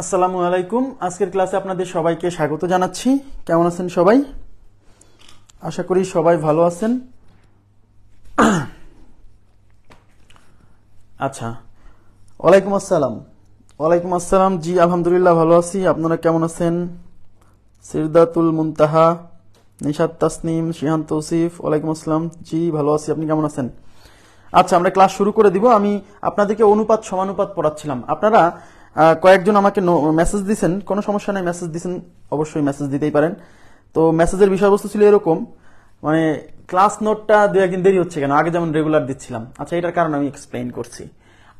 আসসালামু আলাইকুম। আজকের ক্লাসে আপনাদের সবাইকে স্বাগত জানাচ্ছি। কেমন আছেন সবাই? আশা করি সবাই ভালো আছেন। আচ্ছা, ওয়ালাইকুম আসসালাম। ওয়ালাইকুম আসসালাম। জি আলহামদুলিল্লাহ ভালো আছি। আপনারা কেমন আছেন? সিরদাতুল মুনতাহা, নিশাত তাসনিম, শিহান তৌসিফ, ওয়ালাইকুম আসসালাম। জি ভালো আছি। আপনি কেমন আছেন? আচ্ছা, আমরা ক্লাস শুরু করে দিব। আমি আপনাদেরকে অনুপাত সমানুপাত পড়াচ্ছিলাম। আপনারা কয়েকজন আমাকে মেসেজ দিয়েছেন, কোনো সমস্যা নেই, মেসেজ দিয়েছেন, অবশ্যই মেসেজ দিতেই পারেন। তো মেসেজের বিষয়বস্তু ছিল এরকম, মানে ক্লাস নোটটা দু একদিন দেরি হচ্ছে কেন, আগে যেমন রেগুলার দিচ্ছিলাম। আচ্ছা, এটার কারণ আমি এক্সপ্লেইন করছি।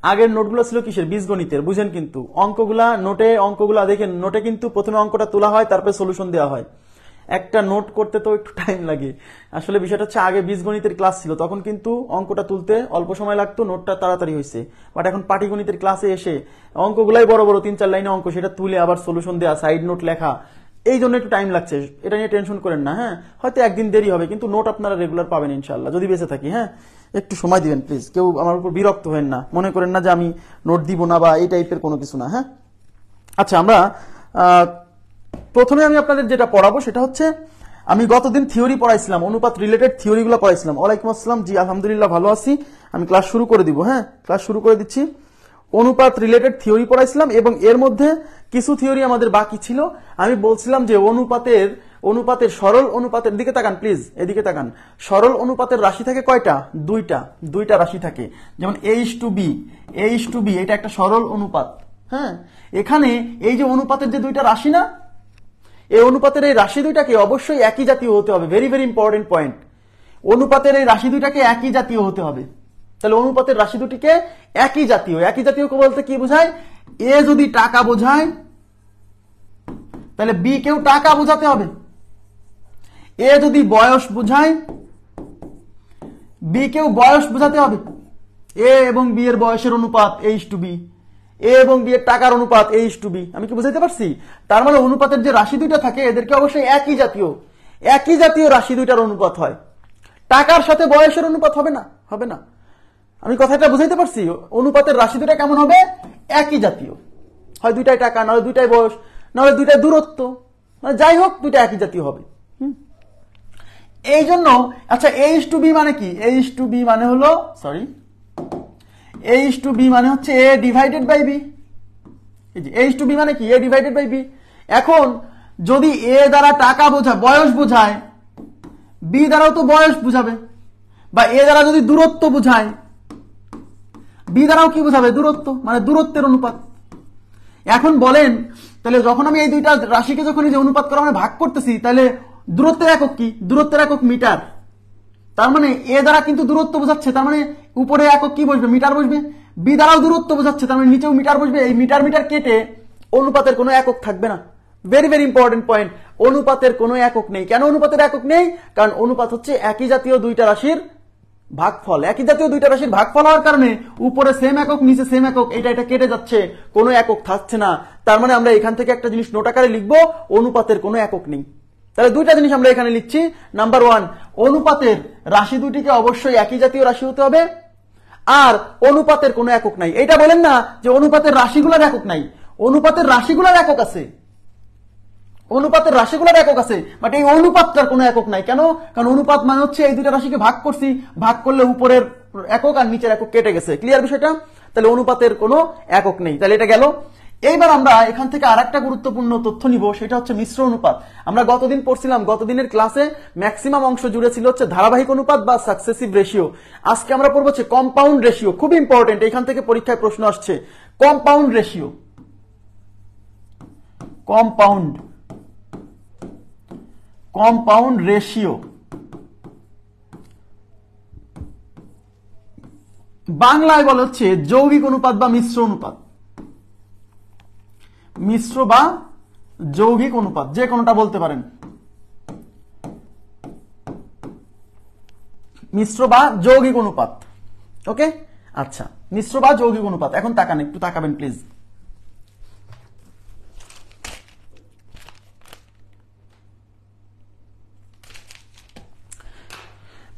আগের নোটগুলো ছিল কিসের? বীজগণিতের, বুঝেন। কিন্তু অঙ্কগুলা নোটে, অঙ্কগুলা দেখেন নোটে কিন্তু প্রথমে অঙ্কটা তোলা হয়, তারপরে সলিউশন দেওয়া হয়। একটা নোট করতে তো একটু টাইম লাগে। আসলে বিষয়টা হচ্ছে, আগে বীজগণিতের ক্লাস ছিল, তখন কিন্তু অঙ্কটা তুলতে অল্প সময় লাগতো, নোটটা তাড়াতাড়ি হয়েছে। বাট এখন পাটিগণিতের ক্লাসে এসে অঙ্কগুলাই বড় বড় 3-4 লাইনে অঙ্ক, সেটা তুলে আবার সলিউশন দেওয়া, সাইড নোট লেখা, এই জন্য একটু টাইম লাগছে। এটা নিয়ে টেনশন করেন না। হ্যাঁ, হয়তো একদিন দেরি হবে, কিন্তু নোট আপনারা রেগুলার পাবেন ইনশাল্লাহ, যদি বেঁচে থাকি। হ্যাঁ, একটু সময় দিবেন প্লিজ। কেউ আমার উপর বিরক্ত হবেন না, মনে করেন না যে আমি নোট দিব না বা এই টাইপের কোনো কিছু না। হ্যাঁ, আচ্ছা, আমরা প্রথমে আমি আপনাদের যেটা পড়াবো সেটা হচ্ছে, আমি গতদিন থিওরি পড়াইছিলাম, অনুপাত রিলেটেড থিওরিগুলো পড়াইছিলাম। ওয়ালাইকুম আসসালাম। জি আলহামদুলিল্লাহ ভালো আছি। আমি ক্লাস শুরু করে দিব। হ্যাঁ, ক্লাস শুরু করে দিচ্ছি। অনুপাত রিলেটেড থিওরি পড়াইছিলাম এবং এর মধ্যে কিছু থিওরি আমাদের বাকি ছিল। আমি বলছিলাম যে অনুপাতের সরল অনুপাতের দিকে তাকান প্লিজ, এদিকে তাকান। সরল অনুপাতের রাশি থাকে কয়টা? দুইটা রাশি থাকে। যেমন A:B, এটা একটা সরল অনুপাত। হ্যাঁ, এখানে এই যে অনুপাতের যে দুইটা রাশি না, এই অনুপাতের এই রাশি দুইটাকে অবশ্যই একই জাতীয় হতে হবে। Very very important point. অনুপাতের এই রাশি দুইটাকে একই জাতীয় হতে হবে। তাহলে অনুপাতের রাশি দুটিকে একই জাতীয় বলতে কি বোঝায়? এ যদি টাকা বোঝায়, তাহলে বি কেও টাকা বোঝাতে হবে। এ যদি বয়স বোঝায়, বি কেও বয়স বোঝাতে হবে। এ এবং বি এর বয়সের অনুপাত A:B, এ এবং বি এর টাকার অনুপাত A:B। আমি কি বুঝাইতে পারছি? তার মানে অনুপাতের যে রাশি দুইটা থাকে, এদেরকে অবশ্যই একই জাতীয় রাশি দুইটার অনুপাত হয়। টাকার সাথে বয়সের অনুপাত হবে না। আমি কথাটা বুঝাইতে পারছি? অনুপাতের রাশি দুটা কেমন হবে? একই জাতীয়। হয় দুইটাই টাকা, নাহলে দুইটাই বয়স, নাহলে দুইটাই দূরত্ব, মানে যাই হোক, দুইটা একই জাতীয় হবে। এই জন্য আচ্ছা, A:B মানে কি? A:B মানে হলো, A:B মানে হচ্ছে A divided by B. A:B মানে কি? A divided by B. এখন যদি এ দ্বারা টাকা বোঝায়, বয়স বোঝায়, বি দ্বারাও তো বয়স বুঝাবে। বা এ দ্বারা যদি দূরত্ব বোঝায়, বি দ্বারাও কি বোঝাবে? দূরত্ব, মানে দূরত্বের অনুপাত। এখন বলেন, তাহলে যখন আমি এই দুইটা রাশিকে যখন এই যে অনুপাত করা মানে ভাগ করতেছি, তাহলে দূরত্বের একক কি? দূরত্বের একক মিটার। তার মানে এ দ্বারা কিন্তু দূরত্ব বোঝাচ্ছে, তার মানে উপরে একক কি বসবে? মিটার বসবে। বি দ্বারাও দূরত্ব বোঝাচ্ছে, তার মানে নিচেও মিটার বসবে। এই মিটার কেটে অনুপাতের কোনো একক থাকবে না। Very very important point. অনুপাতের কোনো একক নেই। কেন অনুপাতের একক নেই? কারণ অনুপাত হচ্ছে একই জাতীয় দুইটা রাশির ভাগফল। একই জাতীয় দুইটা রাশির ভাগফল হওয়ার কারণে উপরে সেম একক, নিচে সেম একক, এটা কেটে যাচ্ছে, কোনো একক থাকছে না। তার মানে আমরা এখান থেকে একটা জিনিস নোট আকারে লিখবো, অনুপাতের কোনো একক নেই। তাহলে দুইটা জিনিস আমরা এখানে লিখছি। নাম্বার 1, অনুপাতের রাশি দুটিকে অবশ্যই একই জাতীয় রাশি হতে হবে, আর অনুপাতের কোনো একক নাই। এটা বলেন না যে অনুপাতের রাশিগুলোর একক নাই। অনুপাতের রাশিগুলোর একক আছে, বাট এই অনুপাতটার কোনো একক নাই। কেন? কারণ অনুপাত মানে হচ্ছে এই দুটা রাশিকে ভাগ করছি, ভাগ করলে উপরের একক আর নিচের একক কেটে গেছে। ক্লিয়ার বিষয়টা? তাহলে অনুপাতের কোনো একক নেই। তাহলে এটা গেল। এইবার আমরা এখান থেকে আরেকটা গুরুত্বপূর্ণ তথ্য নিব, সেটা হচ্ছে মিশ্র অনুপাত। আমরা গতদিন পড়ছিলাম, গতদিনের ক্লাসে ম্যাক্সিমাম অংশ জুড়ে ছিল হচ্ছে ধারাবাহিক অনুপাত বা সাকসেসিভ রেশিও। আজকে আমরা পড়বো হচ্ছে কম্পাউন্ড রেশিও। খুব ইম্পর্টেন্ট, এখান থেকে পরীক্ষায় প্রশ্ন আসছে। কম্পাউন্ড রেশিও, কম্পাউন্ড রেশিও বাংলায় বলা হচ্ছে যৌগিক অনুপাত বা মিশ্র অনুপাত। মিশ্র বা যৌগিক অনুপাত, যে কোনোটা বলতে পারেন। মিশ্র বা যৌগিক অনুপাত। ওকে, আচ্ছা, মিশ্র বা যৌগিক অনুপাত। এখন তাকান, একটু তাকাবেন প্লিজ।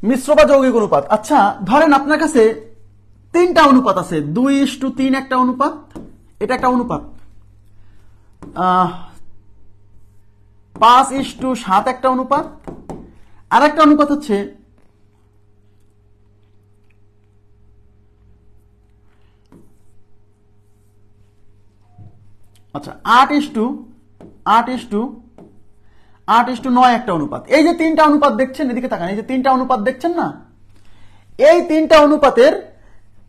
মিশ্র বা যৌগিক অনুপাত। আচ্ছা, ধরেন আপনার কাছে তিনটা অনুপাত আছে। 2:3 একটা অনুপাত, এটা একটা অনুপাত। 5:7 একটা অনুপাত, আর একটা অনুপাত হচ্ছে আচ্ছা 8:9 একটা অনুপাত। এই যে তিনটা অনুপাত দেখছেন, এদিকে তাকান, এই যে তিনটা অনুপাত দেখছেন না, এই তিনটা অনুপাতের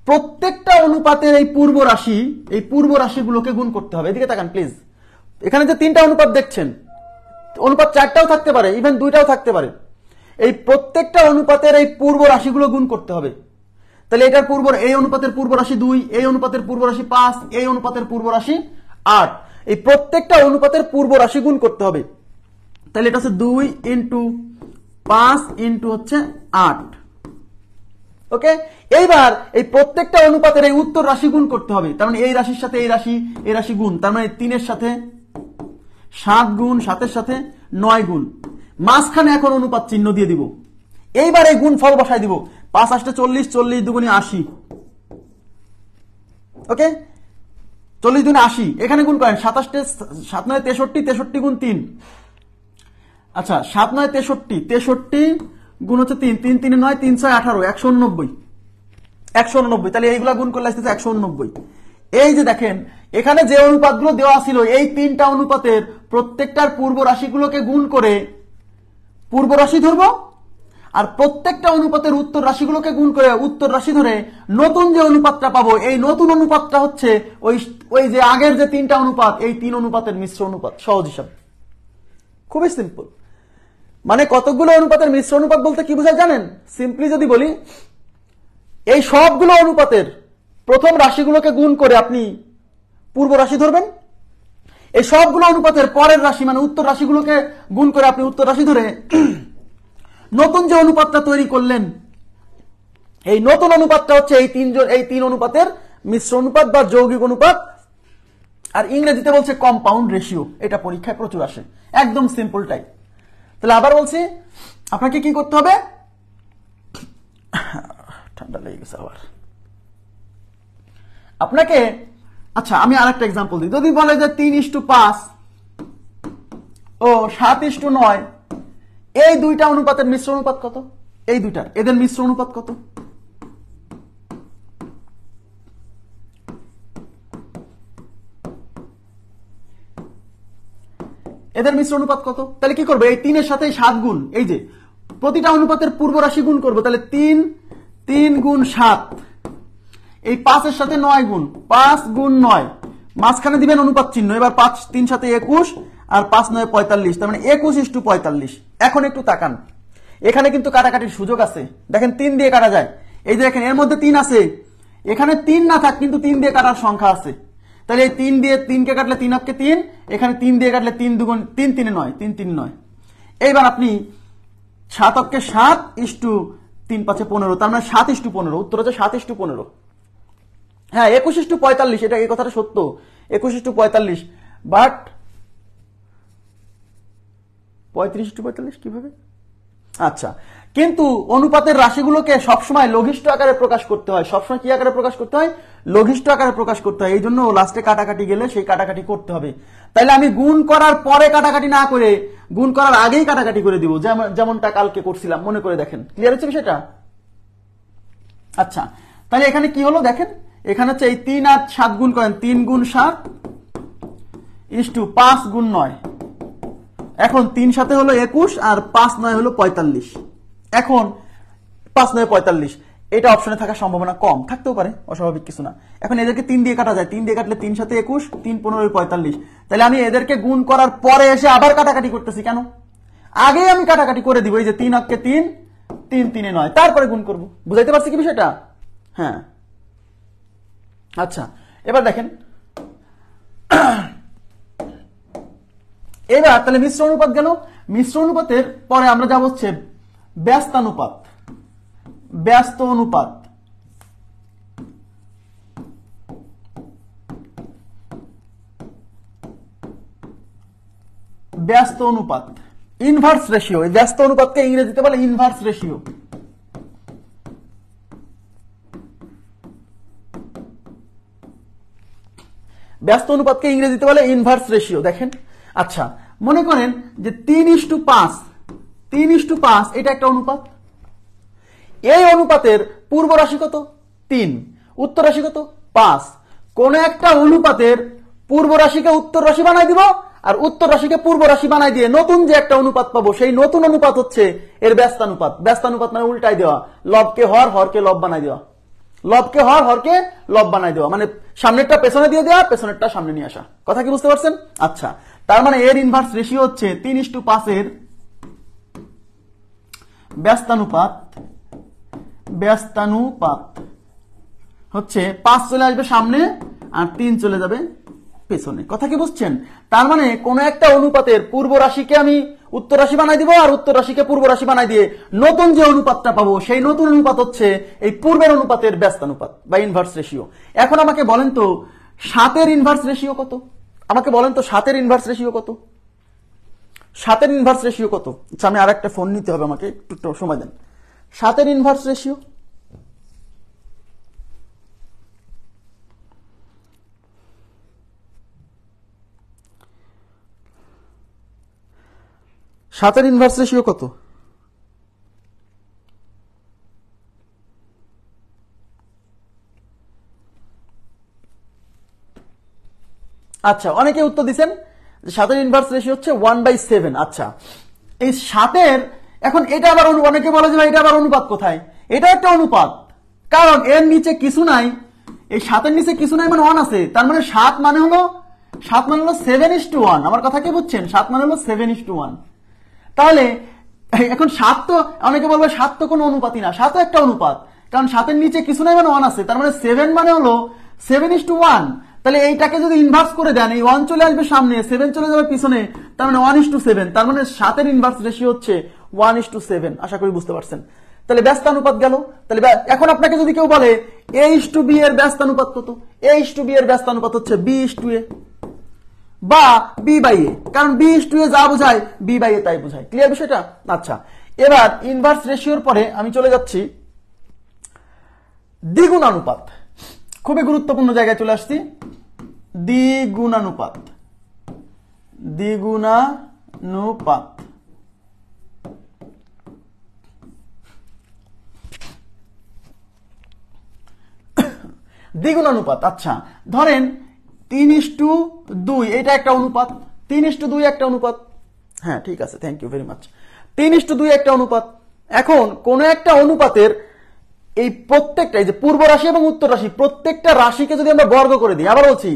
প্রত্যেকটা অনুপাতের এই পূর্ব রাশিগুলোকে গুণ করতে হবে। এদিকে তাকান প্লিজ, এখানে যে তিনটা অনুপাত দেখছেন, অনুপাত 4টাও থাকতে পারে, ইভেন 2টাও থাকতে পারে, এই প্রত্যেকটা অনুপাতের এই পূর্ব রাশিগুলো গুণ করতে হবে। তাহলে এটার এই অনুপাতের পূর্ব রাশি 2, এই অনুপাতের পূর্ব রাশি 5, এই অনুপাতের পূর্ব রাশি 8, এই প্রত্যেকটা অনুপাতের পূর্ব রাশি গুণ করতে হবে। তাহলে এটা হচ্ছে 2 ইন্টু 5 ইন্টু হচ্ছে 8। ওকে, এইবার এই প্রত্যেকটা অনুপাতের এই উত্তর রাশি গুণ করতে হবে। তার মানে এই রাশির সাথে এই রাশি গুণ, তার মানে 3-এর সাথে 7 গুণ, 7-এর সাথে 9 গুণ, মাঝখানে এখন অনুপাত চিহ্ন দিয়ে দিব। এইবার এই গুণ ফল বসাই দিব। 5 8 40, 40 2 80। ওকে, 40 2 80, এখানে গুণ করেন 7 9 63, 63 গুণ 3। আচ্ছা 7 9 63, 63 গুণ হচ্ছে 3, 3 3 9, 3 6 18, 189। তাহলে এইগুলা গুণ করলে আসতেছে 189। এই যে দেখেন এখানে যে অনুপাতগুলো দেওয়া ছিল, এই তিনটা অনুপাতের প্রত্যেকটার পূর্ব রাশিগুলোকে গুণ করে পূর্ব রাশি ধরবো, আর প্রত্যেকটা অনুপাতের উত্তর রাশিগুলোকে গুণ করে উত্তর রাশি ধরে নতুন যে অনুপাতটা পাবো, এই নতুন অনুপাতটা হচ্ছে ওই যে আগের যে তিনটা অনুপাত, এই 3 অনুপাতের মিশ্র অনুপাত। সহজ হিসাব, খুবই সিম্পল। মানে কতগুলো অনুপাতের মিশ্র অনুপাত বলতে কি বোঝায় জানেন? সিম্পলি যদি বলি, এই সবগুলো অনুপাতের প্রথম রাশিগুলোকে গুণ করে আপনি পূর্ব রাশি ধরবেন, এই সবগুলো অনুপাতের পরের রাশি মানে উত্তর রাশিগুলোকে গুণ করে আপনি উত্তর রাশি ধরে নতুন যে অনুপাতটা তৈরি করলেন, এই নতুন অনুপাতটা হচ্ছে এই তিন অনুপাতের মিশ্র অনুপাত বা যৌগিক অনুপাত, আর ইংরেজিতে বলছে কম্পাউন্ড রেশিও। এটা পরীক্ষায় প্রচুর আসে, একদম সিম্পল টাইপ। তাহলে আবার বলছি, আপনাকে কি করতে হবে? ঠান্ডা লেগে গেছে আবার আপনাকে। আচ্ছা আমি আরেকটা এক্সাম্পল দিই। যদি বলে যে 3:5 ও 7:9, এই দুইটা অনুপাতের মিশ্র অনুপাত কত? এই দুইটার এদের মিশ্র অনুপাত কত? এদের মিশ্র অনুপাত কত? তাহলে কি করবে? এই 3-এর সাথে 7 গুণ, এই যে প্রতিটা অনুপাতের পূর্ব রাশি গুণ করবো। তাহলে 3 গুণ 7, এই 5-এর সাথে 9 গুণ, 5 গুণ 9, মাঝখানে দিবেন অনুপাত চিহ্ন। এবার 5 3 7 21 আর 5 9 45, তার মানে 21:45। এখন একটু তাকান, এখানে কিন্তু কাটাকাটির সুযোগ আছে। দেখেন 3 দিয়ে কাটা যায়, এই যে দেখেন এর মধ্যে 3 আছে, এখানে 3 না থাক কিন্তু 3 দিয়ে কাটার সংখ্যা আছে। তাহলে এই 3 দিয়ে 3 কে কাটলে 3 অক্ষে 3, এখানে 3 দিয়ে কাটলে 3 দুগুণ 3 3 9, 3 3 9। এইবার আপনি 7 অক্ষে 7 ইস্টু 3 5 15, তার মানে 7:15। উত্তর হচ্ছে 7:15। হ্যাঁ 21:45, এটা এই কথাটা সত্য, 21:45, বাট 35:45 কিভাবে? আচ্ছা, কিন্তু অনুপাতের রাশিগুলোকে সবসময় লঘিষ্ঠ আকারে প্রকাশ করতে হয়। সবসময় কি আকারে প্রকাশ করতে হয়? লঘিষ্ঠ আকারে প্রকাশ করতে হয়। এই জন্য লাস্টে কাটাকাটি গেলে সেই কাটাকাটি করতে হবে। তাইলে আমি গুণ করার পরে কাটাকাটি না করে গুণ করার আগেই কাটাকাটি করে দিব, যেমনটা কালকে করছিলাম। মনে করে দেখেন, ক্লিয়ার হচ্ছে বিষয়টা? আচ্ছা, তাহলে এখানে কি হলো দেখেন, এখানে হচ্ছে এই 3 আর 7 গুণ করেন, 3 গুণ 7 ইস্টু 5 গুণ 9। এখন 3 সাথে হলো 21 আর 5 9 হলো 45। এখন 5 9 45, এটা অপশনে থাকার সম্ভাবনা কম, থাকতেও পারে, অস্বাভাবিক কিছু না। এখন এদেরকে 3 দিয়ে কাটা যায়, 3 দিয়ে কাটলে 3 সাথে 21, 3 15 45। তাহলে আমি এদেরকে গুণ করার পরে এসে আবার কাটাকাটি করতেছি কেন? আগে আমি কাটাকাটি করে দিব, এই যে 3 অক্ষে 3, 3 3 9, তারপরে গুণ করব। বুঝাইতে পারছি কি বিষয়টা? হ্যাঁ। আচ্ছা এবার দেখেন, এবার তাহলে মিশ্র অনুপাত গেল। মিশ্র অনুপাতের পরে আমরা যাব হচ্ছে ব্যস্তানুপাত। ব্যস্ত অনুপাত, ব্যস্ত অনুপাত, ইনভার্স রেশিও। এই ব্যস্ত অনুপাতকে ইংরেজিতে বলে ইনভার্স রেশিও। ব্যস্ত অনুপাতকে ইংরেজিতে বলে ইনভার্স রেশিও। দেখেন, আচ্ছা মনে করেন যে 3:5, 3:5 এটা একটা অনুপাত। এই অনুপাতের পূর্ব রাশি কত? 3, উত্তর রাশি কত? 5। কোন একটা অনুপাতের পূর্ব রাশিকে উত্তর রাশি বানাই দিব, আর উত্তর রাশিকে পূর্ব রাশি বানাই দিয়ে নতুন যে একটা অনুপাত পাবো, সেই নতুন অনুপাত হচ্ছে এর ব্যস্তানুপাত। ব্যস্তানুপাত মানে উল্টাই দেওয়া, লবকে হর, হরকে লব বানাই দেওয়া, লবকে হর, হরকে লব বানাই দেওয়া, মানে সামনেরটা পেছনে দিয়ে দেওয়া, পেছনেরটা সামনে নিয়ে আসা। কথা কি বুঝতে পারছেন? আচ্ছা, তার মানে এর ইনভার্স রেশিও হচ্ছে 3:5 এর ব্যস্তানুপাত, ব্যস্তানুপাত হচ্ছে 5 চলে আসবে সামনে আর 3 চলে যাবে পেছনে। কথা কি বুঝছেন? তার মানে কোন একটা অনুপাতের পূর্ব রাশিকে আমি উত্তর রাশি বানাই দিব, আর উত্তর রাশিকে পূর্ব রাশি বানাই দিয়ে নতুন যে অনুপাতটা পাবো, সেই নতুন অনুপাত হচ্ছে এই পূর্বের অনুপাতের ব্যস্তানুপাত বা ইনভার্স রেশিও। এখন আমাকে বলেন তো 7 ইনভার্স রেশিও কত? আমাকে বলেন তো 7 ইনভার্স রেশিও কত? 7 ইনভার্স রেশিও কত? আচ্ছা, আমি আর একটা ফোন নিতে হবে, আমাকে একটু সময় দেন। 7 ইনভার্স রেশিও, সাতের ইনভার্স রেশিও কত? আচ্ছা, অনেকে উত্তর দিচ্ছেন যে 7 ইনভার্স রেশিও হচ্ছে 1/7। আচ্ছা, এই 7 এখন এটা আবার অনেকে বলে যে ভাই এটা আবার অনুপাত কোথায়? এটা একটা অনুপাত, কারণ এর নিচে কিছু নাই। এই 7 নিচে কিছু নাই মানে 1 আছে, তার মানে 7 মানে হলো 7:1। আমার কথা কি বুঝছেন? 7 মানে হলো 7:1। তাহলে এখন 7 তো অনেকে বলবে 7 তো কোনো অনুপাতই না। 7 একটা অনুপাত, কারণ 7 নিচে কিছু নাই মানে 1 আছে, তার মানে 7 মানে হলো 7:1। তাহলে এইটাকে যদি ইনভার্স করে দেন, এই 1 চলে আসবে সামনে, 7 চলে যাবে পিছনে, তার মানে 1:7। তার মানে 7 ইনভার্স রেশিও হচ্ছে 1:7। আশা করি বুঝতে পারছেন। তাহলে ব্যস্তানুপাত গেল। তাহলে এখন আপনাকে যদি কেউ বলে A:B এর ব্যস্তানুপাত কত? A:B এর ব্যস্তানুপাত হচ্ছে B:A বা B/A, কারণ B:A যা বোঝায় B/A তাই বোঝায়। ক্লিয়ার বিষয়টা? আচ্ছা, এবার ইনভার্স রেশিওর পরে আমি চলে যাচ্ছি দ্বিগুণানুপাত। খুবই গুরুত্বপূর্ণ জায়গায় চলে আসছি, দ্বিগুণানুপাত। দ্বিগুণানুপাত দ্বিগুণানুপাত। আচ্ছা, ধরেন 3:2 এটা একটা অনুপাত, 3:2 একটা অনুপাত। হ্যাঁ ঠিক আছে, থ্যাংক ইউ ভেরি মাচ। 3:2 একটা অনুপাত। এখন কোন একটা অনুপাতের এই প্রত্যেকটা, এই যে পূর্ব রাশি এবং উত্তর রাশি, প্রত্যেকটা রাশিকে যদি আমরা বর্গ করে দিই, আবার বলছি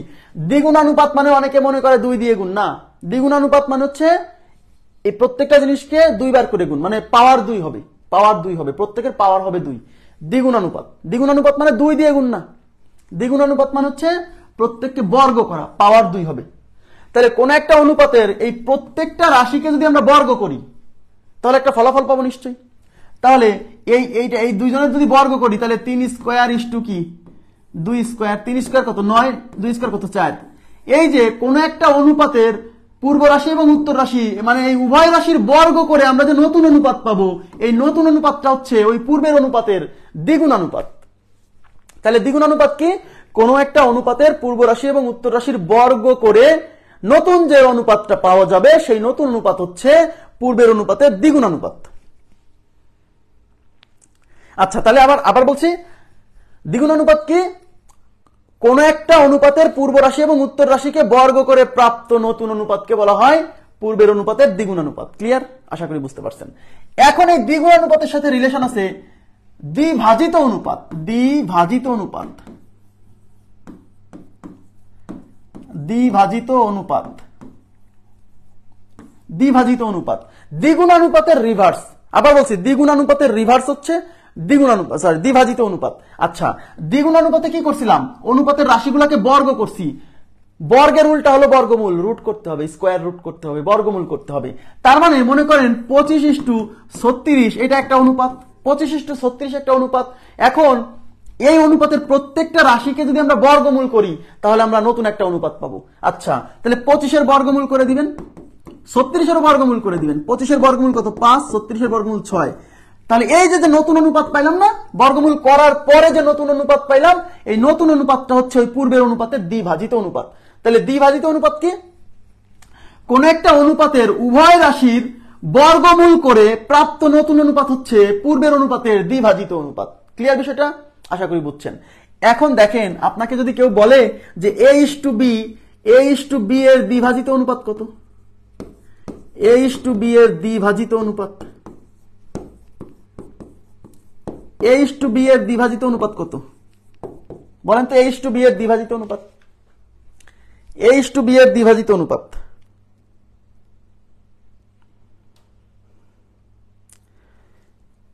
দ্বিগুণানুপাত মানে অনেকে মনে করে 2 দিয়ে গুণ, না। দ্বিগুণানুপাত মানে হচ্ছে এই প্রত্যেকটা জিনিসকে 2 বার করে গুণ, মানে পাওয়ার 2 হবে, পাওয়ার 2 হবে, প্রত্যেকের পাওয়ার হবে 2। দ্বিগুণানুপাত, দ্বিগুণানুপাত মানে 2 দিয়ে গুণ না। দ্বিগুণানুপাত মানে হচ্ছে প্রত্যেককে বর্গ করা, পাওয়ার 2 হবে। তাহলে কোন একটা অনুপাতের এই প্রত্যেকটা রাশিকে যদি আমরা বর্গ করি, তাহলে একটা ফলাফল পাবো নিশ্চয়ই। তাহলে এই দুইজনের যদি বর্গ করি, তাহলে 3² কি 2², 3² কত 9, 2² কত 4। এই যে কোন একটা অনুপাতের পূর্ব রাশি এবং উত্তর রাশি, মানে এই উভয় রাশির বর্গ করে আমরা যে নতুন অনুপাত পাবো, এই নতুন অনুপাতটা হচ্ছে ওই পূর্বের অনুপাতের দ্বিগুণানুপাত। তাহলে দ্বিগুণানুপাত কি? কোন একটা অনুপাতের পূর্ব রাশি এবং উত্তর রাশির বর্গ করে নতুন যে অনুপাতটা পাওয়া যাবে, সেই নতুন অনুপাত হচ্ছে পূর্বের অনুপাতের দ্বিগুণানুপাত। আচ্ছা, তাহলে আবার বলছি, দ্বিগুণানুপাত কি? কোন একটা অনুপাতের পূর্ব রাশি এবং উত্তর রাশিকে বর্গ করে প্রাপ্ত নতুন অনুপাতকে বলা হয় পূর্বের অনুপাতের দ্বিগুণানুপাত। ক্লিয়ার? আশা করি বুঝতে পারছেন। এখন এই দ্বিগুণানুপাতের সাথে রিলেশন আছে দ্বিভাজিত অনুপাত। দ্বিভাজিত অনুপাত, দ্বিভাজিত অনুপাত, দ্বিভাজিত অনুপাত, দ্বিগুণানুপাতের রিভার্স। আবার বলছি, দ্বিগুণানুপাতের রিভার্স হচ্ছে দ্বিভাজিত অনুপাত। আচ্ছা, দ্বিগুণানুপাতে কি করছিলাম? অনুপাতের রাশিগুলোকে বর্গ করছি। বর্গের উল্টা হলো বর্গমূল, রুট করতে হবে, স্কোয়ার রুট করতে হবে, বর্গমূল করতে হবে। তার মানে মনে করেন 25:36 এটা একটা অনুপাত, 25:36 একটা অনুপাত। এখন এই অনুপাতের প্রত্যেকটা রাশিকে যদি আমরা বর্গমূল করি, তাহলে আমরা নতুন একটা অনুপাত পাবো। আচ্ছা, তাহলে 25-এর বর্গমূল করে দিবেন, 36-এর বর্গমূল করে দিবেন। 25-এর বর্গমূল কত? 5, 36-এর বর্গমূল 6। তাহলে এই যে নতুন অনুপাত পাইলাম না, বর্গমূল করার পরে যে নতুন অনুপাত পাইলাম, এই নতুন অনুপাতটা হচ্ছে ওই পূর্বের অনুপাতের দ্বিভাজিত অনুপাত। তাহলে দ্বিভাজিত অনুপাত কি? কোন একটা অনুপাতের উভয় রাশির বর্গমূল করে প্রাপ্ত নতুন অনুপাত হচ্ছে পূর্বের অনুপাতের দ্বিভাজিত অনুপাত। ক্লিয়ার বিষয়টা? আশা করি বুঝছেন। এখন দেখেন, আপনাকে যদি কেউ বলে যে a:b এর দ্বিভাজিত অনুপাত কত? a:b এর দ্বিভাজিত অনুপাত, a:b এর দ্বিভাজিত অনুপাত কত? বলেন তো a:b এর দ্বিভাজিত অনুপাত, a:b এর দ্বিভাজিত অনুপাত।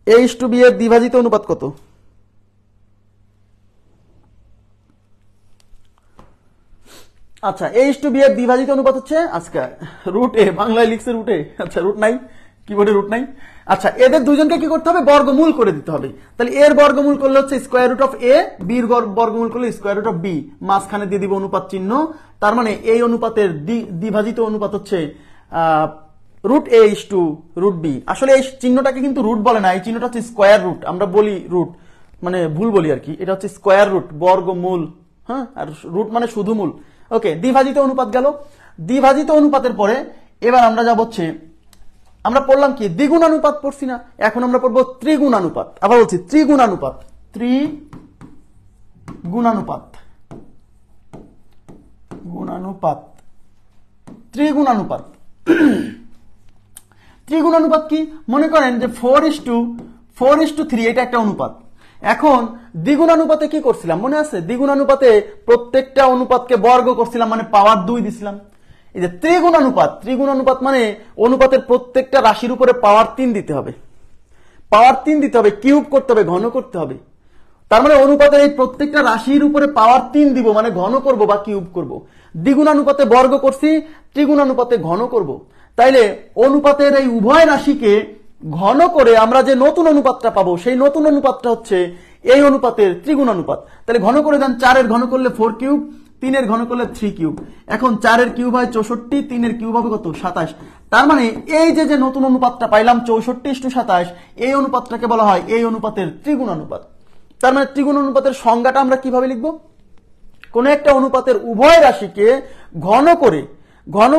a:b এর দ্বিভাজিত অনুপাত কত? আচ্ছা, a:b এর দ্বিভাজিত অনুপাত হচ্ছে আজকে রুট এ, বাংলায় লিখছে রুট এ। আচ্ছা, রুট নাই, কিবোর্ডে রুট নাই। আচ্ছা, এদের দুজনকে কি করতে হবে? বর্গমূল করে দিতে হবে। তাহলে এর বর্গমূল করলে হচ্ছে স্কয়ার রুট অফ এ, বির বর্গমূল করলে স্কয়ার রুট অফ বি, মাঝখানে দিয়ে দিব অনুপাত চিহ্ন। তার মানে এই অনুপাতের দ্বিভাজিত অনুপাত হচ্ছে root A is to root B. আসলে এই চিহ্নটাকে কিন্তু রুট বলে না, এই চিহ্নটা হচ্ছে স্কয়ার রুট। আমরা বলি রুট, মানে ভুল বলি আর কি। এটা হচ্ছে স্কয়ার রুট, বর্গমূল। হ্যাঁ, আর রুট মানে শুধু মূল। ওকে, দ্বিভাজিত অনুপাত গেল। দ্বিভাজিত অনুপাতের পরে এবার আমরা যাব হচ্ছে, আমরা পড়লাম কি? দ্বিগুণানুপাত পড়ছি না? এখন আমরা পড়বো ত্রিগুণানুপাত। আবার বলছি ত্রিগুণানুপাত, ত্রিগুণানুপাত, গুণানুপাত, ত্রিগুণানুপাত। ত্রিগুণানুপাত কি? মনে করেন যে 4:3 এটা একটা অনুপাত। এখন দ্বিগুণানুপাতে কি করছিলাম মনে আছে? দ্বিগুণানুপাতে প্রত্যেকটা অনুপাতকে বর্গ করছিলাম, মানে পাওয়ার 2 দিছিলাম। এই যে ত্রিগুণানুপাত মানে অনুপাতের প্রত্যেকটা রাশির উপরে পাওয়ার 3 দিতে হবে, পাওয়ার 3 দিতে হবে, কিউব করতে হবে, ঘন করতে হবে। তার মানে অনুপাতের এই প্রত্যেকটা রাশির উপরে পাওয়ার 3 দিব, মানে ঘন করব বা কিউব করব। দ্বিগুণানুপাতে বর্গ করছি, ত্রিগুণানুপাতে ঘন করব। তাইলে অনুপাতের এই উভয় রাশিকে ঘন করে আমরা যে নতুন অনুপাতটা পাবো, সেই নতুন অনুপাতটা হচ্ছে এই অনুপাতের ত্রিগুণানুপাত। তাহলে ঘন করে দেন, 4 এর ঘন করলে 4 কিউব, 3 এর ঘন করলে 3 কিউব। এখন 4 এর কিউব হয় 64, 3 এর কিউব হবে কত? 27। তার মানে এই যে নতুন অনুপাতটা পাইলাম 64:27, এই অনুপাতটাকে বলা হয় এই অনুপাতের ত্রিগুণানুপাত। তার মানে ত্রিগুণানুপাতের সংজ্ঞাটা আমরা কিভাবে লিখব? কোন একটা অনুপাতের উভয় রাশিকে ঘন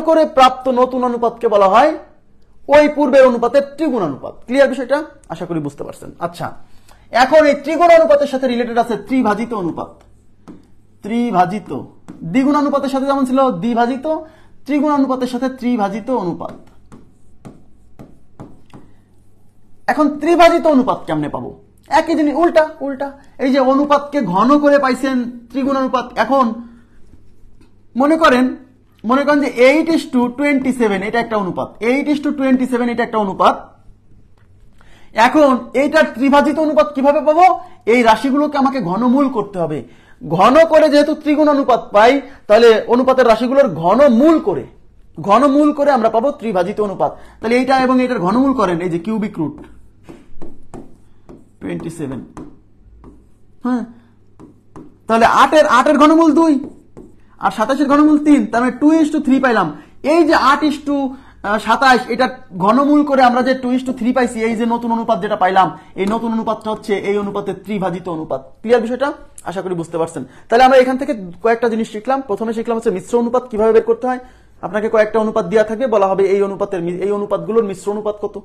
করে প্রাপ্ত নতুন অনুপাতকে বলা হয় ওই পূর্বের অনুপাতের ত্রিগুণানুপাত। ক্লিয়ার বিষয়টা? আশা করি বুঝতে পারছেন। আচ্ছা, এখন এই ত্রিগুণানুপাতের সাথে রিলেটেড আছে ত্রিভাজিত অনুপাত। ত্রিভাজিত, দ্বিগুণানুপাতের সাথে যেমন ছিল দ্বিভাজিত, ত্রিগুণানুপাতের সাথে ত্রিভাজিত অনুপাত। এখন ত্রিভাজিত অনুপাত কেমনে পাবো? একই জিনিস, উল্টা। এই যে অনুপাতকে ঘন করে পাইছেন ত্রিগুণানুপাত। এখন মনে করেন যে 8:27 এটা একটা অনুপাত, 8:27 এটা একটা অনুপাত। এখন এইটার ত্রিভাজিত অনুপাত কিভাবে পাবো? এই রাশিগুলোকে আমাকে ঘনমূল করতে হবে। ঘন করে যেহেতু ত্রিগুণানুপাত পাই, তাহলে অনুপাতের রাশিগুলোর ঘনমূল করে আমরা পাবো ত্রিভাজিত অনুপাত। তাহলে এইটা এবং এটার ঘনমূল করেন, এই যে কিউবিক রুট 27। হ্যাঁ, তাহলে 8 এর ঘনমূল 2 আর 27 এর ঘনমূল 3, তার মানে 2:3 পাইলাম। এই যে 8:27 এটা ঘনমূল করে আমরা যে 2:3 পাইছি, এই যে নতুন অনুপাত যেটা পাইলাম, এই নতুন অনুপাতটা হচ্ছে এই অনুপাতের ত্রিভাজিত অনুপাত। ক্লিয়ার বিষয়টা? আশা করি বুঝতে পারছেন। তাহলে আমরা এখান থেকে কয়েকটা জিনিস শিখলাম। প্রথমে শিখলাম হচ্ছে মিশ্র অনুপাত কিভাবে বের করতে হয়। আপনাকে কয়েকটা অনুপাত দেওয়া থাকবে, বলা হবে এই অনুপাতগুলোর মিশ্র অনুপাত কত।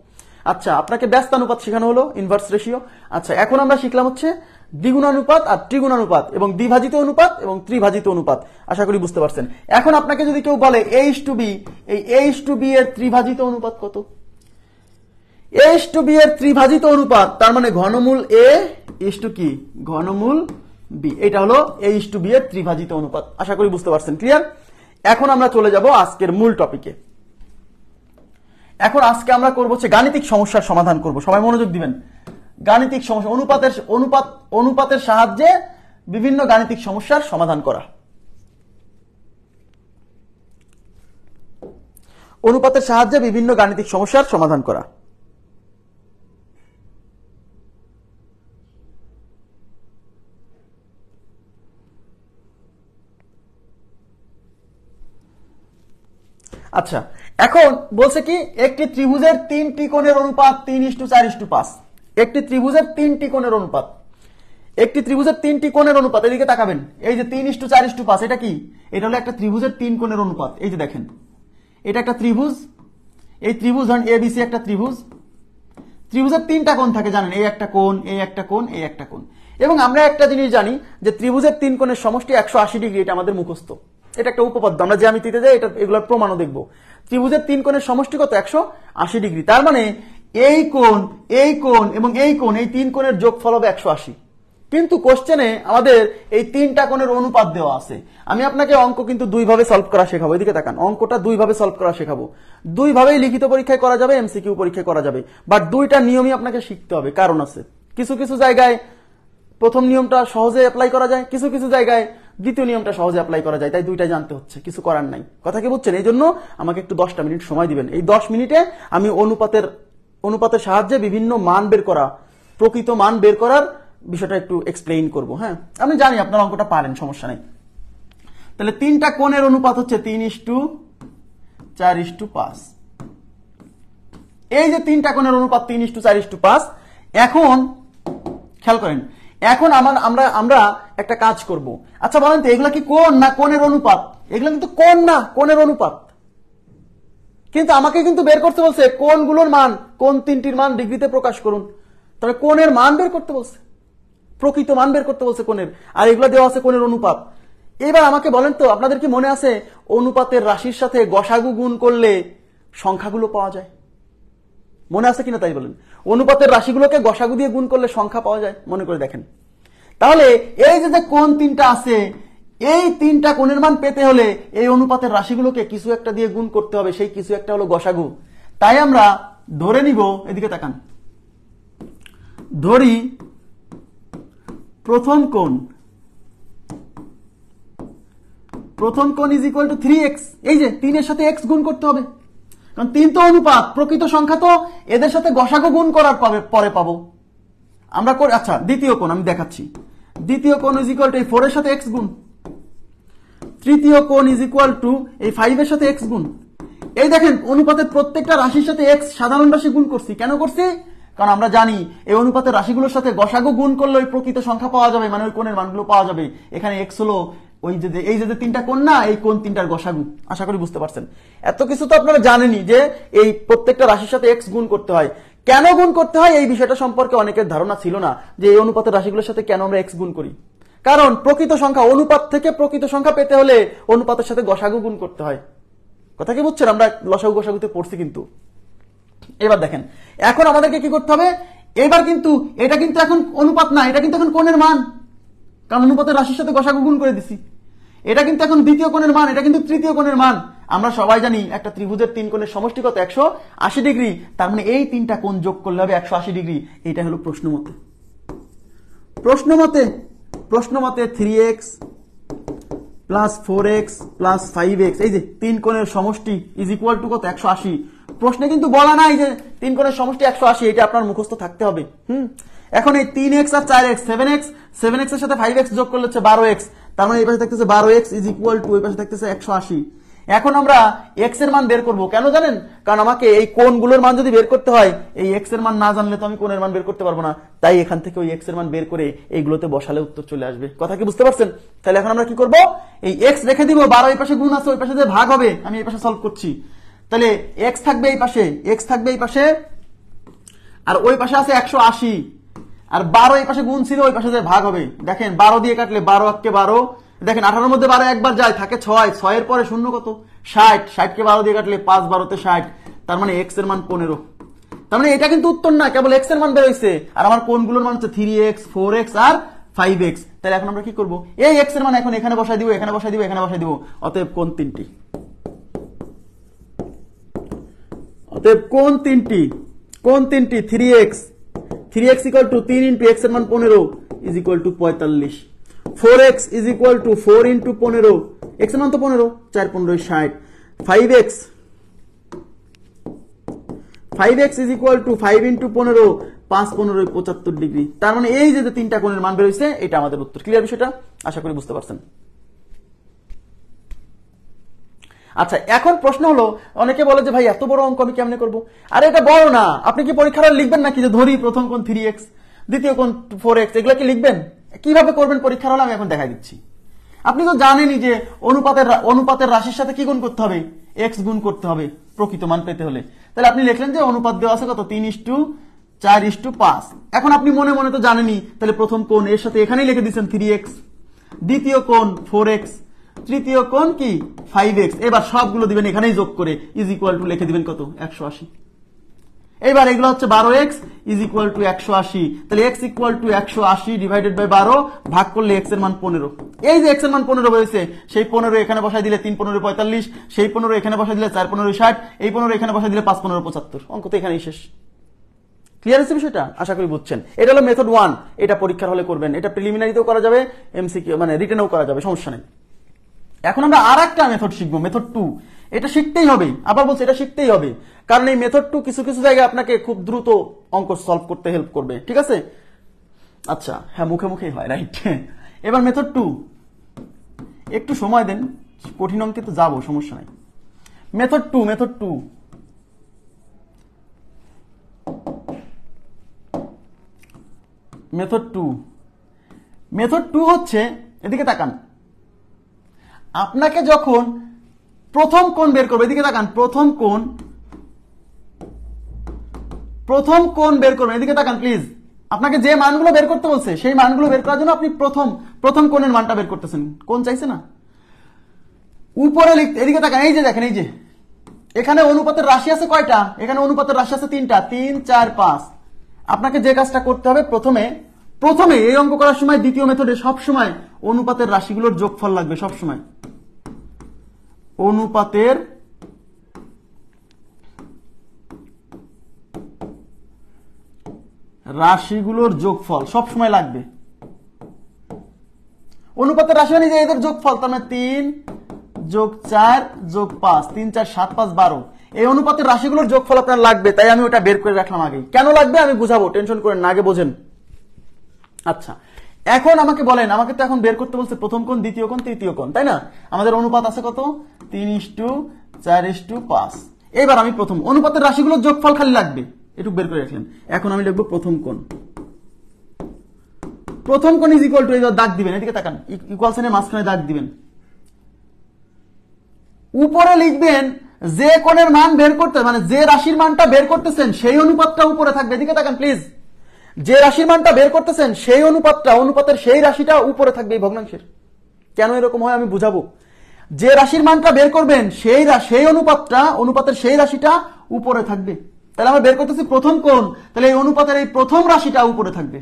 আচ্ছা, আপনাকে ব্যস্তানুপাত শেখানো হলো, ইনভার্স রেশিও। আচ্ছা, এখন আমরা শিখলাম হচ্ছে দ্বিগুণানুপাত আর ত্রিগুণানুপাত এবং দ্বিভাজিত অনুপাত এবং ত্রিভাজিত অনুপাত। আশা করি বুঝতে পারছেন। এখন আপনাকে যদি কেউ বলে a:b, এই a:b এর ত্রিভাজিত অনুপাত কত? a:b এর ত্রিভাজিত অনুপাত, তার মানে ঘনমূল a ইস টু কি? ঘনমূল b। এটা হলো a:b এর ত্রিভাজিত অনুপাত। আশা করি বুঝতে পারছেন। ক্লিয়ার? এখন আমরা চলে যাব আজকের মূল টপিকে। এখন আজকে আমরা করব হচ্ছে গাণিতিক সমস্যার সমাধান করব। সবাই মনোযোগ দিবেন। গাণিতিক সমস্যা, অনুপাতের সাহায্যে বিভিন্ন গাণিতিক সমস্যার সমাধান করা। অনুপাতের সাহায্যে বিভিন্ন গাণিতিক সমস্যার সমাধান করা। আচ্ছা, এখন বলছে কি একটি ত্রিভুজের 3টি কোণের অনুপাত 3:4:5। একটি ত্রিভুজের 3টি কোণের অনুপাত। একটি ত্রিভুজের 3টি কোণের অনুপাত, এদিকে তাকাবেন, এই যে 3:4:5, এটা কি? এটা হলো একটা ত্রিভুজের 3 কোণের অনুপাত। এই যে দেখেন, এটা একটা ত্রিভুজ, এই ত্রিভুজ ধরেন এবিসি একটা ত্রিভুজ, ত্রিভুজের 3টা কোণ থাকে জানেন, এই একটা কোণ, এই একটা কোণ, এই একটা কোণ। এবং আমরা একটা জিনিস জানি যে ত্রিভুজের 3 কোণের সমষ্টি 180 ডিগ্রি, এটা আমাদের মুখস্থ, এটা একটা উপপাদ্য, আমরা জ্যামিতিতে যাই, এটা এগুলোর প্রমাণও দেখব। ত্রিভুজের 3 কোণের সমষ্টি কত? 180 ডিগ্রি। তার মানে এই কোণ, এই কোণ এবং এই কোণ, এই 3 কোণের যোগফল হবে 180। কিন্তু কোশ্চেনে আমাদের এই 3টা কোণের অনুপাত দেওয়া আছে। আমি আপনাকে অঙ্ক কিন্তু দুইভাবে সলভ করা শেখাবো, এদিকে তাকান, অঙ্কটা দুইভাবে সলভ করা শেখাবো। দুইভাবেই লিখিত পরীক্ষায় করা যাবে, এমসিকিউ পরীক্ষায় করা যাবে, বাট দুইটা নিয়মই আপনাকে শিখতে হবে। কারণ আছে, কিছু কিছু জায়গায় প্রথম নিয়মটা সহজে অ্যাপ্লাই করা যায়, কিছু কিছু জায়গায় দ্বিতীয় নিয়মটা সহজে অ্যাপ্লাই করা যায়, তাই দুইটা জানতে হচ্ছে, কিছু করার নাই। কথা কি বুঝছেন? এই জন্য আমাকে একটু 10টা মিনিট সময় দিবেন। এই 10 মিনিটে আমি অনুপাতের সাহায্যে বিভিন্ন মান বের করা, প্রকৃত মান বের করার বিষয়টা একটু এক্সপ্লেইন করব। হ্যাঁ, আমি জানি আপনার অঙ্কটা পারেন, সমস্যা নেই। তাহলে 3টা কোণের অনুপাত হচ্ছে 3:4:5। এই যে 3টা কোণের অনুপাত 3:4:5। এখন খেয়াল করেন, এখন আমরা একটা কাজ করব। আচ্ছা বলেন তো, এগুলা কি কোণ না কোণের অনুপাত? এগুলা কিন্তু কোণ না, কোণের অনুপাত। কিন্তু আমাকে কিন্তু বের করতে বলছে কোণগুলোর মান, কোণ 3টির মান ডিগ্রিতে প্রকাশ করুন। তবে কোণের মান বের করতে বলছে, প্রকৃত মান বের করতে বলছে কোণের, আর এগুলো দেওয়া আছে কোণের অনুপাত। এবার আমাকে বলেন তো, আপনাদের কি মনে আছে অনুপাতের রাশির সাথে গসাগু গুণ করলে সংখ্যাগুলো পাওয়া যায়? মনে আছে কিনা তাই বলেন। অনুপাতের রাশিগুলোকে গসাগু দিয়ে গুণ করলে সংখ্যা পাওয়া যায়, মনে করে দেখেন। তাহলে এই যে কোণ 3টা আছে, এই 3টা কোণের মান পেতে হলে এই অনুপাতের রাশিগুলোকে কিছু একটা দিয়ে গুণ করতে হবে, সেই কিছু একটা হলো গসাগু। তাই আমরা ধরে নিব, এদিকে তাকান, ধরি প্রথম কোণ ইজ ইকুয়াল টু 3x। এই যে 3 এর সাথে x গুণ করতে হবে, কারণ 3 তো অনুপাত, প্রকৃত সংখ্যা তো এদের সাথে গসাগু গুণ করার পরে পাবো আমরা। আচ্ছা, দ্বিতীয় কোণ আমি দেখাচ্ছি। দ্বিতীয় কোণ ইজ ইকুয়াল টু এই 4 এর সাথে x গুণ। তৃতীয় কোণ ইজ ইকুয়াল টু এই 5 এর সাথে x গুণ। এই দেখেন, অনুপাতের প্রত্যেকটা রাশির সাথে x সাধারণ রাশি গুণ করছি। কেন করছি? কারণ আমরা জানি এই অনুপাতের রাশিগুলোর সাথে গসাগু গুণ করলে ওই প্রকৃত সংখ্যা পাওয়া যাবে, মানে ওই কোণের মানগুলো পাওয়া যাবে। এখানে x হলো ওই যে এই যে 3টা কোণ না, এই কোণ 3টার গসাগু। আশা করি বুঝতে পারছেন। এত কিছু তো আপনারা জানেনই যে এই প্রত্যেকটা রাশির সাথে x গুণ করতে হয়। কেন গুণ করতে হয় এই বিষয়টা সম্পর্কে অনেকের ধারণা ছিল না, যে এই অনুপাতের রাশিগুলোর সাথে কেন আমরা x গুণ করি। কারণ প্রকৃত সংখ্যা, অনুপাত থেকে প্রকৃত সংখ্যা পেতে হলে অনুপাতের সাথে গসাগু গুণ করতে হয়। কথা কি বুঝছেন? আমরা লসাগু গসাগুতে পড়ছি কিন্তু। এবার দেখেন, এখন আমাদেরকে কি করতে হবে? এবার কিন্তু এটা কিন্তু এখন অনুপাত না, এটা কিন্তু এখন কোণের মান, কারণ অনুপাতের রাশির সাথে গসাগু গুণ করে দিছি। এটা কিন্তু এখন দ্বিতীয় কোণের মান, এটা কিন্তু তৃতীয় কোণের মান। আমরা সবাই জানি একটা ত্রিভুজের 3 কোণের সমষ্টি কত? 180 ডিগ্রি। তার মানে এই 3টা কোণ যোগ করলে হবে 180 ডিগ্রি। এটা হলো প্রশ্নমতে 3x plus 4x plus 5x, এই যে 3 কোণের সমষ্টি ইজ ইকুয়াল টু কত? 180। প্রশ্নে কিন্তু বলা নাই যে 3 কোণের সমষ্টি 180, এটা আপনার মুখস্থ থাকতে হবে। এখন এই 3x আর 4x, 7x এর সাথে 5x যোগ করলে হচ্ছে 12x। তার মানে এই পাশে থাকতেছে 12x ইজ ইকুয়াল টু, এই পাশে থাকতেছে 180। এখন আমরা x এর মান বের করব। কেন জানেন? কারণ আমাকে এই কোণগুলোর মান যদি বের করতে হয়, এই x এর মান না জানলে তো আমি কোণের মান বের করতে পারবো না। তাই এখান থেকে ওই x এর মান বের করে এইগুলোতে বসালে উত্তর চলে আসবে। কথা কি বুঝতে পারছেন? তাহলে এখন আমরা কি করব? এই x রেখে দিব, 12 এই পাশে গুণ আছে, ওই পাশে যে ভাগ হবে, আমি এই পাশে সলভ করছি। তাহলে x থাকবে এই পাশে, আর ওই পাশে আছে 180, আর 12 এই পাশে গুণ ছিল, ওই পাশে যে ভাগ হবে। দেখেন 12 দিয়ে কাটলে 12 কে 12, দেখেন 18 এর মধ্যে 12 একবার যায়, থাকে 6, 6 এর পরে শূন্য কত? 60, 60 কে 12 দিয়ে কাটলে 5 12 তে 60। তার মানে x এর মান 15। তার মানে এটা কিন্তু উত্তর না, কেবল x এর মান বের হইছে, আর আমার কোণগুলোর মান হচ্ছে 3x 4x আর 5x। তাহলে এখন আমরা কি করব? এই x এর মান এখন এখানে বসাই দিব, এখানে বসাই দিব, এখানে বসাই দিব। অতএব কোণ 3টি, কোণ 3টি 3x equal to 3 into x এর মান 15 is equal two 45। 4x is equal two 4 into 15, x এর মান তো 15, 4 15 60। 5x is equal two 5 into 15, 5 15 75 degree. তার মানে এই যে 3টা কোণের মান বের হইছে, এটা আমাদের উত্তর। ক্লিয়ার বিষয়টা? আশা করি বুঝতে পারছেন। আচ্ছা, এখন প্রশ্ন হলো, অনেকে বলে যে ভাই এত বড় অঙ্ক আমি কেমনে করবো? আরে এটা বড় না, আপনি কি পরীক্ষাটা লিখবেন নাকি যে ধরি প্রথম কোণ 3x, দ্বিতীয় কোণ 4x, এগুলো কি লিখবেন? কিভাবে করবেন পরীক্ষার হলে আমি এখন দেখা দিচ্ছি। আপনি তো জানেনই যে অনুপাতের রাশির সাথে কি গুণ করতে হবে, এক্স গুণ করতে হবে প্রকৃত মান পেতে হলে। তাহলে আপনি লিখলেন যে অনুপাত দেওয়া আছে কত 3:4:5। এখন আপনি মনে মনে তো জানেনই, তাহলে প্রথম কোণ এর সাথে এখানেই লিখে দিচ্ছেন 3x, দ্বিতীয় কোণ 4x, তৃতীয় কোণ কি 5x। এবার সবগুলো দিবেন এখানেই যোগ করে ইজ ইকুয়াল টু লিখে দিবেন কত 180। এবার এগুলো হচ্ছে 12x ইজ ইকুয়াল টু 180। তাহলে x equal to 180 divided by 12 ভাগ করলে x এর মান 15। এই যে x এর মান 15 হয়েছে, সেই 15 এখানে বসাই দিলে 3×15 = 45, সেই 15 এখানে বসাই দিলে 4×15 = 60, এই 15 এখানে বসাই দিলে 5×15 = 75। অঙ্ক তো এখানেই শেষ। ক্লিয়ার হচ্ছে বিষয়টা? আশা করি বুঝছেন। এটা হলো মেথড 1, এটা পরীক্ষার হলে করবেন, এটা প্রিলিমিনারিতেও করা যাবে, এমসিকিউ মানে রিটেনেও করা যাবে, সমস্যা নেই। এখন আমরা আরেকটা মেথড শিখবো, মেথড 2। এটা শিখতেই হবে, আবার বলছি এটা শিখতেই হবে, কারণ এই মেথড 2 কিছু কিছু জায়গায় আপনাকে খুব দ্রুত অঙ্ক সলভ করতে হেল্প করবে, ঠিক আছে? আচ্ছা, হ্যাঁ মুখে মুখেই হয়, রাইট। এবার মেথড 2, একটু সময় দেন, কঠিন অঙ্কে তো যাবো, সমস্যা নাই। মেথড 2 মেথড 2 হচ্ছে, এদিকে তাকান, আপনাকে যখন প্রথম কোণ বের করবে, এদিকে তাকান, প্রথম কোণ বের করবেন, এদিকে তাকান প্লিজ। আপনাকে যে মানগুলো বের করতে বলছে সেই মানগুলো বের করার জন্য আপনি প্রথম কোণের মানটা বের করতেছেন। কোণ চাইছে না, উপরে লিখতে, এদিকে তাকান, এই যে দেখেন, এই যে এখানে অনুপাতের রাশি আছে কয়টা, এখানে অনুপাতের রাশি আছে 3টা, 3, 4, 5। আপনাকে যে কাজটা করতে হবে, প্রথমে এই অঙ্ক করার সময় দ্বিতীয় মেথডে সবসময় অনুপাতের রাশিগুলোর যোগফল লাগবে, সবসময় অনুপাতের রাশিগুলোর যোগফল সবসময় লাগবে। অনুপাতের রাশি মানে যে এদের যোগফল, তার মানে 3 + 4 + 5, 3, 4, 7, 5, 12। এই অনুপাতের রাশিগুলোর যোগফল আপনার লাগবে, তাই আমি ওটা বের করে রাখলাম আগে। কেন লাগবে আমি বুঝাবো, টেনশন করেন না, আগে বোঝেন। আচ্ছা, এখন আমাকে বলেন, আমাকে তো এখন বের করতে বলছে প্রথম কোণ, দ্বিতীয় কোণ, তৃতীয় কোণ, তাই না? আমাদের অনুপাত আছে কত 3:4:5। এবার আমি প্রথম অনুপাতের রাশিগুলোর যোগফল খালি লাগবে, একটু বের করে রাখলেন। এখন আমি লিখবো প্রথম কোণ ইজ ইকুয়াল টু, এই দাগ দিবেন, এদিকে তাকান, ইকুয়াল সাইনের মাঝখানে দাগ দিবেন, উপরে লিখবেন যে কোণের মান বের করতে, মানে যে রাশির মানটা বের করতেছেন সেই অনুপাতটা উপরে থাকবে। এদিকে তাকান প্লিজ, যে রাশির মানটা বের করতেছেন সেই অনুপাতের সেই রাশিটা উপরে থাকবে এই ভগ্নাংশের। কেন এরকম হয় আমি বুঝাবো। যে রাশির মানটা বের করবেন সেই অনুপাতের সেই রাশিটা উপরে থাকবে। তাহলে আমরা বের করতেছি প্রথম কোণ, তাহলে এই অনুপাতের এই প্রথম রাশিটা উপরে থাকবে।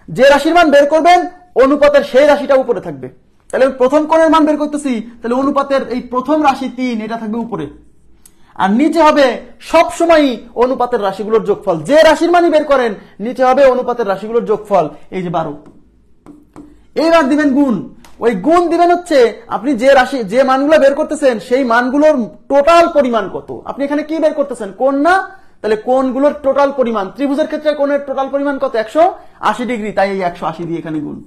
যে রাশির মান বের করবেন অনুপাতের সেই রাশিটা উপরে থাকবে। তাহলে প্রথম কোণের মান বের করতেছি, তাহলে অনুপাতের এই প্রথম রাশি 3, এটা থাকবে উপরে, আর নিচে হবে সবসময় অনুপাতের রাশিগুলোর যোগফল। যে রাশির মানই বের করেন নিচে হবে অনুপাতের রাশিগুলোর যোগফল, এই যে 12। এইবার দিবেন গুণ, ওই গুণ দিবেন হচ্ছে আপনি যে মানগুলো বের করতেছেন সেই মানগুলোর টোটাল পরিমাণ কত। আপনি এখানে কি বের করতেছেন, কোণ না, তাহলে কোণগুলোর টোটাল পরিমাণ, ত্রিভুজের ক্ষেত্রে কোণের টোটাল পরিমাণ কত 180 ডিগ্রি, তাই এই 180 দিয়ে এখানে গুণ।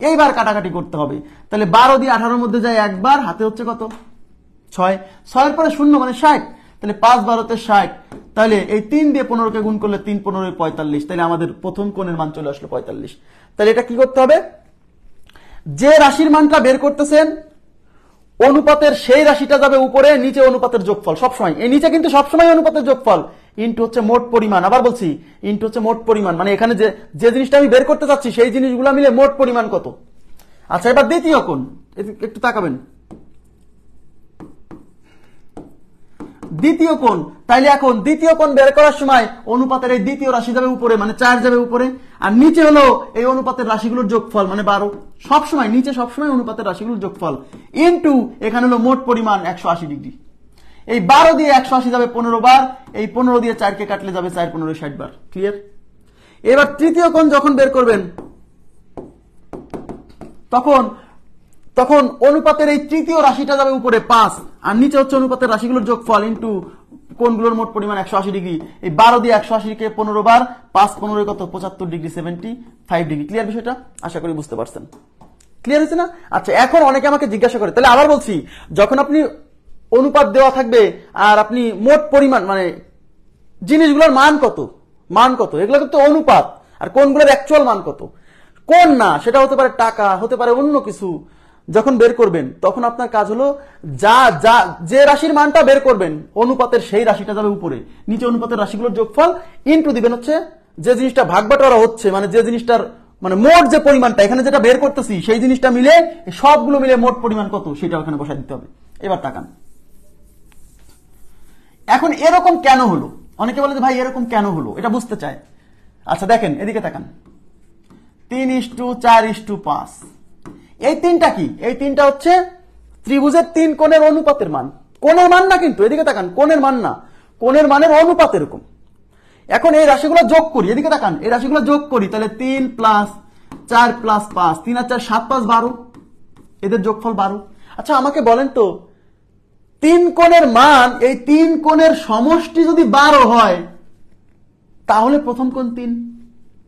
এইবার কাটাকাটি করতে হবে, তাহলে 12 দিয়ে 18 মধ্যে যায় একবার, হাতে হচ্ছে কত 6, 6 পরে 0 মানে 60, তাহলে 5 12 60, তাহলে এই 3 দিয়ে 15কে গুণ করলে 3 15 45, তাহলে আমাদের প্রথম কোণের মান চলে আসলো 45। তাহলে এটা কি করতে হবে, যে রাশির মানটা বের করতেছেন অনুপাতের সেই রাশিটা যাবে উপরে, নিচে অনুপাতের যোগফল সবসময়, এই নিচে কিন্তু সবসময় অনুপাতের যোগফল, ইনটু হচ্ছে মোট পরিমাণ। আবার বলছি, ইনটু হচ্ছে মোট পরিমাণ, মানে এখানে যে জিনিসটা আমি বের করতে চাচ্ছি সেই জিনিসগুলো মিলে মোট পরিমাণ কত। আচ্ছা, এবার দ্বিতীয় কোণ, একটু তাকাবেন, দ্বিতীয় কোণ। তাইলে এখন দ্বিতীয় কোণ বের করার সময় অনুপাতের এই দ্বিতীয় রাশি যাবে উপরে, মানে 4 যাবে উপরে, আর নিচে হলো এই অনুপাতের রাশিগুলোর যোগফল, মানে 12। সবসময় নিচে সবসময় অনুপাতের রাশিগুলোর যোগফল, ইনটু এখানে হলো মোট পরিমাণ 180 ডিগ্রি। এই 12 দিয়ে 180 যাবে 15 বার, এই 15 দিয়ে 4কে কাটলে যাবে 4 15 60 বার। ক্লিয়ার? এবার তৃতীয় কোণ যখন বের করবেন তখন অনুপাতের এই তৃতীয় রাশিটা যাবে উপরে 5, আর নিচে হচ্ছে অনুপাতের রাশিগুলোর যোগফল ইনটু কোণগুলোর মোট পরিমাণ 180 ডিগ্রি। এই 12 দিয়ে 180 কে 15 বার, 5 15 কত 75 ডিগ্রি, 75 ডিগ্রি। ক্লিয়ার বিষয়টা? আশা করি বুঝতে পারছেন। ক্লিয়ার হয়েছে না? আচ্ছা, এখন অনেকে আমাকে জিজ্ঞাসা করে, তাহলে আবার বলছি, যখন আপনি অনুপাত দেওয়া থাকবে আর আপনি মোট পরিমাণ মানে জিনিসগুলোর মান কত এগুলো কিন্তু অনুপাত, আর কোনগুলোর অ্যাকচুয়াল মান কত। কোন না, সেটা হতে পারে টাকা, হতে পারে অন্য কিছু। যখন বের করবেন তখন আপনার কাজ হলো যা যা যে রাশির মানটা বের করবেন অনুপাতের সেই রাশিটা যাবে উপরে, নিচে অনুপাতের রাশিগুলোর যোগফল ইনটু দিবেন হচ্ছে যে জিনিসটা ভাগ বাটোয়ারা হচ্ছে, মানে যে জিনিসটার মানে মোট যে পরিমাণটা এখানে যেটা বের করতেছি সেই জিনিসটা মিলে সবগুলো মিলে মোট পরিমাণ কত সেটা ওখানে বসাই দিতে হবে। এবার তাকান, এখন এরকম কেন হলো? অনেকে বলে যে ভাই এরকম কেন হলো, এটা বুঝতে চায়। আচ্ছা দেখেন এদিকে তাকান, 3:4:5, এই তিনটা কি? এই তিনটা হচ্ছে ত্রিভুজের তিন কোণের অনুপাতের মান। কোণের মান না কিন্তু, এদিকে তাকান, কোণের মান না, কোণের মানের অনুপাত এরকম। এখন এই রাশিগুলো যোগ করি, এদিকে তাকান, এই রাশিগুলো যোগ করি, তাহলে 3 + 4 + 5, 3 আর 4 7 5 12, এদের যোগফল 12। আচ্ছা আমাকে বলেন তো, তিন কোণের মান, এই তিন কোণের সমষ্টি যদি 12 হয় তাহলে প্রথম কোণ 3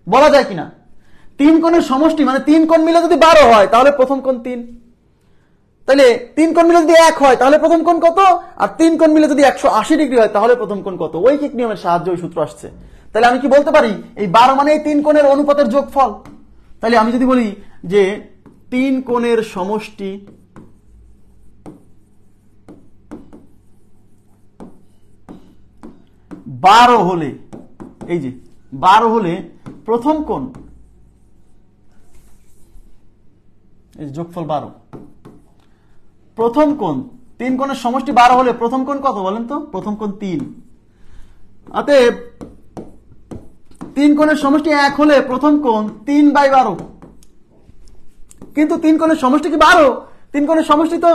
বলা যায় কিনা? তিন কোণের সমষ্টি মানে তিন কোণ মিলে যদি 12 হয় তাহলে প্রথম কোণ 3। তাহলে তিন কোণ মিলে যদি 1 হয় তাহলে প্রথম কোণ কত, আর তিন কোণ মিলে যদি 180 ডিগ্রি হয় তাহলে প্রথম কোণ কত? ঐকিক নিয়মের সাহায্যে ওই সূত্র আসছে। তাহলে আমি কি বলতে পারি এই 12 মানে এই তিন কোণের অনুপাতের যোগফল? তাহলে আমি যদি বলি যে তিন কোণের সমষ্টি বারো হলে, এই যে 12 হলে প্রথম কোণ, এই যোগফল 12, প্রথম কোণ, তিন কোণের সমষ্টি 12 হলে প্রথম কোণ কত বলেন তো? প্রথম কোণ 3। অতএব তিন কোণের সমষ্টি 1 হলে প্রথম কোণ 3/12, কিন্তু তিন কোণের সমষ্টি কি 12? তিন কোণের সমষ্টি তো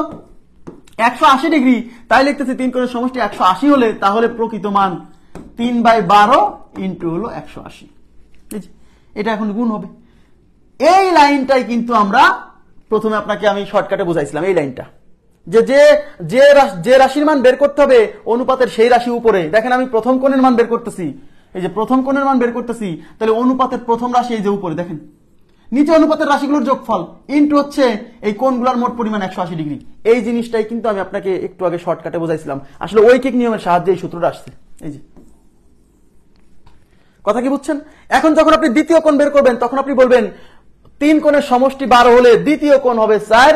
180 ডিগ্রি, তাই লিখতেছি তিন কোণের সমষ্টি 180 হলে তাহলে প্রকৃত মান 3/12 ইন্টু হলো 180। এটা এখন গুণ হবে। এই লাইনটাই কিন্তু আমরা প্রথমে আপনাকে আমি শর্টকাটে বুঝাইছিলাম, এই লাইনটা যে যে যে রাশির মান বের করতে হবে অনুপাতের সেই রাশি উপরে। দেখেন আমি প্রথম কোণের মান বের করতেছি, এই যে প্রথম কোণের মান বের করতেছি, তাহলে অনুপাতের প্রথম রাশি এই যে উপরে, দেখেন নিচে অনুপাতের রাশিগুলোর যোগফল ইনটু হচ্ছে এই কোণগুলোর মোট পরিমাণ 180 ডিগ্রি। এই জিনিসটাই কিন্তু আমি আপনাকে একটু আগে শর্টকাটে বোঝাইছিলাম, আসলে ঐকিক নিয়মের সাহায্যে এই সূত্রটা আসছে। এই যে কথা কি বুঝছেন? এখন যখন আপনি দ্বিতীয় কোণ বের করবেন তখন আপনি বলবেন তিন কোণের সমষ্টি 12 হলে দ্বিতীয় কোণ হবে 4,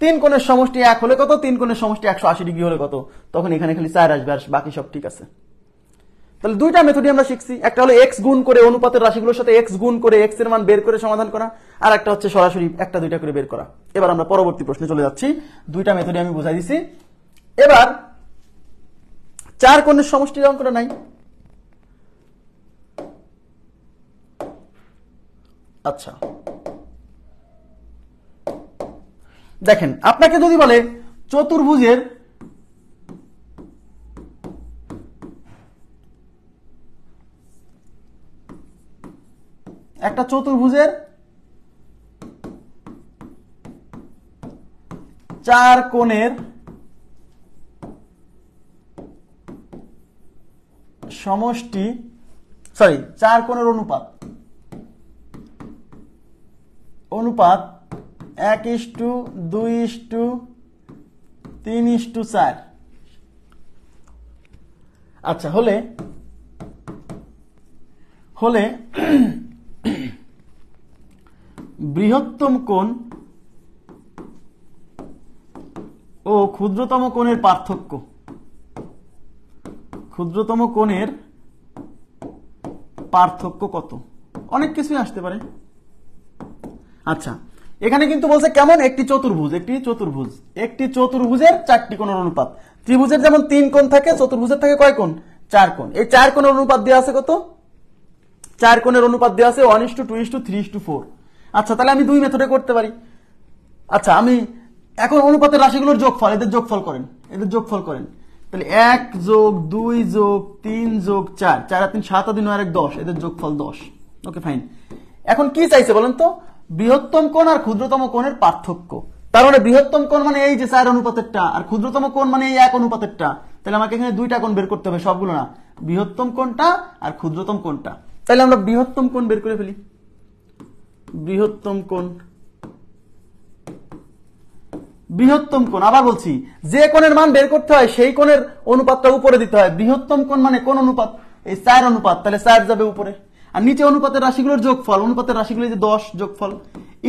তিন কোণের সমষ্টি 1 হলে কত, তিন কোণের সমষ্টি 180 ডিগ্রি হলে কত, তখন এখানে খালি 4 আসবে আর বাকি সব ঠিক আছে। তাহলে দুইটা মেথডই আমরা শিখছি, একটা হলো x গুণ করে অনুপাতের রাশিগুলোর সাথে x গুণ করে x এর মান বের করে সমাধান করা, আর একটা হচ্ছে সরাসরি একটা দুইটা করে বের করা। এবার আমরা পরবর্তী প্রশ্নে চলে যাচ্ছি, দুইটা মেথডই আমি বুঝাই দিছি। এবার চার কোণের সমষ্টির অঙ্কটা নাই। আচ্ছা দেখেন, আপনাকে যদি বলে চতুর্ভুজের একটা চতুর্ভুজের চার কোণের সমষ্টি, সরি চার কোণের অনুপাত 1:2:3:4, আচ্ছা হলে বৃহত্তম কোণ ও ক্ষুদ্রতম কোণের পার্থক্য, ক্ষুদ্রতম কোণের পার্থক্য কত? অনেক কিছুই আসতে পারে। আচ্ছা এখানে কিন্তু বলছে কেমন, একটি চতুর্ভুজের চারটি কোণের অনুপাত। ত্রিভুজের যেমন 3 কোণ থাকে, চতুর্ভুজের থাকে কয় কোণ? 4 কোণ। এই 4 কোণের অনুপাত দেওয়া আছে কত? 4 কোণের অনুপাত দেওয়া আছে 1:2:3:4। আচ্ছা তাহলে আমি দুই মেথডে করতে পারি। আচ্ছা আমি এখন অনুপাতের রাশিগুলোর যোগফল, এদের যোগফল করেন, তাহলে 1+2+3+4, 4 আর 3 7 আর 2 9 আর 1 10, এদের যোগফল 10। Okay fine. এখন কি চাইছে বলেন তো? বৃহত্তম কোণ আর ক্ষুদ্রতম কোণের পার্থক্য। তার মানে বৃহত্তম কোণ মানে এই যে 4 অনুপাতেরটা, আর ক্ষুদ্রতম কোণ মানে এই 1 অনুপাতেরটা। তাহলে আমাকে এখানে দুইটা কোণ বের করতে হবে, সবগুলো না, বৃহত্তম কোণটা আর ক্ষুদ্রতম কোণটা। তাহলে আমরা বৃহত্তম কোণ বের করে ফেলি। বৃহত্তম কোণ, আবার বলছি, যে কোণের মান বের করতে হয় সেই কোণের অনুপাতটা উপরে দিতে হয়। বৃহত্তম কোণ মানে কোন অনুপাত? এই 4 অনুপাত, তাহলে 4 যাবে উপরে। আর নিচে অনুপাতের রাশিগুলোর যোগফল, অনুপাতের রাশিগুলো যে 10 যোগফল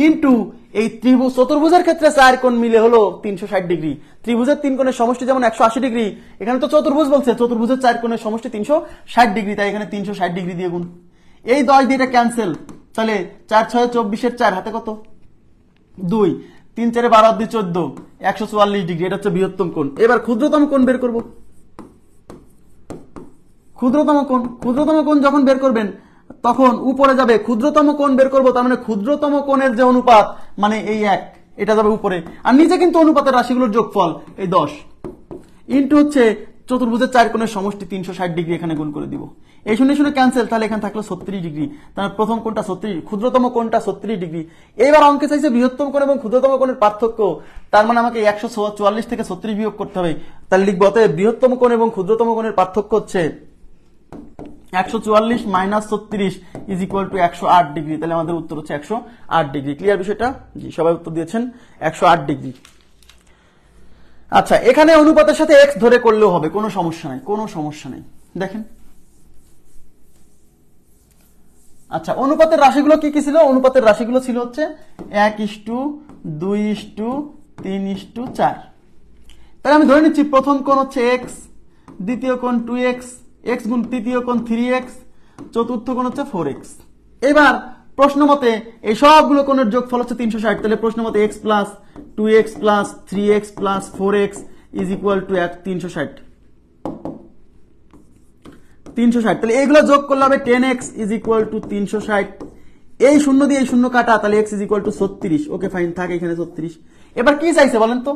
ইনটু এই ত্রিভুজ চতুর্ভুজের ক্ষেত্রে 4 কোণ মিলে হলো 360 ডিগ্রি। ত্রিভুজের 3 কোণের সমষ্টি যেমন 180 ডিগ্রি, এখানে তো চতুর্ভুজ বলছে, চতুর্ভুজের 4 কোণের সমষ্টি 360 ডিগ্রি, তাই এখানে 360 ডিগ্রি দিয়ে গুণ। এই 10 দিয়ে এটা ক্যান্সেল, তাহলে 4 6 24 4 হাতে কত 2, 3 4 12 2 14, 144 ডিগ্রি, এটা হচ্ছে বৃহত্তম কোণ। এবার ক্ষুদ্রতম কোণ বের করব। ক্ষুদ্রতম কোণ যখন বের করবেন তখন উপরে যাবে, ক্ষুদ্রতম কোণ বের করবো, তার মানে ক্ষুদ্রতম কোণের যে অনুপাত মানে এই 1, এটা যাবে উপরে, আর নিচে কিন্তু অনুপাতের রাশিগুলোর যোগফল এই 10 ইনটু হচ্ছে চতুর্ভুজের 4 কোণের সমষ্টি 360 ডিগ্রি, এখানে গুণ করে দিব। এই শুনে ক্যান্সেল, তাহলে এখানে থাকলো 36 ডিগ্রি, তাহলে প্রথম কোণটা 36, ক্ষুদ্রতম কোণটা 36 ডিগ্রি। এইবার অঙ্কে চাইছে বৃহত্তম কোণ এবং ক্ষুদ্রতম কোণের পার্থক্য, তার মানে আমাকে 144 থেকে 36 বিয়োগ করতে হবে, তাহলে লিখবো অতএব বৃহত্তম কোণ এবং ক্ষুদ্রতম কোণের পার্থক্য হচ্ছে 144 minus 36 is equal two 108 degree, তাহলে আমাদের উত্তর হচ্ছে 108 ডিগ্রি। ক্লিয়ার বিষয়টা? জি, সবাই উত্তর দিয়েছেন 108 ডিগ্রি। আচ্ছা, এখানে অনুপাতের সাথে x ধরে করলেও হবে, কোনো সমস্যা নাই, দেখেন। আচ্ছা, অনুপাতের রাশিগুলো কি কি ছিল? অনুপাতের রাশিগুলো ছিল হচ্ছে 1:2:3:4। তাহলে আমি ধরে নিচ্ছি প্রথম কোণ হচ্ছে x, দ্বিতীয় কোণ 2x, x গুণ তৃতীয় কোণ 3x, চতুর্থ কোণ হচ্ছে 4x। এবার প্রশ্ন মতে এই সবগুলো কোণের যোগফল হচ্ছে 360, তাহলে প্রশ্ন মতে x plus 2x plus 3x plus 4x is equal two 360। তাহলে এইগুলো যোগ করলে হবে 10x ইজ ইকুয়াল টু 360। এই শূন্য দিয়ে এই শূন্য কাটা, তাহলে x is equal two 36। Okay fine, থাকে এখানে 36। এবার কি চাইছে বলেন তো?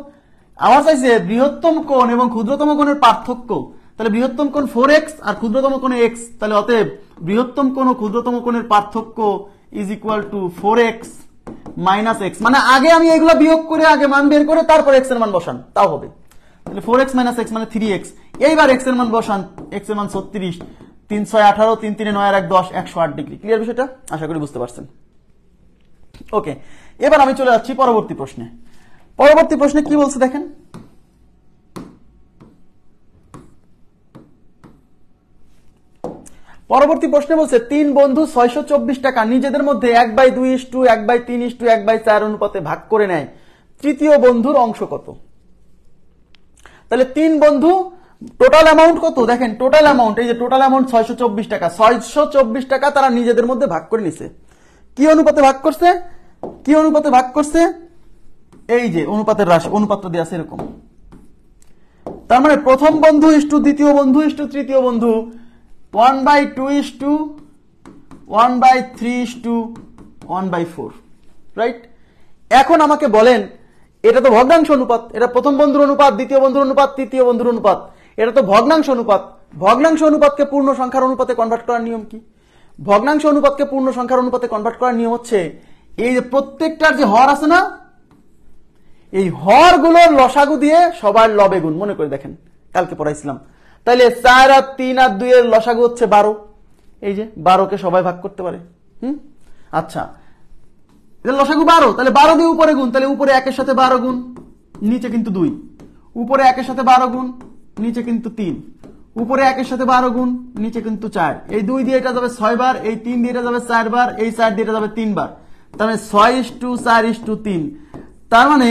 আমার চাইছে বৃহত্তম কোণ এবং ক্ষুদ্রতম কোণের পার্থক্য, তাহলে বৃহত্তম কোণ 4x আর ক্ষুদ্রতম কোণ x, তাহলে অতএব বৃহত্তম কোণ ও ক্ষুদ্রতম কোণের পার্থক্য is equal two 4x minus x, মানে আগে আমি এগুলো বিয়োগ করে আগে মান বের করে তারপর x এর মান বসান, তাও হবে। তাহলে 4x মাইনাস x মানে 3x। এইবার x এর মান বসান, x এর মান 36, 3 6 18, 3 3 9 1 10, 108 ডিগ্রি। ক্লিয়ার বিষয়টা? আশা করি বুঝতে পারছেন। ওকে, এবার আমি চলে যাচ্ছি পরবর্তী প্রশ্নে। পরবর্তী প্রশ্নে কি বলছে দেখেন। পরবর্তী প্রশ্নে বলছে 3 বন্ধু 624 টাকা নিজেদের মধ্যে 1/2:1, 1/3:1, 1/4 অনুপাতে ভাগ করে নেয়, তৃতীয় বন্ধুর অংশ কত? তাহলে 3 বন্ধু টোটাল অ্যামাউন্ট কত দেখেন, টোটাল অ্যামাউন্ট, এই যে টোটাল অ্যামাউন্ট 624 টাকা, 624 টাকা তারা নিজেদের মধ্যে ভাগ করে নিছে। কি অনুপাতে ভাগ করছে? এই যে অনুপাতের রাশি, অনুপাতটা দেয়া আছে এরকম। তার মানে প্রথম বন্ধু ইস্টু দ্বিতীয় বন্ধু ইস্টু তৃতীয় বন্ধু, 1/2:1/3:1/4, রাইট? এখন আমাকে বলেন, এটা তো ভগ্নাংশ অনুপাত, এটা প্রথম বন্ধুর অনুপাত, দ্বিতীয় বন্ধুর অনুপাত, তৃতীয় বন্ধুর অনুপাত, এটা তো ভগ্নাংশ অনুপাত। ভগ্নাংশ অনুপাতকে পূর্ণ সংখ্যার অনুপাতে কনভার্ট করার নিয়ম কি? ভগ্নাংশ অনুপাতকে পূর্ণ সংখ্যার অনুপাতে কনভার্ট করার নিয়ম হচ্ছে এই যে প্রত্যেকটার যে হর আছে না, এই হর গুলোর লসাগু দিয়ে সবার লবে গুণ। মনে করে দেখেন, কালকে পড়াইছিলাম। তাহলে 4 আর 3 আর 2 এর লসাগু হচ্ছে 12, এই যে 12কে সবাই ভাগ করতে পারে। আচ্ছা, এটা লসাগু 12, তাহলে 12 দিয়ে উপরে গুণ, তাহলে উপরে 1 এর সাথে 12 গুণ, নিচে কিন্তু 2, উপরে 1 এর সাথে 12 গুণ, নিচে কিন্তু 3, উপরে 1 এর সাথে 12 গুণ, নিচে কিন্তু 4, এই 2 দিয়ে এটা যাবে 6 বার, এই 3 দিয়ে এটা যাবে 4 বার, এই 4 দিয়ে এটা যাবে 3 বার, তাহলে 6:4:3। তার মানে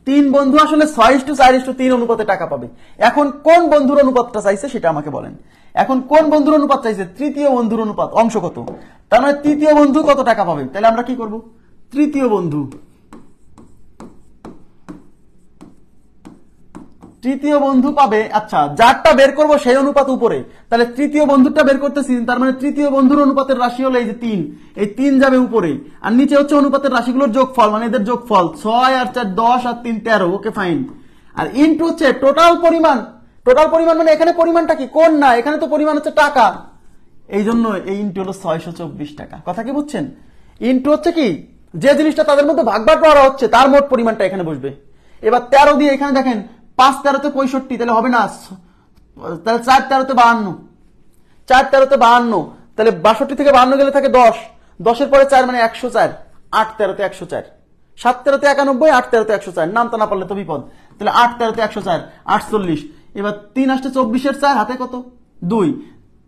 3 বন্ধু আসলে 6:4:3 অনুপাতে টাকা পাবে। এখন কোন বন্ধুর অনুপাতটা চাইছে সেটা আমাকে বলেন। এখন কোন বন্ধুর অনুপাত চাইছে? তৃতীয় বন্ধুর অনুপাত, অংশ কত? তার মানে তৃতীয় বন্ধু কত টাকা পাবে? তাহলে আমরা কি করব? তৃতীয় বন্ধু পাবে, আচ্ছা যারটা বের করব সেই অনুপাত উপরে, তাহলে তৃতীয় বন্ধুটা বের করতেছি, তার মানে তৃতীয় বন্ধুর অনুপাতের রাশি হলো এই যে 3, এই 3 যাবে উপরে, আর নিচে হচ্ছে অনুপাতের রাশিগুলোর যোগফল, মানে এদের যোগফল 6 আর 4 10 আর 3 13। Okay fine. আর ইনটু হচ্ছে টোটাল পরিমাণ, মানে এখানে পরিমাণটা কি? কোন না, এখানে তো পরিমাণ হচ্ছে টাকা, এই জন্য এই ইনটু হলো 624 টাকা। কথা কি বুঝছেন? ইনটু হচ্ছে কি, যে জিনিসটা তাদের মধ্যে ভাগ করা হচ্ছে তার মোট পরিমাণটা এখানে বসবে। এবার 13 দিয়ে এখানে দেখেন 5 13 65, তাহলে হবে না, তাহলে 4 13 52, 4 13 52, তাহলে 62 থেকে 52 গেলে থাকে 10, 10 এর পরে 4 মানে 104, 8 13 104, 7 13 91, 8 13 104, নামটা না পারলে তো বিপদ। তাহলে 8 13 104, 48। এবার 3 আসছে 24 এর 4, হাতে কত? 2,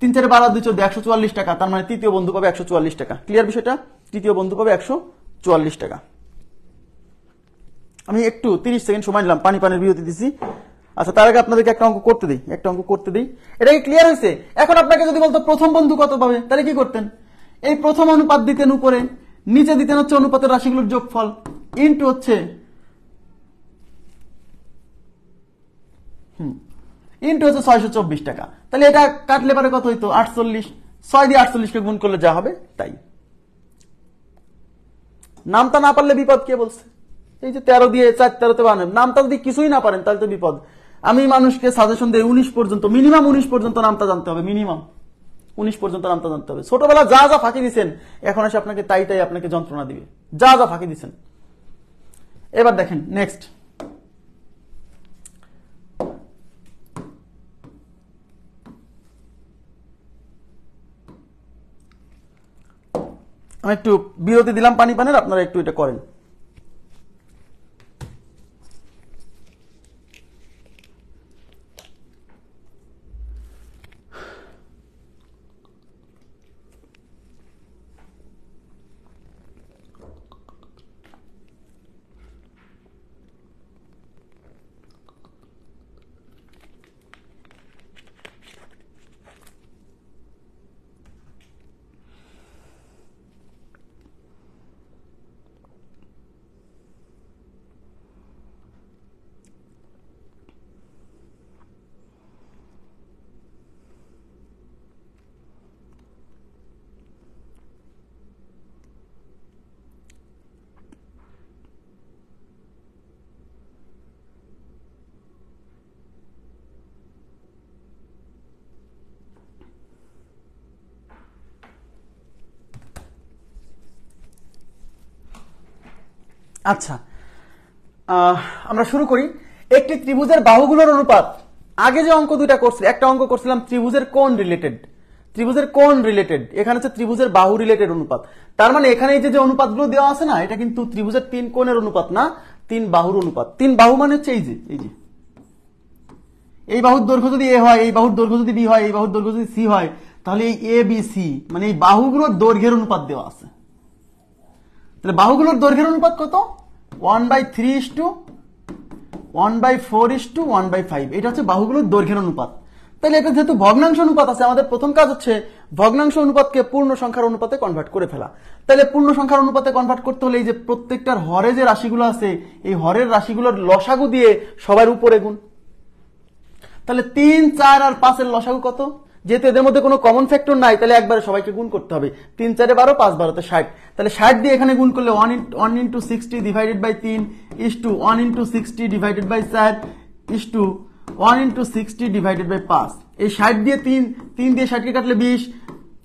3 4 12 2 14 144 টাকা, তার মানে তৃতীয় বন্ধু পাবে 144 টাকা। ক্লিয়ার বিষয়টা? তৃতীয় বন্ধু পাবে 144 টাকা। আমি একটু 30 সেকেন্ড সময় নিলাম, পানির বিরতি দিছি। আচ্ছা, তার আগে আপনাদেরকে একটা অঙ্ক করতে দিই। এটা কি ক্লিয়ার হয়েছে? এখন আপনাকে যদি বলতো প্রথম বন্ধু কত পাবে, তাহলে কি করতেন? এই প্রথম অনুপাত দিতেন উপরে, নিচে দিতেন হচ্ছে অনুপাতের রাশিগুলোর যোগফল, ইনটু হচ্ছে ইনটু হচ্ছে 624 টাকা। তাহলে এটা কাটলে পারে কত হইতো? 48। 6 দিয়ে 48 কে গুণ করলে যা হবে তাই। নামটা না পারলে বিপদ, কে বলছে? এই যে 13 দিয়ে 4 13 বানান, নামটা যদি কিছুই না পারেন তাহলে তো বিপদ। আমি মানুষকে সাজেশন দিই 19 পর্যন্ত, মিনিমাম 19 পর্যন্ত নামটা জানতে হবে, মিনিমাম 19 পর্যন্ত নামটা জানতে হবে। ছোটবেলা যা যা ফাঁকি দিচ্ছেন এখন এসে আপনাকে তাই আপনাকে যন্ত্রণা দিবে, যা যা ফাঁকি দিচ্ছেন। এবার দেখেন নেক্সট, আমি একটু বিরতি দিলাম পানির, আপনারা একটু এটা করেন। আচ্ছা, আমরা শুরু করি। একটি ত্রিভুজের বাহুগুলোর অনুপাত। আগে যে অঙ্ক দুইটা করছি, একটা অঙ্ক করছিলাম ত্রিভুজের কোণ রিলেটেড, এখানে হচ্ছে ত্রিভুজের বাহু রিলেটেড অনুপাত। তার মানে এখানে এই যে অনুপাতগুলো দেওয়া আছে না, এটা কিন্তু ত্রিভুজের 3 কোণের অনুপাত না, 3 বাহুর অনুপাত। 3 বাহু মানে হচ্ছে এই যে এই বাহুর দৈর্ঘ্য যদি এ হয়, এই বাহুর দৈর্ঘ্য যদি বি হয়, এই বাহুর দৈর্ঘ্য যদি সি হয়, তাহলে এই এ বি সি মানে এই বাহুগুলোর দৈর্ঘ্যের অনুপাত দেওয়া আছে। তাহলে বাহুগুলোর দৈর্ঘ্যের অনুপাত কত? 1/3:1/4:1/5। এটা হচ্ছে বাহুগুলোর দৈর্ঘ্যের অনুপাত। তাহলে এটা যেহেতু ভগ্নাংশ অনুপাত আছে, আমাদের প্রথম কাজ হচ্ছে ভগ্নাংশ অনুপাতকে পূর্ণ সংখ্যার অনুপাতে কনভার্ট করে ফেলা। তাহলে পূর্ণ সংখ্যার অনুপাতে কনভার্ট করতে হলে এই যে প্রত্যেকটার হরে যে রাশিগুলো আছে, এই হরের রাশিগুলোর লসাগু দিয়ে সবার উপরে গুণ। তাহলে 3, 4 আর 5 এর লসাগু কত? যেহেতু এদের মধ্যে কোনো কমন ফ্যাক্টর নাই, তাহলে একবারে সবাইকে গুণ করতে হবে। 3 4 12, 5 12 60। তাহলে 60 দিয়ে এখানে গুণ করলে 1 into 60 divided by 3 is to 1 into 60 divided by 4 is to 1 into 60 divided by 5। এই 60 দিয়ে 3 দিয়ে 60 কে কাটলে 20,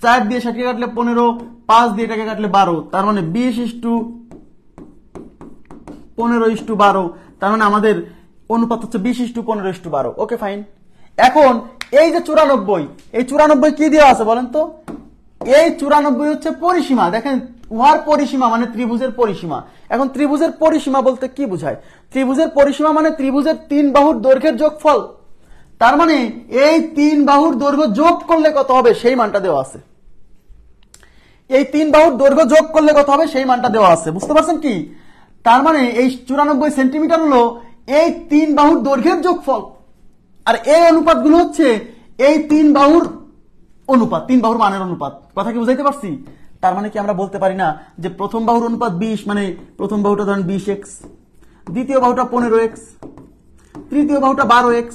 4 দিয়ে 60 কে কাটলে 15, 5 দিয়ে এটাকে কাটলে 12। তার মানে 20 ইস টু 15 ইস টু 12। তার মানে আমাদের অনুপাত হচ্ছে 20 is to 15 is to 12। Okay fine. এখন এই যে 94, এই 94 কি দেওয়া আছে বলেন তো? এই 94 হচ্ছে পরিসীমা। দেখেন উহার পরিসীমা মানে ত্রিভুজের পরিসীমা। এখন ত্রিভুজের পরিসীমা বলতে কি বোঝায়? ত্রিভুজের পরিসীমা মানে ত্রিভুজের 3 বাহুর দৈর্ঘ্যের যোগফল। তার মানে এই 3 বাহুর দৈর্ঘ্য যোগ করলে কত হবে সেই মানটা দেওয়া আছে। এই 3 বাহুর দৈর্ঘ্য যোগ করলে কত হবে সেই মানটা দেওয়া আছে। বুঝতে পারছেন কি? তার মানে এই 94 সেন্টিমিটার হলো এই 3 বাহুর দৈর্ঘ্যের যোগফল। আর এই অনুপাতগুলো হচ্ছে এই 3 বাহুর অনুপাত, 3 বাহুর মানের অনুপাত। কথা কি বুঝাইতে পারছি? তার মানে কি আমরা বলতে পারি না যে প্রথম বাহুর অনুপাত 20, মানে প্রথম বাহুটা ধরেন 20x, দ্বিতীয় বাহুটা 15x, তৃতীয় বাহুটা 12x।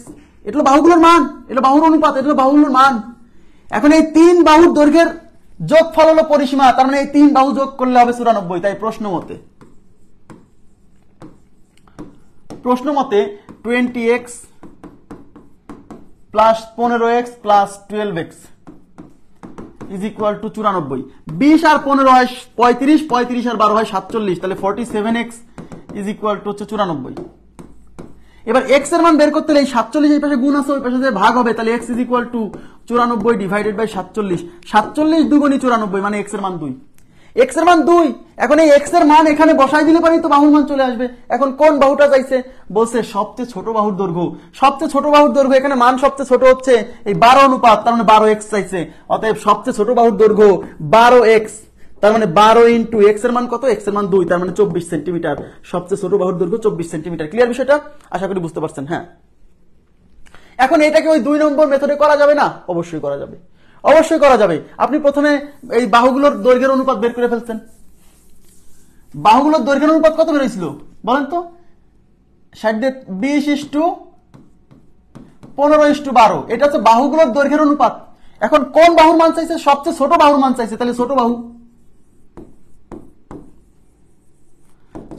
এটা বাহুগুলোর মান, এটা বাহুর অনুপাত, এটা বাহুগুলোর মান। এখন এই 3 বাহুর দৈর্ঘ্যের যোগফল হলো পরিসীমা। তার মানে এই 3 বাহু যোগ করলে হবে 94। তাই প্রশ্ন মতে 20x plus 15x plus 12x is equal to 94। 20 আর 15 হয় 35, 35 আর 12 হয় 47। তাহলে 47x ইজ ইকুয়াল টু হচ্ছে 94। এবার x এর মান বের করতে হলে এই 47 এই পাশে গুণ আছে, ওই পাশে যে ভাগ হবে, তাহলে x is equal to 94 divided by 47। 47 দুগুণী 94 মানে x এর মান 2। এক্স এর মান 2, এখন এই এক্স এর মান এখানে বসাই দিলে পারি তো বাহুর মান চলে আসবে। এখন কোন বাহুটা চাইছে, বলছে সবচেয়ে ছোট বাহুর দৈর্ঘ্য। সবচেয়ে ছোট বাহুর দৈর্ঘ্য, এখানে মান সবচেয়ে ছোট হচ্ছে এই 12 অনুপাত, তার মানে 12x চাইছে। অতএব সবচেয়ে ছোট বাহুর দৈর্ঘ্য 12x, তার মানে 12 ইন্টু এক্স এর মান কত, এক্স এর মান 2, তার মানে 24 সেন্টিমিটার। সবচেয়ে ছোট বাহুর দৈর্ঘ্য 24 সেন্টিমিটার। ক্লিয়ার বিষয়টা? আশা করি বুঝতে পারছেন। হ্যাঁ, এখন এটাকে ওই 2 নম্বর মেথডে করা যাবে না? অবশ্যই করা যাবে, অবশ্যই করা যাবে। আপনি প্রথমে এই বাহুগুলোর দৈর্ঘ্যের অনুপাত বের করে ফেলছেন। বাহুগুলোর দৈর্ঘ্যের অনুপাত কত বেরিয়েছিল বলেন তো? 20:15:12, এটা হচ্ছে বাহুগুলোর দৈর্ঘ্যের অনুপাত। এখন কোন বাহুর মান চাইছে, সবচেয়ে ছোট বাহুর মান চাইছে, তাহলে ছোট বাহু,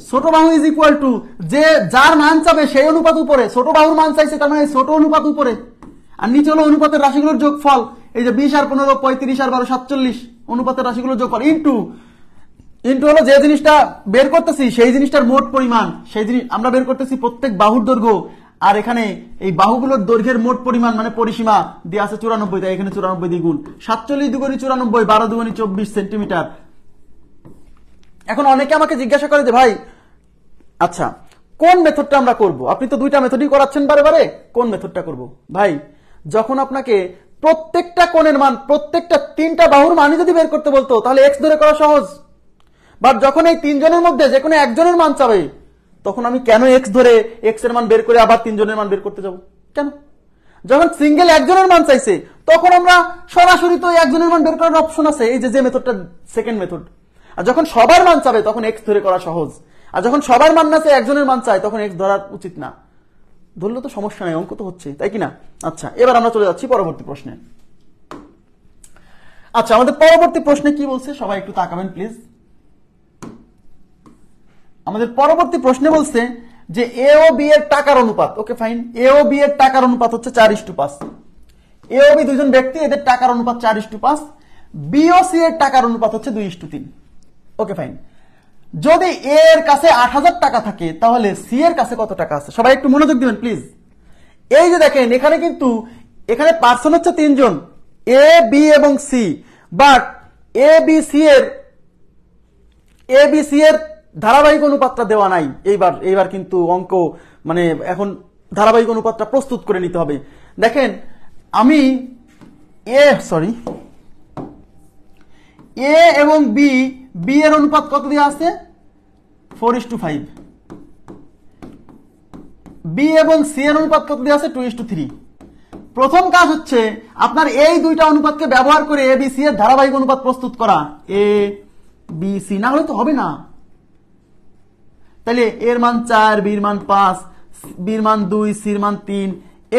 ছোট বাহু ইজ ইকুয়াল টু যে যার মান চাবে সেই অনুপাত উপরে, ছোট বাহুর মান চাইছে তার মানে ছোট অনুপাত উপরে, আর নিচে হলো অনুপাতের রাশিগুলোর যোগফল। এই যে 20 আর 15, 35 আর 12, 47 অনুপাতের রাশিগুলোর যোগফল ইন্টু হলো যে জিনিসটা বের করতেছি সেই জিনিসটার মোট পরিমাণ, সেই জিনিস আমরা বের করতেছি প্রত্যেক বাহুর দৈর্ঘ্য, আর এখানে এই বাহুগুলোর দৈর্ঘ্যের মোট পরিমাণ মানে পরিসীমা দিয়ে আছে 94, তাই এখানে 94 দিয়ে গুণ। 47 দুগুণী 94, 12 দুগুণী 24 সেন্টিমিটার। এখন অনেকে আমাকে জিজ্ঞাসা করে যে ভাই আচ্ছা কোন মেথডটা আমরা করব, আপনি তো দুইটা মেথডই করাচ্ছেন বারে বারে, কোন মেথডটা করব? ভাই যখন আপনাকে প্রত্যেকটা কোণের মান, প্রত্যেকটা 3টা বাহুর মানই যদি বের করতে বলতো তাহলে এক্স ধরে করা সহজ। বাট যখন এই 3 জনের মধ্যে যে কোনো একজনের মান চাবে, তখন আমি কেন এক্স ধরে এক্স এর মান বের করে আবার 3 জনের মান বের করতে যাব কেন? যখন সিঙ্গেল একজনের মান চাইছে তখন আমরা সরাসরি তো একজনের মান বের করার অপশন আছে, এই যে মেথডটা সেকেন্ড মেথড। আর যখন সবার মান চাবে তখন এক্স ধরে করা সহজ, আর যখন সবার মান না চায় একজনের মান চায় তখন এক্স ধরা উচিত না। ধরলে তো সমস্যা নাই, অঙ্ক তো হচ্ছে, তাই কি না? আচ্ছা, এবার আমরা চলে যাচ্ছি পরবর্তী প্রশ্নে। আচ্ছা, আমাদের পরবর্তী প্রশ্নে কি বলছে সবাই একটু তাকাবেন প্লিজ। আমাদের পরবর্তী প্রশ্নে বলছে যে এ ও বি এর টাকার অনুপাত। ওকে ফাইন, এ ও বি এর টাকার অনুপাত হচ্ছে 4:5। এ ও বি দুজন ব্যক্তি, এদের টাকার অনুপাত 4:5। বি ও সি এর টাকার অনুপাত হচ্ছে 2:3। Okay fine. যদি এ এর কাছে 8,000 টাকা থাকে তাহলে সি এর কাছে কত টাকা আছে? সবাই একটু মনোযোগ দিবেন প্লিজ। এই যে দেখেন এখানে কিন্তু এখানে পার্সন হচ্ছে 3 জন, এ বি এবং সি, বাট এ বি সি এর ধারাবাহিক অনুপাতটা দেওয়া নাই। এইবার কিন্তু অঙ্ক মানে এখন ধারাবাহিক অনুপাতটা প্রস্তুত করে নিতে হবে। দেখেন আমি এ এবং বি এর অনুপাত কত দিয়ে আছে? 4:5। বি এবং সি এর অনুপাত কত দিয়ে আছে? 2:3। প্রথম কাজ হচ্ছে আপনার এই দুইটা অনুপাতকে ব্যবহার করে এ বি সি এর ধারাবাহিক অনুপাত প্রস্তুত করা। এ বি সি না হলে তো হবে না। তাহলে এর মান 4, বির মান 5, বির মান 2, সির মান 3,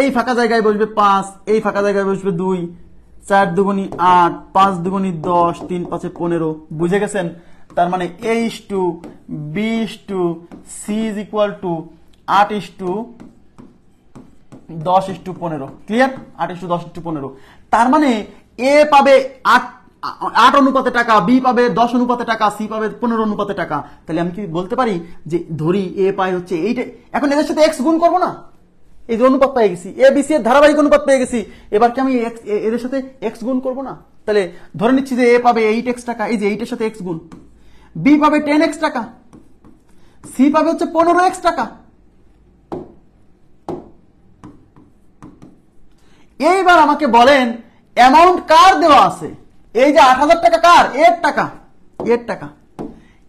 এই ফাঁকা জায়গায় বসবে 5, এই ফাঁকা জায়গায় বসবে 2, 4 দুগুণী 8, 5 দুগুণী 10, 3 5 15। বুঝে গেছেন? তার মানে a is to b is to c is equal to 8:10:15। Clear? 8:10:15। তার মানে এ পাবে 8 অনুপাতে টাকা, বি পাবে 10 অনুপাতে টাকা, সি পাবে 15 অনুপাতে টাকা। তাহলে আমি কি বলতে পারি যে ধরি এ পায় হচ্ছে এইটা, এখন এদের সাথে এক্স গুণ করবো না? এই যে অনুপাত পেয়ে গেছি, এ বি সি এর ধারাবাহিক অনুপাত পেয়ে গেছি, এবার কি আমি এদের সাথে এক্স গুণ করবো না? তাহলে ধরে নিচ্ছি যে এ পাবে 8x টাকা, এই যে 8 এর সাথে এক্স গুণ, বি পাবে 10x টাকা, সি পাবে হচ্ছে 15x টাকা। এইবার আমাকে বলেন অ্যামাউন্ট কার দেওয়া আছে? এই যে 8,000 টাকা কার? এর টাকা।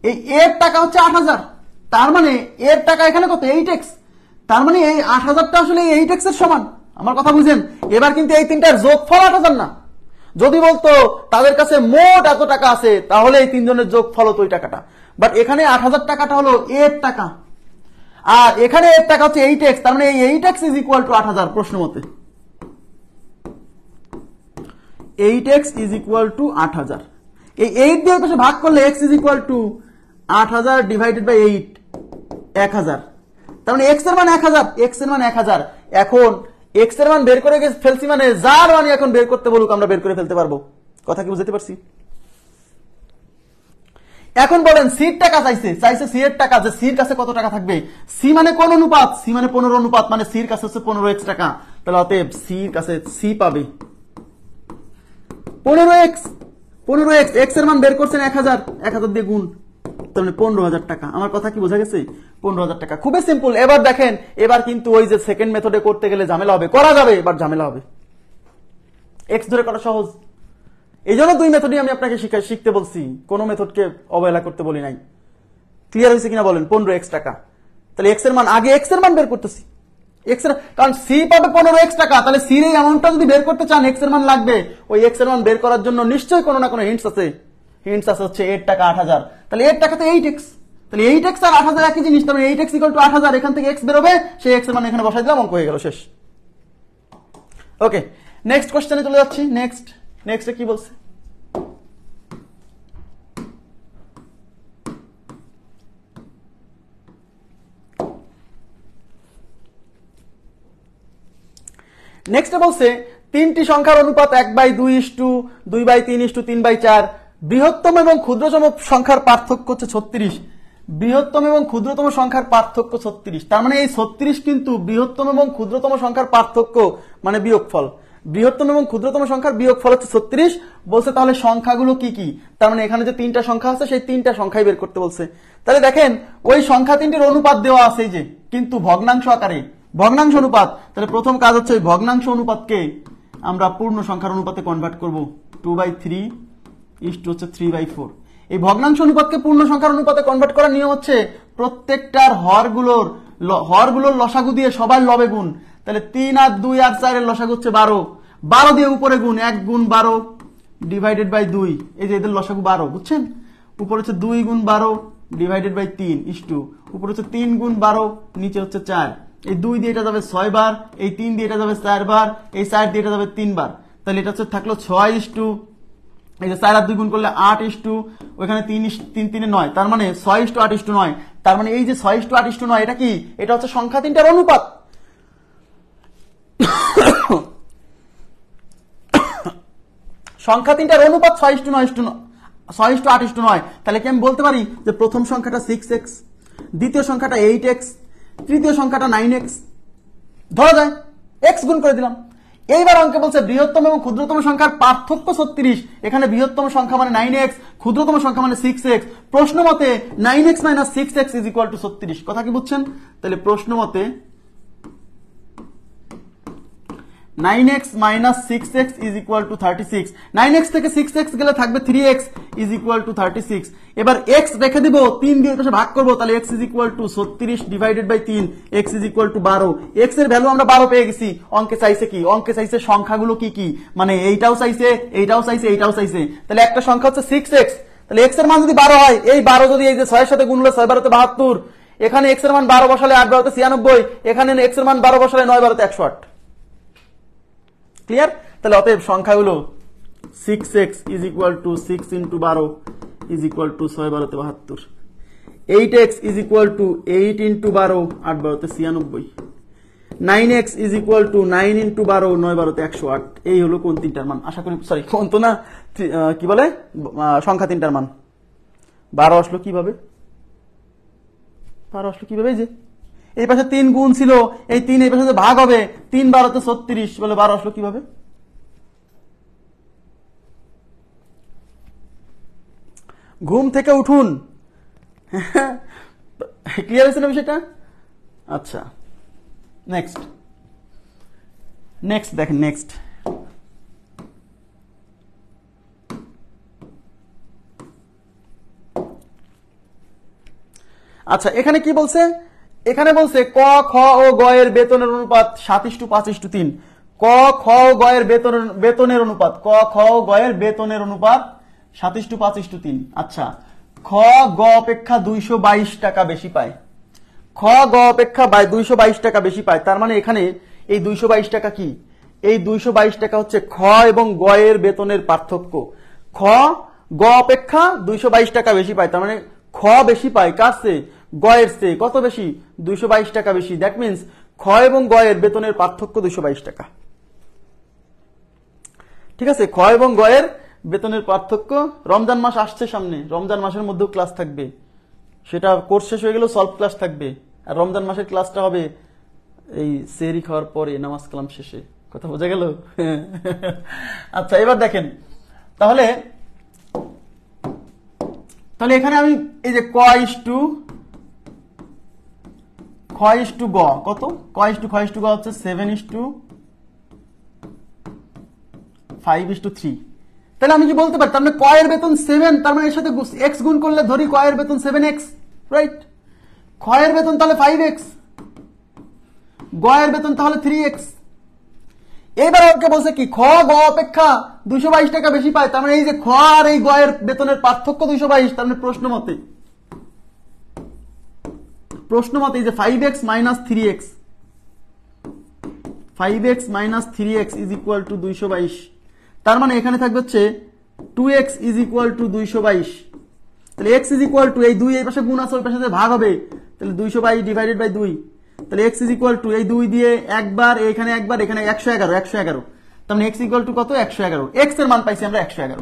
এই এর টাকা হচ্ছে 8,000, তার মানে এর টাকা এখানে কত? 8x। তার মানে এই 8,000টা আসলে 8x এর সমান। আমার কথা বুঝেন? এবার কিন্তু এই তিনটার যোগফল 8,000 না। যদি বলতো তাদের কাছে মোট এত টাকা আছে তাহলে এই 3 জনের যোগফল হতো ওই টাকাটা, বাট এখানে 8,000 টাকাটা হলো এর টাকা, আর এখানে এর টাকা হচ্ছে 8x, তার মানে এই 8x ইজ ইকুয়াল টু 8,000 প্রশ্ন মতে। 8x is equal to 8,000। এই 8 দিয়ে পাশে ভাগ করলে x is equal to 8,000 divided by 8, 1,000। তার মানে x এর মান 1,000, x এর মান 1,000। এখন x এর মান বের করে ফেলছি মানে যার মানে এখন বের করতে বলুক আমরা বের করে ফেলতে পারবো। কথা কি বুঝতে পারছি? এখন বলেন সির টাকা চাইছে সি এর টাকা, যে সির কাছে কত টাকা থাকবে? সি মানে কোন অনুপাত? সি মানে 15 অনুপাত, মানে সির কাছে হচ্ছে 15x টাকা। তাহলে অতএব সির কাছে সি পাবে 15x, 15x, x এর মান বের করছেন 1000, 1000 দিয়ে গুণ, তার মানে 15000 টাকা। আমার কথা কি বোঝা গেছে? 15000 টাকা, খুবই সিম্পল। এবার দেখেন, এবার কিন্তু ওই যে সেকেন্ড মেথডে করতে গেলে ঝামেলা হবে, করা যাবে, এবার ঝামেলা হবে। এক্স ধরে করা সহজ, এই জন্য দুই মেথডই আমি আপনাকে শিখতে বলছি, কোনো মেথডকে অবহেলা করতে বলি নাই। ক্লিয়ার হয়েছে কিনা বলেন? 15x টাকা, তাহলে এক্স এর মান, আগে এক্স এর মান বের করতেছি, এক্স এর, কারণ সি পাবে 15x টাকা, তাহলে সি এর অ্যামাউন্টটা যদি বের করতে চান এক্স এর মান লাগবে। ওই এক্স এর মান বের করার জন্য নিশ্চয়ই কোনো না কোনো হিন্টস আছে। হিন্টস আছে হচ্ছে 8 টাকা 8000, তাহলে 8 টাকাতে 8x, তাহলে 8x আর 8000 একই জিনিস, তাহলে 8x = 8000, এখান থেকে x বেরোবে, সেই x এর মান এখানে বসাই দিলাম, অঙ্ক হয়ে গেল, শেষ। ওকে, নেক্সট কোশ্চেনে চলে যাচ্ছি। নেক্সটে কি বলছে? নেক্সটে বলছে তিনটি সংখ্যার অনুপাত 1/2:2/3:3/4, বৃহত্তম এবং ক্ষুদ্রতম সংখ্যার পার্থক্য হচ্ছে 36। বৃহত্তম এবং ক্ষুদ্রতম সংখ্যার পার্থক্য 36, তার মানে এই 36 কিন্তু বৃহত্তম এবং ক্ষুদ্রতম সংখ্যার পার্থক্য, মানে বিয়োগফল। বৃহত্তম এবং ক্ষুদ্রতম সংখ্যার বিয়োগফল হচ্ছে 36। বলছে তাহলে সংখ্যাগুলো কি কি, তার মানে এখানে যে তিনটা সংখ্যা আছে সেই তিনটা সংখ্যাই বের করতে বলছে। তাহলে দেখেন, ওই সংখ্যা তিনটির অনুপাত দেওয়া আছে যে, কিন্তু ভগ্নাংশ আকারে, ভগ্নাংশ অনুপাত। তাহলে প্রথম কাজ হচ্ছে ওই ভগ্নাংশ অনুপাতকে আমরা পূর্ণ সংখ্যার অনুপাতে কনভার্ট করব। 2/3 হচ্ছে 3/4। এই ভগ্নাংশ অনুপাতকে পূর্ণ সংখ্যার অনুপাতে কনভার্ট করার নিয়ম হচ্ছে প্রত্যেকটার হরগুলোর লসাগু দিয়ে সবার লবে গুণ। তাহলে 3 আর 2 আর 4 এর লসাগু হচ্ছে 12, 12 দিয়ে উপরে গুণ, 1 গুণ 12 ডিভাইডেড বাই 2, এই যে এদের লসাগু 12, বুঝছেন? উপরে হচ্ছে 2 গুণ 12 ডিভাইডেড বাই 3 উপরে হচ্ছে 3 গুণ 12, নিচে হচ্ছে 4। এই 2 দিয়ে এটা যাবে 6 বার, এই 3 দিয়ে এটা যাবে 4 বার, এই 4 দিয়ে এটা যাবে 3 বার। তাহলে এটা হচ্ছে থাকলো 6, এই যে 4 আর 2 গুণ করলে 8, ওইখানে 3 3 9, তার মানে 6:8:9। তার মানে এই যে 6:8:9 এটা কি? এটা হচ্ছে সংখ্যা তিনটার অনুপাত। সংখ্যা তিনটার অনুপাত 6:8:9। তাহলে কি আমি বলতে পারি যে প্রথম সংখ্যাটা 6x, দ্বিতীয় সংখ্যাটা 8x, তৃতীয় সংখ্যাটা 9x, ধরা যায়, x গুণ করে দিলাম। এইবার অঙ্কে বলছে বৃহত্তম এবং ক্ষুদ্রতম সংখ্যার পার্থক্য 36। এখানে বৃহত্তম সংখ্যা মানে 9x, ক্ষুদ্রতম সংখ্যা মানে 6x। প্রশ্ন মতে 9x - 6x = 36। কথা কি বুঝছেন? তাহলে প্রশ্ন মতে 9x - 6x = 36। 9x থেকে 6x গেলে থাকবে 3x = 36। এবার x রেখে দিব, 3 দিয়ে পাশে ভাগ করব, তাহলে x = 36 divided by 3, x = 12। x এর ভ্যালু আমরা 12 পেয়ে গেছি। অঙ্কে চাইছে কি? অঙ্কে চাইছে সংখ্যাগুলো কি কি, মানে এইটাও চাইছে, এইটাও চাইছে, এইটাও চাইছে। তাহলে একটা সংখ্যা হচ্ছে 6x, তাহলে x এর মান যদি 12 হয়, এই 12 যদি এই যে 6 এর সাথে গুণ হলে 6 12 72, এখানে x এর মান 12 বসালে 8 12 96, এখানে x এর মান 12 বসালে 9 12 108। ক্লিয়ার? তাহলে অতএব সংখ্যাগুলো 6x = 6 × 12 = 6 12 72, 8x = 8 × 12 8 12 96, 9x = 9 × 12 9 12 108। এই হলো কোন তিনটার মান? আশা করি, সরি কোন তো না, কি বলে, সংখ্যা তিনটার মান। 12 আসলো কিভাবে? 12 আসলো কিভাবে? এই যে এই পাশে 3 গুণ ছিল, এই 3 এই পাশে ভাগ হবে, 3 12 36, বলে 12 আসলো কিভাবে? ঘুম থেকে উঠুন। ক্লিয়ার হয়েছে না বিষয়টা? আচ্ছা, নেক্সট দেখেন, নেক্সট আচ্ছা, এখানে কি বলছে? এখানে বলছে ক, খ ও গ এর বেতনের অনুপাত 7:5:3। ক, খ ও গ এর বেতনের অনুপাত, ক, খ ও গ এর বেতনের অনুপাত 7:5:3। আচ্ছা, খ গ অপেক্ষা 222 টাকা বেশি পায়। খ গ অপেক্ষা 222 টাকা বেশি পায়, তার মানে এখানে এই 222 টাকা কি? এই 222 টাকা হচ্ছে খ এবং গ এর বেতনের পার্থক্য। খ গ অপেক্ষা 222 টাকা বেশি পায়, তার মানে খ বেশি পায় কার চেয়ে? গ এর চেয়ে। কত বেশি? 222 টাকা বেশি। দ্যাট মিন্স খ এবং গ এর বেতনের পার্থক্য 222 টাকা। ঠিক আছে, খ এবং গ এর বেতনের পার্থক্য। রমজান মাস আসছে সামনে, রমজান মাসের মধ্যেও ক্লাস থাকবে, সেটা কোর্স শেষ হয়ে গেলেও সলভ ক্লাস থাকবে। আর রমজান মাসের ক্লাসটা হবে এই সেহরি খাওয়ার পরে, নামাজ কালাম শেষে। কথা বোঝা গেল? আচ্ছা, এবার দেখেন, তাহলে তাহলে এখানে আমি এই যে ক ইস টু খ ইস টু গ কত, ক ইস টু খ ইস টু গ হচ্ছে 7:5:3। তাহলে আমি কি বলতে পারি, তার মানে ক এর বেতন 7, তার মানে এর সাথে x গুণ করলে ধরি ক এর বেতন 7x, রাইট। খ এর বেতন তাহলে 5x, গ এর বেতন তাহলে 3x। এইবার ওকে বলছে কি খ গ অপেক্ষা 222 টাকা বেশি পায়, তার মানে এই যে খ আর এই গ এর বেতনের পার্থক্য 222, তার মানে প্রশ্ন মতে এই যে 5x minus 3x, 5x minus 3x is equal two 222। তার মানে এখানে থাকবে হচ্ছে 2x ইজ ইকুয়াল টু 222। তাহলে x ইজ ইকুয়াল টু এই 2 এই পাশে গুণ আছে ওই পাশে ভাগ হবে, তাহলে 222 ডিভাইডেড বাই 2। তাহলে x ইজ ইকুয়াল টু এই 2 দিয়ে একবার এখানে 111। তার মানে x ইকুয়াল টু কত 111, x এর মান পাইছি আমরা 111,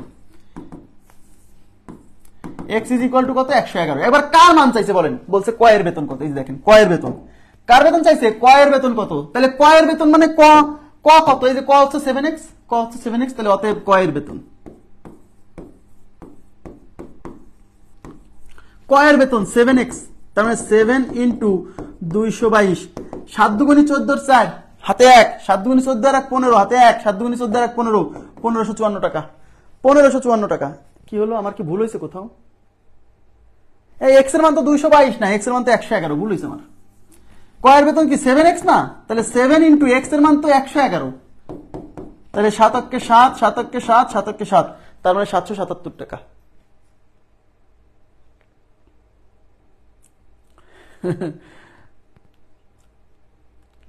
x ইজ ইকুয়াল টু কত 111। এবার কার মান চাইছে বলেন, বলছে ক এর বেতন কত, এই যে দেখেন ক এর বেতন, কার বেতন চাইছে ক এর বেতন কত, তাহলে ক এর বেতন মানে ক কত, এই যে ক হচ্ছে 7x, তাহলে অতএব ক এর বেতন, ক এর বেতন 7x, তার মানে 7 ইন্টু 222, 7 দুগুণী 14 4 হাতে 1, 7 দুগুণী 14 আর 15 হাতে 1, 7 দুগুণী 14 আর 15, 1554 টাকা, 1554 টাকা। কি হলো, আমার কি ভুল হয়েছে কোথাও, এই x এর মান তো 222 না, x এর মান তো 111, ভুল হয়েছে আমার। ক এর বেতন কি 7x না, তাহলে 7 ইন্টু x এর মান তো 111, তাহলে 7 অক্কে 7, 7 অক্কে 7, 7 অক্কে 7, তার মানে 777 টাকা।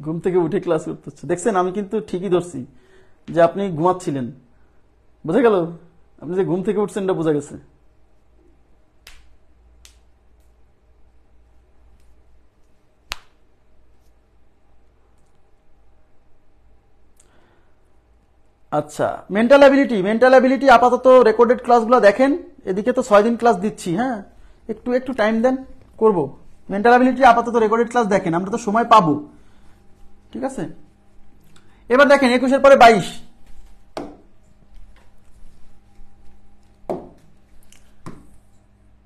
ঘুম থেকে উঠে ক্লাস করতে হচ্ছে, দেখছেন আমি কিন্তু ঠিকই ধরছি যে আপনি ঘুমাচ্ছিলেন, বোঝা গেল, আপনি যে ঘুম থেকে উঠছেন এটা বোঝা গেছে। আচ্ছা, মেন্টাল অ্যাবিলিটি আপাতত রেকর্ডেড ক্লাসগুলো দেখেন, এদিকে তো 6 দিন ক্লাস দিচ্ছি, হ্যাঁ একটু টাইম দেন, করব। মেন্টাল অ্যাবিলিটি আপাতত রেকর্ডেড ক্লাস দেখেন, আমরা তো সময় পাবো, ঠিক আছে। এবার দেখেন 21 এর পরে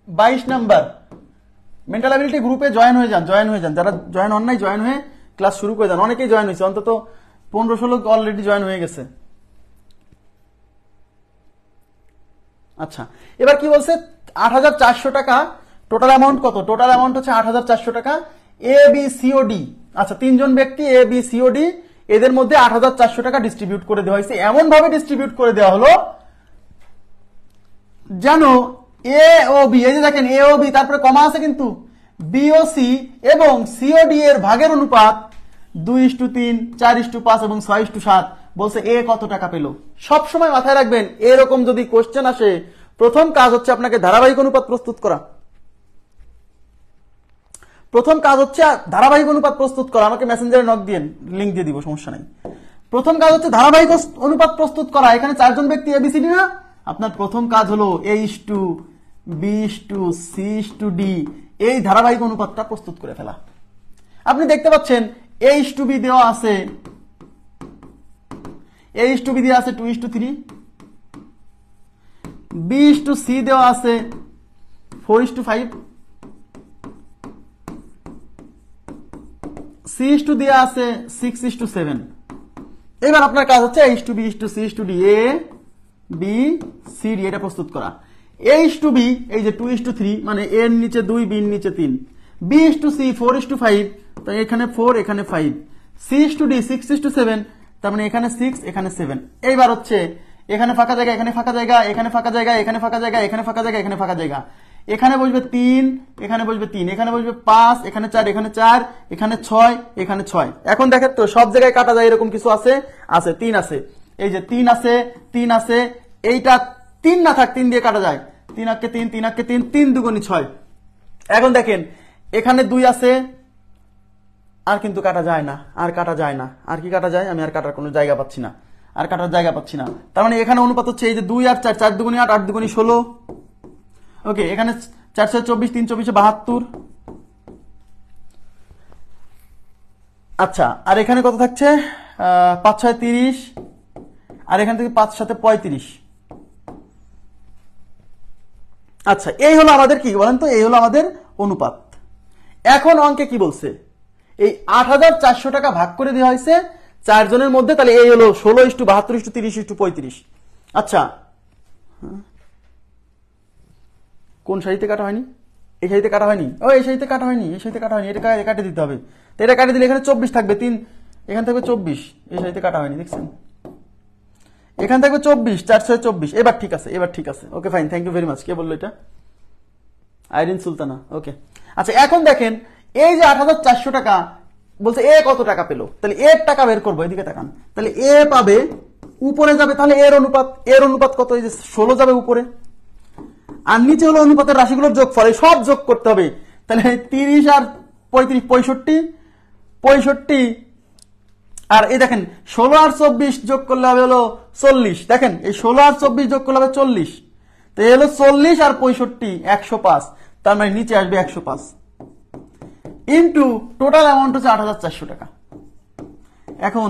22 নাম্বার মেন্টাল অ্যাবিলিটি গ্রুপে জয়েন হয়ে যান, যারা জয়েন হন নাই জয়েন হয়ে ক্লাস শুরু করে যান, অনেকেই জয়েন হয়েছে, অন্তত 15-16 অলরেডি জয়েন হয়ে গেছে। আচ্ছা, এবার কি বলছে 8400 টাকা টোটাল অ্যামাউন্ট, কত টোটাল অ্যামাউন্ট হচ্ছে 8400 টাকা, এ বি সি ও ডি, আচ্ছা 3 জন ব্যক্তি এ বি সি ও ডি, এদের মধ্যে 8400 টাকা ডিস্ট্রিবিউট করে দেওয়া হয়েছে, এমন ভাবে ডিস্ট্রিবিউট করে দেওয়া হলো যেন এ ও বি, এই যে দেখেন এ ও বি তারপরে কমা আছে কিন্তু, বি ও সি এবং সি ও ডি এর ভাগের অনুপাত 2:3, 4:5 এবং 6:7। বলছে এ কত টাকা পেল। সব সময় মাথায় রাখবেন, এরকম যদি কোশ্চেন আসে প্রথম কাজ হচ্ছে আপনাকে ধারাবাহিক অনুপাত প্রস্তুত করা, আমাকে মেসেঞ্জারে নক দিয়ে লিংক দিয়ে দিব, সমস্যা নাই। প্রথম কাজ হচ্ছে ধারাবাহিক অনুপাত প্রস্তুত করা, এখানে 4 জন ব্যক্তি এবিসিডি না, আপনার প্রথম কাজ হলো A:B:C:D, এই ধারাবাহিক অনুপাতটা প্রস্তুত করে ফেলা। আপনি দেখতে পাচ্ছেন A:B দেওয়া আছে, A:B দেওয়া আছে 2:3, B:C দেওয়া আছে 4:5, C:D দেওয়া আছে 6:7। এবার আপনার কাজ হচ্ছে A:B:C:D, A B C D এটা প্রস্তুত করা। A:B এই যে 2:3, মানে A এর নিচে 2, B এর নিচে 3, B:C 4:5, তো এখানে 4 এখানে 5, C:D 6:7, তার মানে এখানে 6 এখানে 7। এইবার হচ্ছে এখানে ফাঁকা জায়গা, এখানে ফাঁকা জায়গা, এখানে ফাঁকা জায়গা, এখানে ফাঁকা জায়গা, এখানে ফাঁকা জায়গা, এখানে ফাঁকা জায়গা, এখানে বসবে 3, এখানে বসবে 3, এখানে বসবে 5, এখানে 4, এখানে 4, এখানে 6, এখানে 6। এখন দেখেন তো সব জায়গায় কাটা যায় এরকম কিছু আছে, 3 আছে, এই যে 3 আছে, 3 আছে, এইটা 3 না থাক 3 দিয়ে কাটা যায়, 3 আঁকে 3, 3 আঁকে 3, 3 দুগুণী 6। এখন দেখেন এখানে 2 আছে, আর কিন্তু কাটা যায় না, আর কি কাটা যায়, আমি আর কাটার কোনো জায়গা পাচ্ছি না, তার মানে এখানে অনুপাত হচ্ছে এই যে 2 আর 4, 4 দুগুণী 8, 8 দুগুণী 16। ওকে, এখানে 4 4 24, 3 24 72। আচ্ছা, আর এখানে কত থাকছে 5 6 30, আর এখান থেকে 5 7 35। আচ্ছা, এই হলো আমাদের কি বলেন তো, এই হলো আমাদের অনুপাত। এখন অঙ্কে কি বলছে, এই ৮,৪০০ টাকা ভাগ করে দেওয়া হয়েছে 4 জনের মধ্যে, তাহলে এই হলো 16:72:30:35। আচ্ছা, কোন সারিতে কাটা হয়নি? এই সারিতে কাটা হয়নি, ও এই সারিতে কাটা হয়নি, এই সারিতে কাটা হয়নি, এটা কাটে দিতে হবে। তো এটা কাটে দিলে এখানে 24 থাকবে, 3 এখানে থাকবে 24, এই সারিতে কাটা হয়নি, দেখছেন? এখানে থাকবে 24, 4/6 24। এবার ঠিক আছে, এবার ঠিক আছে, okay fine, thank you very much. কে বললো এটা? আইরিন সুলতানা, ওকে। আচ্ছা, এখন দেখেন এই যে ৮,৪০০ টাকা বলছে, এ কত টাকা পেলো, তাহলে এর টাকা বের করবো, এদিকে তাকান। তাহলে এ পাবে, উপরে যাবে, তাহলে এর অনুপাত কত? এই যে 16 যাবে উপরে, আর নিচে হলো অনুপাতের রাশিগুলোর যোগফল, সব যোগ করতে হবে। তাহলে 30 আর 35 65, আর এই দেখেন 16 আর 24 যোগ করলে হবে হলো 40। দেখেন এই 16 আর 24 যোগ করলে হবে 40, তো এই হলো 40 আর 65 105, তার মানে নিচে আসবে 105 ইন্টু টোটাল অ্যামাউন্ট হচ্ছে ৮,৪০০ টাকা। এখন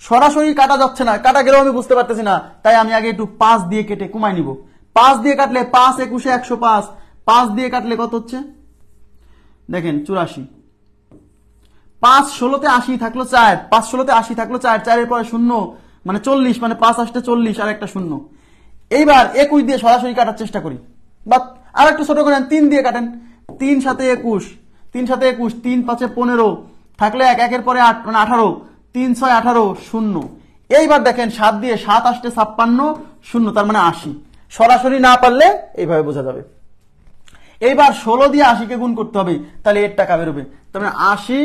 সরাসরি কাটা যাচ্ছে না, কাটা গেলেও আমি বুঝতে পারতেছি না, তাই আমি আগে একটু 5 দিয়ে কেটে কমাই নিব। 5 দিয়ে কাটলে 5 21 105, 5 দিয়ে কাটলে কত হচ্ছে দেখেন 84, 5 16তে 80 থাকলো 4, 5 16তে 80 থাকলো 4, 4 এর পরে 0 মানে 40, মানে 5 আসতে 40 আর একটা 0। এইবার 21 দিয়ে সরাসরি কাটার চেষ্টা করি, বা আর একটু ছোট করেন, 3 দিয়ে কাটেন। 3 7 21, 3 7 21, 3 5 15 থাকলে 1, 1 এর পরে 8 মানে 18, 3 6 18 0। এইবার দেখেন 7 দিয়ে 7 আসতে 56 0, তার মানে 80। সরাসরি না পারলে এইভাবে বোঝা যাবে। এইবার 16 দিয়ে 80 কে গুণ করতে হবে, তাহলে এর টাকা বেরোবে। তার মানে 80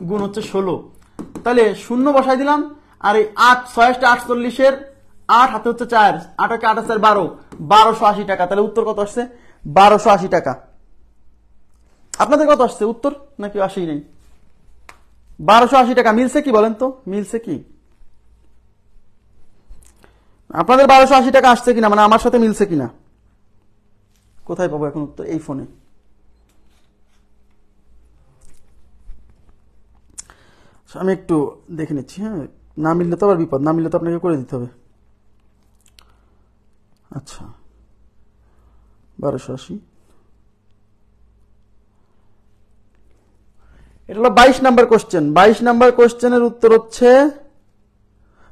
গুণ হচ্ছে 16, তাহলে 0 বসাই দিলাম। আর এই 8 6 48 এর 8 হাতে হচ্ছে 4, 8 কে 8 4 12, 1280 টাকা। তাহলে উত্তর কত আসছে? 1280 টাকা। আপনাদের কত আসছে উত্তর, নাকি আসেই নেই? 1280 টাকা মিলছে কি বলেন তো, মিলছে কি আপনাদের? 1280 টাকা আসছে কিনা, মানে আমার সাথে মিলছে কিনা? কোথায় পাবো এখন উত্তর? এই ফোনে। আমি একটু দেখে নিচ্ছি, হ্যাঁ। না মিললে তো আবার বিপদ, না মিললে তো আপনাকে করে দিতে হবে। আচ্ছা, 1280, এটা হলো 22 নাম্বার কোশ্চেন। 22 নাম্বার কোশ্চেনের উত্তর হচ্ছে,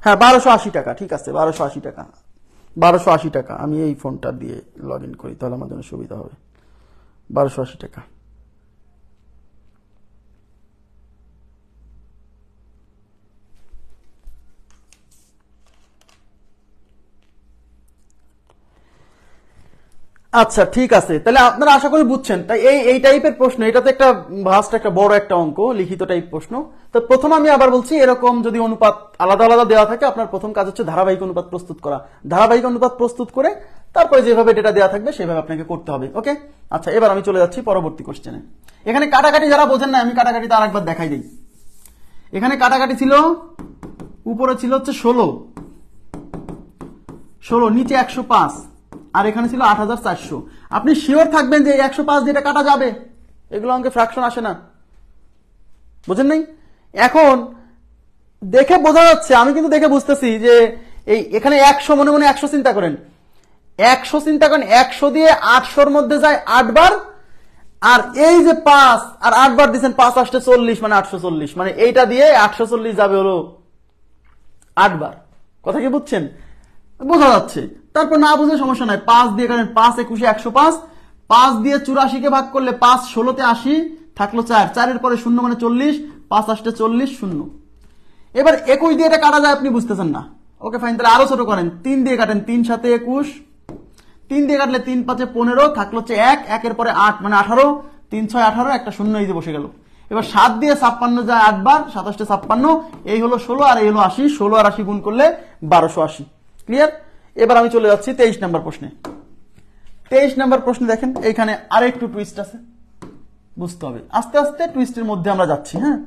হ্যাঁ 1280 টাকা। ঠিক আছে, 1280 টাকা, 1280 টাকা। আমি এই ফোনটা দিয়ে লগ ইন করি, তাহলে আমার জন্য সুবিধা হবে। 1280 টাকা। আচ্ছা, ঠিক আছে, তাহলে আপনারা আশা করি বুঝছেন। তাই এই টাইপের প্রশ্ন, এটা তো একটা ভাস্ট, একটা বড় একটা অঙ্ক, লিখিত টাইপ প্রশ্ন। তো প্রথম আমি আবার বলছি, এরকম যদি অনুপাত আলাদা আলাদা দেওয়া থাকে, আপনার প্রথম কাজ হচ্ছে ধারাবাহিক অনুপাত প্রস্তুত করা। ধারাবাহিক অনুপাত প্রস্তুত করে তারপরে যেভাবে ডেটা দেওয়া থাকবে সেভাবে আপনাকে করতে হবে, ওকে? আচ্ছা, এবার আমি চলে যাচ্ছি পরবর্তী কোশ্চেনে। এখানে কাটাকাটি যারা বোঝেন না, আমি কাটাকাটিতে আরেকবার দেখাই দিই। এখানে কাটাকাটি ছিল, উপরে ছিল হচ্ছে 16, নিচে 105, আর এখানে ছিল 8400। আপনি শিওর থাকবেন যে 105 দিয়ে কাটা যাবে, এগুলো অঙ্কে ফ্র্যাকশন আসে না, বুঝেন নাই? এখন দেখে বোঝা যাচ্ছে, আমি কিন্তু দেখে বুঝতেছি যে এই এখানে 100, মনে মনে 100 চিন্তা করেন, 100 চিন্তা করেন, 100 দিয়ে 800-র মধ্যে যায় 8 বার, আর এই যে 5 আর 8 বার দিচ্ছেন, 5 আসতে 40, মানে 840, মানে এইটা দিয়ে 840 যাবে হলো 8 বার। কথা কি বুঝছেন? বোঝা যাচ্ছে। তারপর না বুঝলে সমস্যা নাই, 5 দিয়ে কাটেন, 5 21 105, 5 দিয়ে 84 কে ভাগ করলে 5 16তে 80 থাকলো 4, 4 এর পরে 0 মানে 40, 5 আসতে 40 0। এবার 21 দিয়ে এটা কাটা যায়, আপনি বুঝতেছেন না, ওকে ফাইন, তাহলে আরো ছোট করেন, 3 দিয়ে কাটেন, 3 7 21, 3 দিয়ে কাটলে 3 5 15 থাকলো হচ্ছে 1, 1 এর পরে 8 মানে 18, 3 6 18, একটা 0 এই যে বসে গেল। এবার 7 দিয়ে 56 যায় 8 বার, 27 56, এই হলো 16 আর এই হলো 80, 16 আর 80 গুণ করলে 1280। ক্লিয়ার? এবার আমি চলে যাচ্ছি 23 নাম্বার প্রশ্নে। 23 নাম্বার প্রশ্নে দেখেন, এইখানে আরেকটু টুইস্ট আছে, বুঝতে হবে। আস্তে আস্তে টুইস্টের মধ্যে আমরা যাচ্ছি, হ্যাঁ।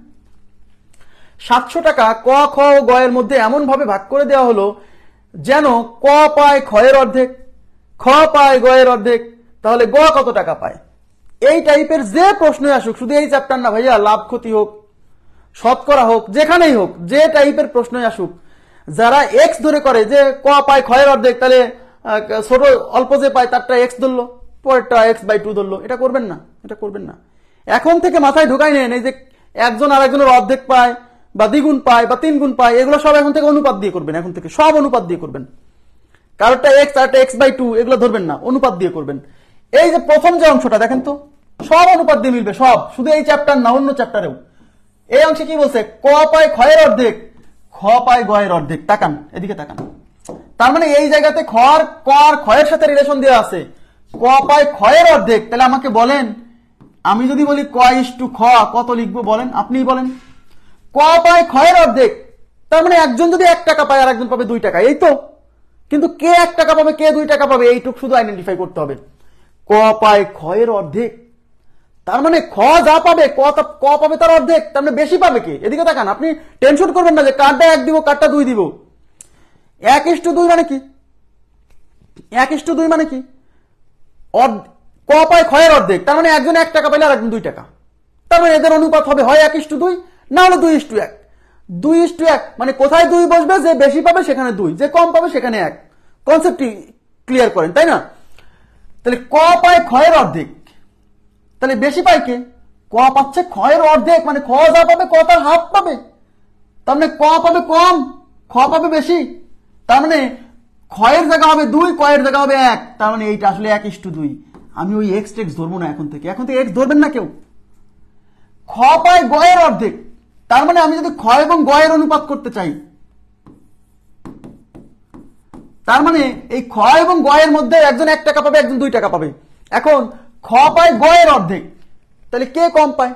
700 টাকা ক খ ও গ এর মধ্যে এমন ভাবে ভাগ করে দেওয়া হলো যেন ক পায় খ এর অর্ধেক, খ পায় গ এর অর্ধেক, তাহলে গ কত টাকা পায়? এই টাইপের যে প্রশ্নই আসুক, শুধু এই চ্যাপ্টার না ভাইয়া, লাভ ক্ষতি হোক, শতকরা হোক, যেখানেই হোক, যে টাইপের প্রশ্নই আসুক, যারা এক্স ধরে করে যে ক পায় খ এর অর্ধেক, তাহলে ছোট অল্প যে পায় তারটা এক্স ধরলো, পরেরটা x/2 ধরলো। এটা করবেন না, এটা করবেন না। এখন থেকে মাথায় ঢোকাই নেন, এই যে একজন আর একজনের অর্ধেক পায় বা দ্বিগুণ পায় বা 3 গুণ পায়, এগুলো সব এখন থেকে অনুপাত দিয়ে করবেন। এখন থেকে সব অনুপাত দিয়ে করবেন। কারোরটা x আর একটা x/2 এগুলো ধরবেন না, অনুপাত দিয়ে করবেন। এই যে প্রথম যে অংশটা দেখেন তো, সব অনুপাত দিয়ে মিলবে, সব, শুধু এই চ্যাপ্টার না, অন্য চ্যাপ্টারেও। এই অংশে কি বলছে, ক পায় খ এর অর্ধেক, খ পায় গ এর অর্ধেক। তাকান এদিকে, তাকান। তার মানে এই জায়গাতে খ আর ক আর খ এর সাথে রিলেশন দেওয়া আছে। ক পায় খ এর অর্ধেক, তাহলে আমাকে বলেন, আমি যদি বলি ক ইস টু খ, কত লিখবো বলেন, আপনিই বলেন। ক পায় খ এর অর্ধেক, তার মানে একজন যদি 1 টাকা পায় আর একজন পাবে 2 টাকা, এই তো। কিন্তু কে 1 টাকা পাবে, কে 2 টাকা পাবে, এইটুক শুধু আইডেন্টিফাই করতে হবে। ক পায় খ এর অর্ধেক, তার মানে খ যা পাবে ক পাবে তার অর্ধেক, তার মানে বেশি পাবে কে। এদিকে তাকান, আপনি টেনশন করবেন না যে কারটা 1 দিব কারটা 2 দিব। 1:2 মানে কি, 1:2 মানে কি, ক পায় খ এর অর্ধেক, তার মানে একজন 1 টাকা পাইলে আর একজন 2 টাকা। তার মানে এদের অনুপাত হবে হয় 1:2 না হলে 2:1। 2:1 মানে কোথায় 2 বসবে, যে বেশি পাবে সেখানে 2, যে কম পাবে সেখানে 1। কনসেপ্টটি ক্লিয়ার করেন, তাই না? তাহলে ক পায় খ এর অর্ধেক, তাহলে বেশি পায় কে, ক পাচ্ছে খ এর অর্ধেক, মানে খ যা পাবে ক তার হাফ পাবে। তার মানে ক পাবে কম, খ পাবে বেশি। তার মানে খ এর জায়গা হবে 2, ক এর জায়গা হবে 1। তার মানে এইটা আসলে 1:2। আমি ওই এক্স টেক্স ধরবো না এখন থেকে, এখন থেকে এক্স ধরবেন না কেউ। খ পায় গ এর অর্ধেক, তার মানে আমি যদি খ এবং গ এর অনুপাত করতে চাই, তার মানে এই খ এবং গ এর মধ্যে একজন 1 টাকা পাবে, একজন 2 টাকা পাবে। এখন খ পায় গ এর অর্ধেক, তাহলে কে কম পায়,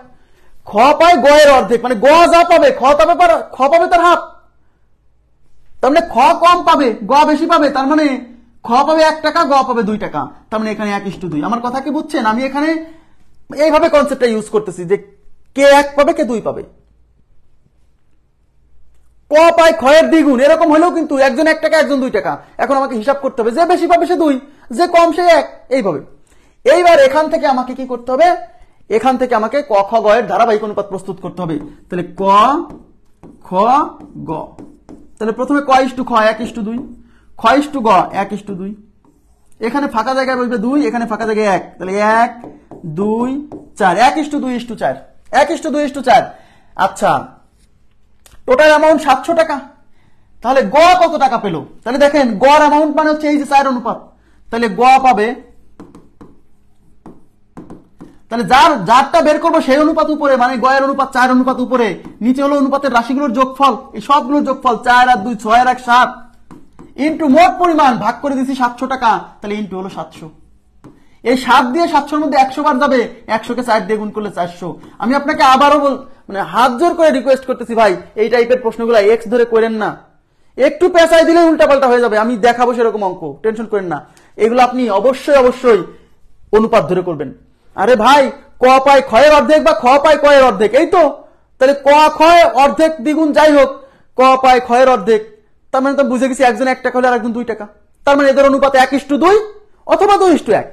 খ পায় গ এর অর্ধেক, মানে গ যা পাবে খ পাবে তার হাফ। তার মানে খ কম পাবে, গ বেশি পাবে, তার মানে খ পাবে 1 টাকা, গ পাবে 2 টাকা। তার মানে এখানে 1:2। আমার কথা কি বুঝছেন? আমি এখানে এইভাবে কনসেপ্টটা ইউজ করতেছি যে কে 1 পাবে, কে 2 পাবে। ক পায় খ এর দ্বিগুণ, এরকম হলেও কিন্তু একজন 1 টাকা, একজন 2 টাকা। এখন আমাকে হিসাব করতে হবে, যে বেশি পাবে সে 2, যে কম সে 1, এইভাবে। এইবার এখান থেকে আমাকে কি করতে হবে, এখান থেকে আমাকে ক খ গ এর ধারাবাহিক অনুপাত প্রস্তুত করতে হবে। তাহলে ক খ গ, তাহলে প্রথমে ক ইস টু খ 1:2, খ ইস টু গ 1:2। এখানে ফাঁকা জায়গায় বসবে 2, এখানে ফাঁকা জায়গায় 1, তাহলে 1 2 4, 1:2:4, 1:2:4। আচ্ছা, টোটাল অ্যামাউন্ট 700 টাকা। তাহলে গ কত টাকা পেল? তাহলে দেখেন গড় অ্যামাউন্ট মানে হচ্ছে এই যে 4 অনুপাত, তাহলে গ পাবে, তাহলে যারটা বের করবো সেই অনুপাত উপরে, মানে গ এর অনুপাত 4 অনুপাত উপরে, নিচে হলো অনুপাতের রাশিগুলোর যোগফল, এই সবগুলোর যোগফল 4 আর 2 6 আর 1 7, ইন্টু মোট পরিমাণ ভাগ করে দিয়েছি 700 টাকা, তাহলে ইন্টু হলো 700। এই 7 দিয়ে 700 এর মধ্যে 100 বার যাবে, 100 কে 4 দিয়ে গুণ করলে 400। আমি আপনাকে আবারও মানে হাত জোর করে রিকোয়েস্ট করতেছি, ভাই এই টাইপের প্রশ্নগুলো এক্স ধরে করেন না, একটু পেঁচাই দিলে উল্টাপাল্টা হয়ে যাবে। আমি দেখাবো সেরকম অঙ্ক, টেনশন করেন না। এগুলো আপনি অবশ্যই অনুপাত ধরে করবেন। আরে ভাই, ক পায় খ এর অর্ধেক বা খ পায় ক এর অর্ধেক, এই তো। তাহলে ক খ অর্ধেক দ্বিগুণ যাই হোক, ক পায় খ এর অর্ধেক, তার মানে তো বুঝে গেছি একজন 1 টাকা হলে আর একজন 2 টাকা। তার মানে এদের অনুপাত 1:2 অথবা 2:1।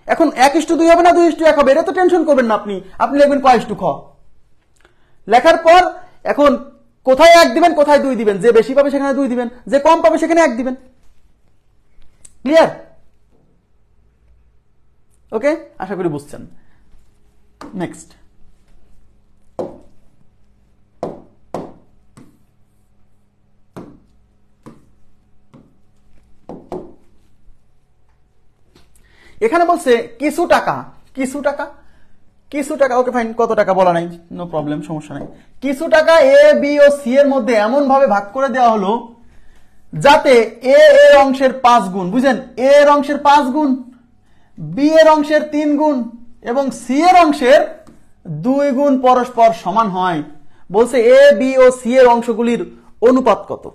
এখন 1:2 হবে না 2:1 হবে, এটা তো টেনশন করবেন না। আপনি লিখবেন ক ইস টু খ। লেখার পর এখন কোথায় 1 দিবেন, কোথায় 2 দিবেন, যে বেশি পাবে সেখানে 2 দিবেন, যে কম পাবে সেখানে 1 দিবেন। ক্লিয়ার? ওকে, আশা করি বুঝছেন। নেক্সট, এখানে বলছে কিছু টাকা, কিছু টাকা, কিছু টাকা। ওকে ফাইন, কত টাকা বলা নাই, নো প্রবলেম, সমস্যা নাই। কিছু টাকা এ বি ও সি এর মধ্যে এমন ভাবে ভাগ করে দেওয়া হলো যাতে এ এর অংশের 5 গুণ, বুঝেন, এ এর অংশের 5 গুণ, বি এর অংশের 3 গুণ এবং সি এর অংশের 2 গুণ পরস্পর সমান হয়। বলছে এ বি ও সি এর অংশগুলির অনুপাত কত।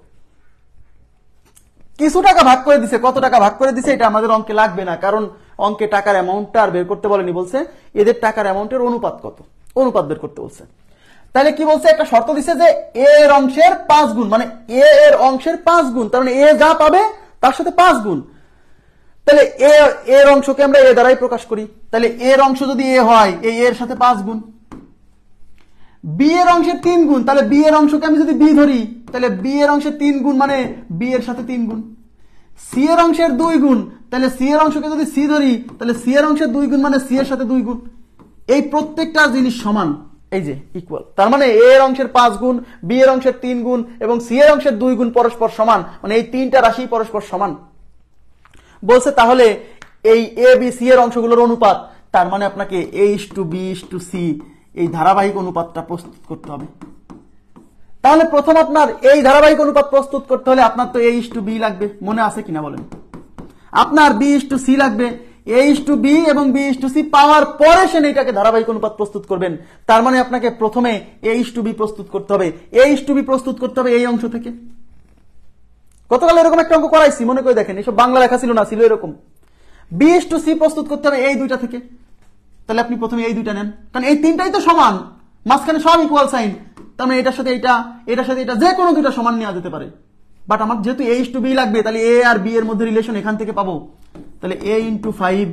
কিছু টাকা ভাগ করে দিছে, কত টাকা ভাগ করে দিছে এটা আমাদের অঙ্কে লাগবে না, কারণ অঙ্কে টাকার অ্যামাউন্টটা আর বের করতে বলেনি, বলছে এদের টাকার অ্যামাউন্টের অনুপাত কত, অনুপাত বের করতে বলছে। তাহলে কি বলছে, একটা শর্ত দিছে যে এ এর অংশের 5 গুণ, মানে এ এর অংশের 5 গুণ, তার মানে এ যা পাবে তার সাথে 5 গুণ। তাহলে এ এর অংশকে আমরা এ দ্বারাই প্রকাশ করি। তাহলে এর অংশ যদি এ হয়, এই এর সাথে 5 গুণ। বি এর অংশের 3 গুণ, তাহলে বি এর অংশকে আমি যদি বি ধরি, তাহলে বি এর অংশের 3 গুণ মানে বি এর সাথে 3 গুণ। সি এর অংশের 2 গুণ, তাহলে সি এর অংশকে যদি সি ধরি তাহলে সি এর অংশের 2 গুণ মানে সি এর সাথে 2 গুণ। এই প্রত্যেকটা জিনিস সমান, এই যে ইকুয়াল। তার মানে এ এর অংশের 5 গুণ, বি এর অংশের 3 গুণ এবং সি এর অংশের 2 গুণ পরস্পর সমান, মানে এই তিনটা রাশি পরস্পর সমান বলছে। তাহলে এই এ বি সি এর অংশগুলোর অনুপাত, তার মানে আপনাকে A:B:C এই ধারাবাহিক অনুপাতটা প্রস্তুত করতে হবে। তাহলে প্রথম আপনার এই ধারাবাহিক অনুপাত প্রস্তুত করতে হলে আপনার তো A:B লাগবে, মনে আছে কিনা বলেন? আপনার B:C লাগবে। A:B এবং B:C পাওয়ার পরে সে এটাকে ধারাবাহিক অনুপাত প্রস্তুত করবেন। তার মানে আপনাকে প্রথমে A:B প্রস্তুত করতে হবে। A:B প্রস্তুত করতে হবে এই অংশ থেকে। গতকাল এরকম একটা অঙ্ক করাইছি, মনে করে দেখেন, এসব বাংলা লেখা ছিল না, ছিল এরকম। B:C প্রস্তুত করতে হবে এই দুইটা থেকে। তাহলে আপনি প্রথমে এই দুইটা নেন, কারণ এই তিনটাই তো সমান, মাঝখানে সব ইকুয়াল সাইন। তার মানে এটার সাথে এটা, এটার সাথে এটা, যে কোনো দুইটা সমান নেওয়া যেতে পারে। বাট আমার যেহেতু A:B লাগবে, তাহলে A আর B এর মধ্যে রিলেশন এখান থেকে পাবো। তাহলে A:5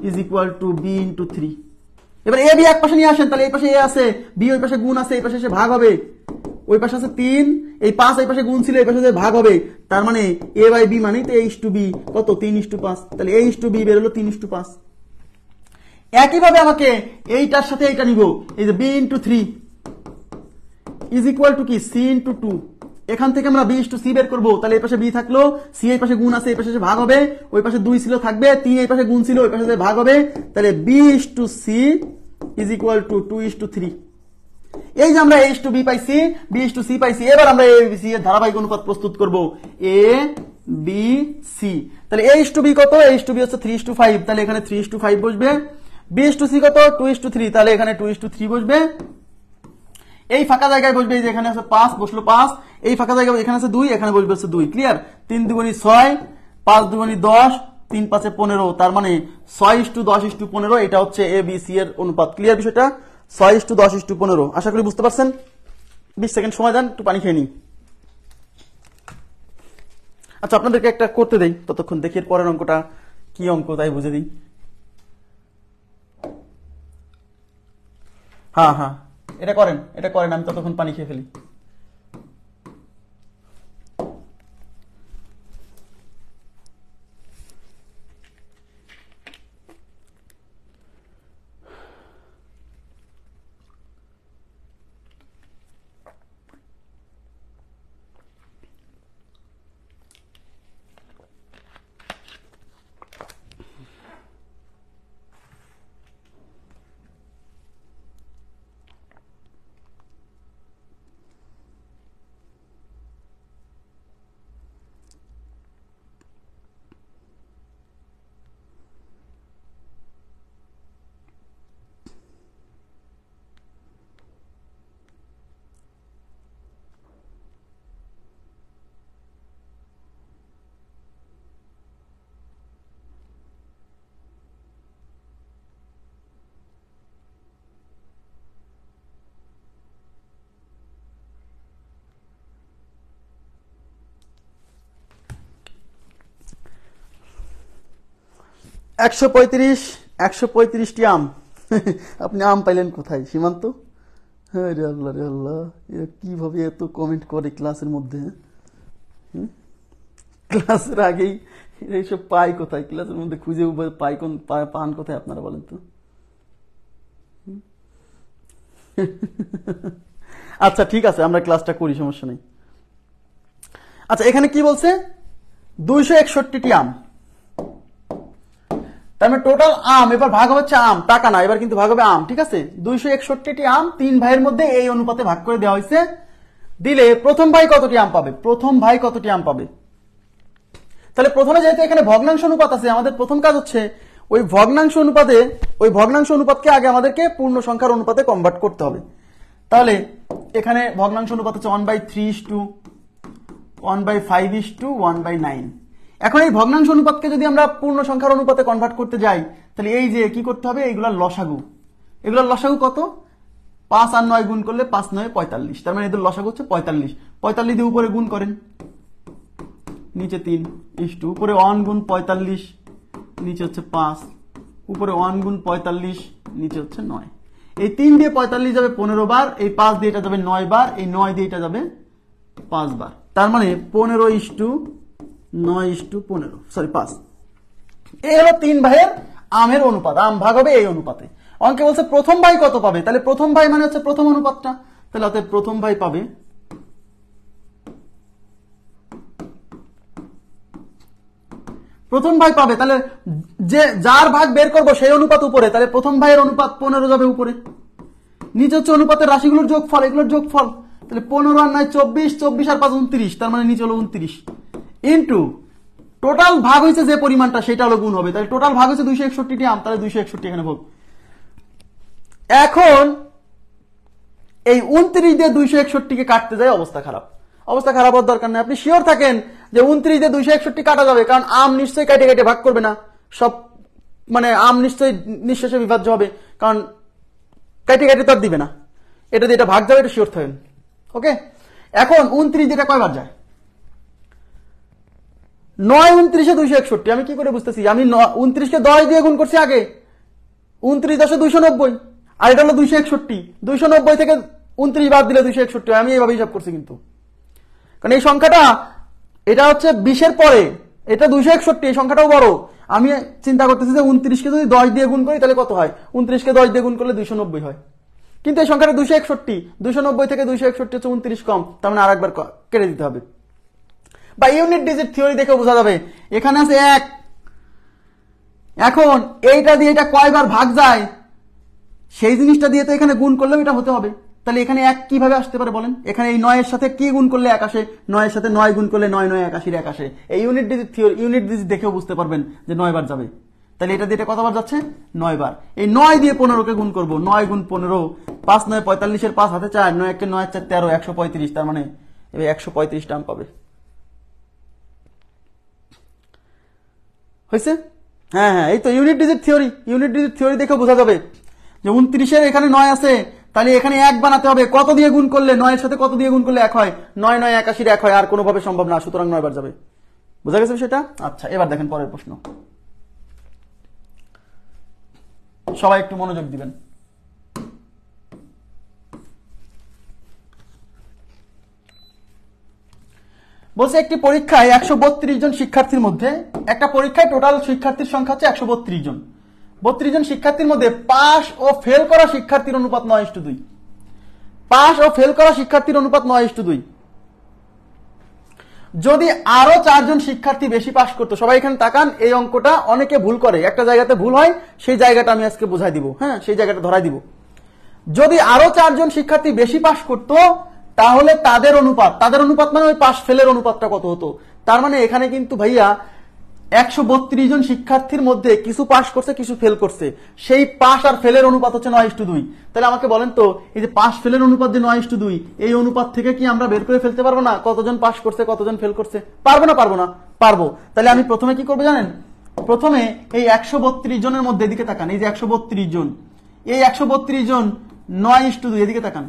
is equal two B:3। এবার A B এক পাশে নিয়ে আসেন, তাহলে এই পাশে A আছে, B ওই পাশে গুণ আছে, এই পাশে এসে ভাগ হবে। ওই পাশে আছে 3, এই 5 এই পাশে গুণ ছিল, এই পাশে ভাগ হবে। তার মানে A/B মানে তো A:B কত? 3:5। তাহলে A:B বের হলো 3:5। একইভাবে আমাকে এইটার সাথে এইটা নিব, এই যে B:3 ইজ ইকুয়াল টু কি? C:2। এখান থেকে আমরা B:C বের করবো। তাহলে এই পাশে B থাকলো, C এই পাশে গুণ আছে, এই পাশে ভাগ হবে। ওই পাশে 2 ছিল থাকবে, 3 এই পাশে গুণ ছিল, ওই পাশে ভাগ হবে। তাহলে B:C ইজ ইকুয়াল টু 2:3। এই যে আমরা A:B পাইছি, B:C পাইছি। এবার আমরা ABC এর ধারাবাহিক অনুপাত প্রস্তুত করব। ABC, তাহলে A:B কত? A:B হচ্ছে 3:5, তাহলে এখানে 3:5 বসবে। B:C কত? 2:3, তাহলে এখানে 2:3 বসবে। এই ফাঁকা জায়গায় বসবে, এই যে এখানে আছে 5, বসলো 5। এই ফাঁকা জায়গায় এখানে আছে 2, এখানে বসবে হচ্ছে 2। ক্লিয়ার? 3 দুগুণী 6, 5 দুগুণী 10, 3 5 15। তার মানে 6:10:15 এটা হচ্ছে ABC এর অনুপাত। ক্লিয়ার বিষয়টা? 6:10:15। আশা করি বুঝতে পারছেন। 20 সেকেন্ড সময় দেন, একটু পানি খেয়ে নিই। আচ্ছা, আপনাদেরকে একটা করতে দেই, ততক্ষণ দেখি এর পরের অঙ্কটা কি অঙ্ক তাই বুঝে দিই। হ্যাঁ হ্যাঁ, এটা করেন, এটা করেন, আমি ততক্ষণ পানি খেয়ে ফেলি। একশো পঁয়ত্রিশটি আম। আপনি আম পাইলেন কোথায় সীমান্ত? হ্যাঁ রে আল্লাহ, রে আল্লাহ, এরা কিভাবে এত কমেন্ট করে ক্লাসের মধ্যে? ক্লাসের আগেই এইসব পাই কোথায়? ক্লাসের মধ্যে খুঁজে পাই কোন, পান কোথায় আপনারা বলেন তো? আচ্ছা ঠিক আছে, আমরা ক্লাসটা করি, সমস্যা নেই। আচ্ছা, এখানে কি বলছে? 261টি আম। তার মানে টোটাল আম, এবার ভাগ হচ্ছে আম, টাকা না, এবার কিন্তু ভাগ হবে আম। ঠিক আছে? 261টি আম 3 ভাইয়ের মধ্যে এই অনুপাতে ভাগ করে দেওয়া হয়েছে। দিলে প্রথম ভাই কতটি আম পাবে? প্রথম ভাই কতটি আম পাবে? তাহলে প্রথমে যেহেতু এখানে ভগ্নাংশ অনুপাত আছে, আমাদের প্রথম কাজ হচ্ছে ওই ভগ্নাংশ অনুপাতকে আগে আমাদেরকে পূর্ণ সংখ্যার অনুপাতে কনভার্ট করতে হবে। তাহলে এখানে ভগ্নাংশ অনুপাত হচ্ছে 1/3:1/5:1/9। এখন এই ভগ্নাংশ অনুপাতকে যদি আমরা পূর্ণ সংখ্যার অনুপাতে কনভার্ট করতে যাই, তাহলে এই যে কি করতে হবে? এগুলার লসাগু। এগুলার লসাগু কত? 5 আর 9 গুণ করলে 5 9 45। তার মানে এদের লসাগু হচ্ছে 45। 45 দিয়ে উপরে গুণ করেন, নিচে 3, উপরে 1 গুণ 45, নিচে হচ্ছে 5, উপরে 1 গুণ 45, নিচে হচ্ছে 9। এই 3 দিয়ে 45 যাবে 15 বার, এই 5 দিয়ে এটা যাবে 9 বার, এই 9 দিয়ে এটা যাবে 5 বার। তার মানে 15:9:15, সরি 5। এই হলো 3 ভাইয়ের আমের অনুপাত, আম ভাগ হবে এই অনুপাতে। অঙ্কে বলছে প্রথম ভাই কত পাবে, তাহলে প্রথম ভাই মানে হচ্ছে প্রথম অনুপাতটা, তাহলে অতএব প্রথম ভাই পাবে তাহলে যে যার ভাগ বের করবো সেই অনুপাত উপরে, তাহলে প্রথম ভাইয়ের অনুপাত 15 যাবে উপরে, নিচে হচ্ছে অনুপাতের রাশিগুলোর যোগফল, এগুলোর যোগফল, তাহলে 15 আর 9 24, 24 আর 5 29, তার মানে নিচে হলো 29 ইন্টু টোটাল ভাগ হয়েছে যে পরিমাণটা সেটা হলো গুণ হবে, তাহলে টোটাল ভাগ হচ্ছে 261টি আম, তাহলে 261 এখানে ভোগ। এখন এই 29 দিয়ে 261 কে কাটতে যায়, অবস্থা খারাপ হওয়ার দরকার নেই। আপনি শিওর থাকেন যে 29 দিয়ে 261 কাটা যাবে, কারণ আম নিশ্চয়ই কেটে কেটে ভাগ করবে না, সব মানে আম নিশ্চয়ই নিঃশেষে বিভাজ্য হবে, কারণ কেটে কেটে তার দিবে না, এটা দিয়ে এটা ভাগ যাবে, এটা শিওর থাকেন। ওকে, এখন 29 যেটা কয়বার যায়, 9 29 261, আমি কি করে বুঝতেছি, আমি 29 কে 10 দিয়ে গুণ করছি আগে, 29 10 290, আর এটা হলো 261, 290 থেকে 29 বাদ দিলে 261, আমি এইভাবে হিসাব করছি, কিন্তু কারণ এই সংখ্যাটা এটা হচ্ছে 20 এর পরে, এটা 261, এই সংখ্যাটাও বড়, আমি চিন্তা করতেছি যে 29 কে যদি 10 দিয়ে গুণ করি তাহলে কত হয়, 29 কে 10 দিয়ে গুণ করলে 290 হয়, কিন্তু এই সংখ্যাটা 261, 290 থেকে 261 হচ্ছে 29 কম, তার মানে আরেকবার কেটে দিতে হবে। বা ইউনিট ডিজিট থিওরি দেখে বোঝা যাবে, এখানে আছে 1, এখন এইটা দিয়ে এটা কয়বার ভাগ যায় সেই জিনিসটা দিয়ে তো এখানে গুণ করলেও এটা হতে হবে, তাহলে এখানে 1 কিভাবে আসতে পারে বলেন, এখানে এই 9 এর সাথে কি গুণ করলে 1 আসে, 9 এর সাথে 9 গুণ করলে 9 9 81 1 আসে, এই unit digit theory, unit digit দেখেও বুঝতে পারবেন যে 9 বার যাবে, তাহলে এটা দিয়ে এটা কতবার যাচ্ছে, 9 বার। এই 9 দিয়ে 15 কে গুণ করব, 9 গুণ 15, 5 9 45 এর 5 হাতে 4, 9 1 9 4 13, 135, তার মানে এবার 135 টার্ম পাবে, হয়েছে? হ্যাঁ হ্যাঁ, এই তো ইউনিট ডিজিট থিওরি দেখে বোঝা যাবে যে 29 এর এখানে 9 আছে, তাহলে এখানে 1 বানাতে হবে, কত দিয়ে গুণ করলে, 9 এর সাথে কত দিয়ে গুণ করলে 1 হয়, 9 9 81 1 হয়, আর কোনোভাবে সম্ভব না, সুতরাং 9 বার যাবে। বোঝা গেছে সেটা? আচ্ছা, এবার দেখেন পরের প্রশ্ন, সবাই একটু মনোযোগ দিবেন। বলছে একটি পরীক্ষায় 132 জন শিক্ষার্থীর মধ্যে, একটা পরীক্ষায় টোটাল শিক্ষার্থীর সংখ্যা হচ্ছে 132 জন, 32 জন শিক্ষার্থীর মধ্যে পাস ও ফেল করা শিক্ষার্থীর অনুপাত 9:2, পাস ও ফেল করা শিক্ষার্থীর অনুপাত 9:2, যদি আরো 4 জন শিক্ষার্থী বেশি পাস করতো, সবাই এখানে তাকান, এই অঙ্কটা অনেকে ভুল করে, একটা জায়গাতে ভুল হয়, সেই জায়গাটা আমি আজকে বোঝাই দিব, হ্যাঁ সেই জায়গাটা ধরাই দিব। যদি আরো 4 জন শিক্ষার্থী বেশি পাস করতো তাহলে তাদের অনুপাত মানে ওই পাস ফেলের অনুপাতটা কত হতো, তার মানে এখানে কিন্তু ভাইয়া 132 জন শিক্ষার্থীর মধ্যে কিছু পাস করছে কিছু ফেল করছে, সেই পাস আর ফেলের অনুপাত হচ্ছে 9:2, তাহলে আমাকে বলেন তো এই যে পাস ফেলের অনুপাত যে 9:2, এই অনুপাত থেকে কি আমরা বের করে ফেলতে পারবো না কতজন পাস করছে কতজন ফেল করছে? পারবো না? পারবো। তাহলে আমি প্রথমে কি করবো জানেন, প্রথমে এই 132 জনের মধ্যে, এদিকে তাকান, এই যে 132 জন, এই 132 জন 9:2, এদিকে তাকান,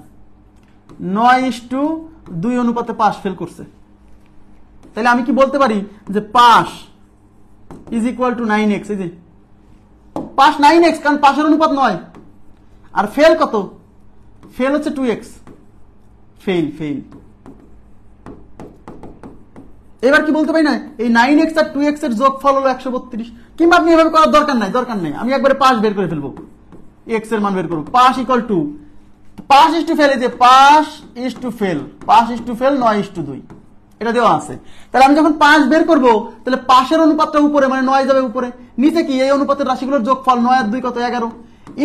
9:2 অনুপাতে পাস ফেল করছে, তাহলে আমি কি বলতে পারি যে pass is equal two 9x, এই যে পাস 9x, কারণ পাসের অনুপাত 9, আর ফেল কত, ফেল হচ্ছে 2x, ফেল। এবার কি বলতে পারি না, এই 9x আর 2x এর যোগফল হলো 132, কিংবা আপনি এভাবে করার দরকার নাই, আমি একবারে পাস বের করে ফেলবো, x এর মান বের করবো, pass equal to pass is to fail, এই যে পাস ইজ টু ফেল 9:2, এটা দেওয়া আছে। তাহলে আমি যখন পাস বের করবো তাহলে পাসের অনুপাতটা উপরে, মানে 9 যাবে উপরে, নিচে কি এই অনুপাতের রাশিগুলোর যোগফল, 9 আর 2 কত, 11,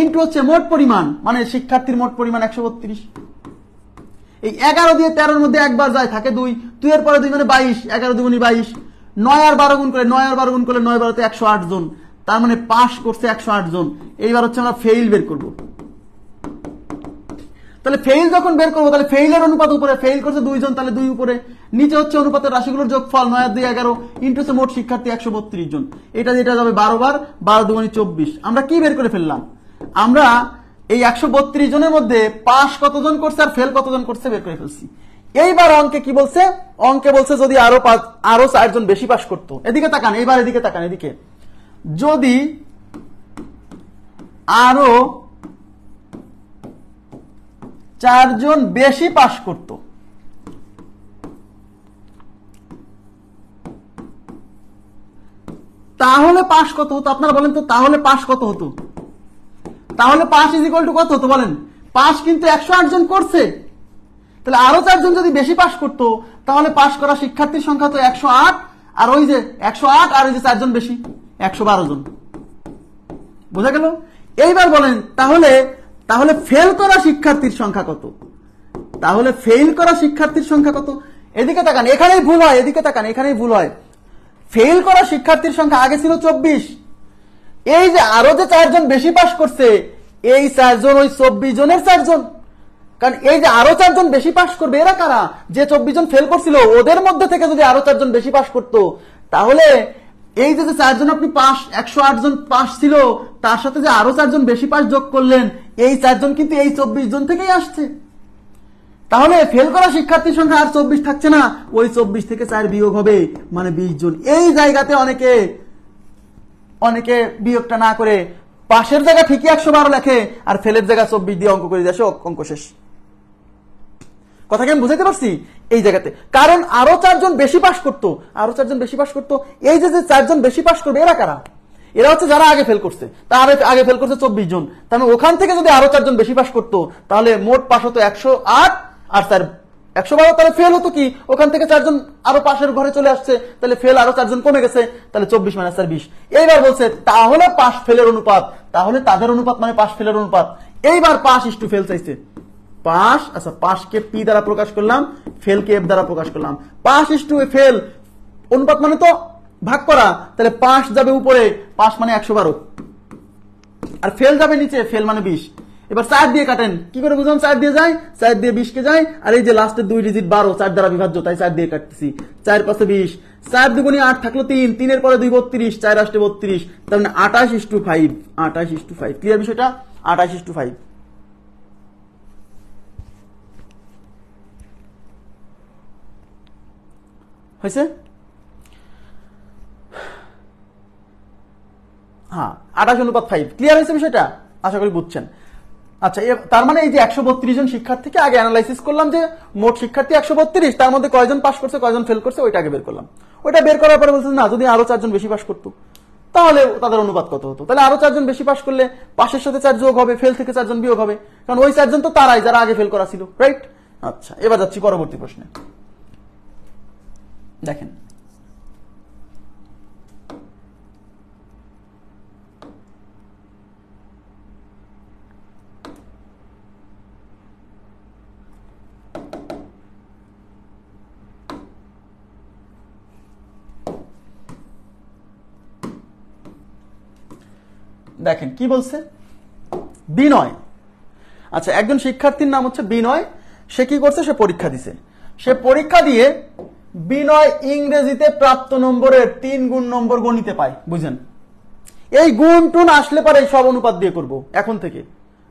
ইন্টু হচ্ছে মোট পরিমাণ, মানে শিক্ষার্থীর মোট পরিমাণ 132, এই 11 দিয়ে 13 এর মধ্যে একবার যায়, থাকে 2 এর পরে 2 মানে 22, 11 2 22, 9 আর 12 গুণ করলে 9 12 108 জন, তার মানে পাস করছে 108 জন। এইবার হচ্ছে আমরা ফেইল বের করবো, তাহলে ফেইল যখন বের করবো তাহলে ফেইলের অনুপাত উপরে, ফেইল করছে 2 জন, তাহলে 2 উপরে, নিচে হচ্ছে অনুপাতের রাশিগুলোর যোগফল, 9 আর 2 11, ইন্টু হচ্ছে মোট শিক্ষার্থী 132 জন, এটা যেটা যাবে 12 বার, 12 2 24, আমরা কি বের করে ফেললাম, আমরা এই 132 জনের মধ্যে পাস কতজন করছে আর ফেল কতজন করছে বের করে ফেলছি। এইবার অঙ্কে কি বলছে, অঙ্কে বলছে যদি আরো 4 জন বেশি পাস করতো, এদিকে তাকান, এইবার এদিকে তাকান, এদিকে যদি আরো 4 জন বেশি পাস করত, তাহলে পাস কত হতো আপনারা বলেন তো, তাহলে পাস কত হতো? তাহলে পাস ইজ ইকুয়াল টু কত হতো বলেন? পাস কিন্তু 108 জন করছে, তাহলে আরো 4 জন যদি বেশি পাস করতো তাহলে পাস করা শিক্ষার্থীর সংখ্যা তো 108, আর ওই যে 108 আর ওই যে 4 জন বেশি 112 জন। বোঝা গেল? এইবার বলেন তাহলে তাহলে ফেল করা শিক্ষার্থীর সংখ্যা কত? তাহলে ফেল করা শিক্ষার্থীর সংখ্যা কত? এদিকে তাকান, এখানেই ভুল হয়, এদিকে তাকান, এখানেই ভুল হয়। ফেল করা শিক্ষার্থীর সংখ্যা আগে ছিল 24, এই যে আরো যে 4 জন বেশি পাস করছে এই 4 জন ওই 24 জনের 4 জন। কারণ এই যে আরো 4 জন বেশি পাস করবে এরা কারা? যে 24 জন ফেল করছিল ওদের মধ্যে থেকে যদি আরো 4 জন বেশি পাস করতো তাহলে এই যে 4 জন আপনি পাস 108 জন পাস ছিল তার সাথে যে আরো 4 জন বেশি পাস যোগ করলেন এই 4 জন কিন্তু এই 24 জন থেকেই আসছে। তাহলে ফেল করা শিক্ষার্থীর সংখ্যা আর 24 থাকছে না, ওই 24 থেকে 4 বিয়োগ হবে মানে 20 জন। এই জায়গাতে অনেকে বিয়োগটা না করে পাশের জায়গা ঠিকই 112 লেখে আর ফেলের জায়গা 24 দিয়ে অঙ্ক করে দেয়, অঙ্ক শেষ। কথা কি আমি বুঝাতে পারছি? এই জায়গাতে কারণ আরো 4 জন বেশি পাস করতো, আরো 4 জন বেশি পাস করতো, এই যে 4 জন বেশি পাস করবে এরা কারা? এরা হচ্ছে যারা আগে ফেল করছে, তার আগে ফেল করছে 24 জন, তাহলে ওখান থেকে যদি আরো 4 জন বেশি পাস করতো তাহলে মোট পাস হতো 108 আর 4 112, তাহলে ফেল হতো কি? ওখান থেকে 4 জন আরো পাশের ঘরে চলে আসছে, তাহলে ফেল আরো 4 জন কমে গেছে, তাহলে 24 মাইনাস 4 20। এইবার বলছে তাহলে পাস ফেলের অনুপাত, তাহলে তাদের অনুপাত মানে পাস ফেলের অনুপাত। এইবার পাস ইস টু ফেল চাইছে। পাস, আচ্ছা পাসকে পি দ্বারা প্রকাশ করলাম, ফেলকে এফ দ্বারা প্রকাশ করলাম। পাস ইস টু ফেল অনুপাত মানে তো ভাগ করা, তাহলে পাস যাবে উপরে, পাস মানে 112, আর ফেল যাবে নিচে, ফেল মানে 20। এবার 4 দিয়ে কাটেন, কি করে বুঝলাম? 4 দিয়ে যায়, 4 দিয়ে 20 কে যায়, আর এই যে লাস্টের 2 ডিজিট 12 4 দ্বারা বিভাজ্য, তাই 4 দিয়ে কাটতেছি। 4 5 20, 4 দুগুণে 8 থাকলো 3, 3 এর পরে 2 32, 4 8 32, তার মানে 28 is to 5, 28 is to 5। Clear বিষয়টা? 28 ইস টু 5 হয়েছে? হ্যাঁ, 28:5। ক্লিয়ার হয়েছে বিষয়টা? আশা করি বুঝছেন। আচ্ছা, তার মানে এই যে 132 জন শিক্ষার্থীকে আগে অ্যানালাইসিস করলাম যে মোট শিক্ষার্থী 132, তার মধ্যে কয়জন পাস করছে কয়জন ফেল করছে ওইটা আগে বের করলাম। ওইটা বের করার পরে বলছেন না, যদি আরো 4 জন বেশি পাস করতো তাহলে তাদের অনুপাত কত হতো? তাহলে আরো 4 জন বেশি পাস করলে পাশের সাথে 4 যোগ হবে, ফেল থেকে 4 জন বিয়োগ হবে, কারণ ওই 4 জন তো তারাই যারা আগে ফেল করা ছিল, রাইট? আচ্ছা, এবার যাচ্ছি পরবর্তী প্রশ্নে। দেখেন, দেখেন কি বলছে, বিনয়। আচ্ছা, একজন শিক্ষার্থীর নাম হচ্ছে বিনয়, সে কি করছে? সে পরীক্ষা দিছে। সে পরীক্ষা দিয়ে বিনয় ইংরেজিতে প্রাপ্ত নম্বরের 3 গুণ নম্বর গণিতে পায়। বুঝেন? এই গুণ টুন আসলে পারে সব অনুপাত দিয়ে করব, এখন থেকে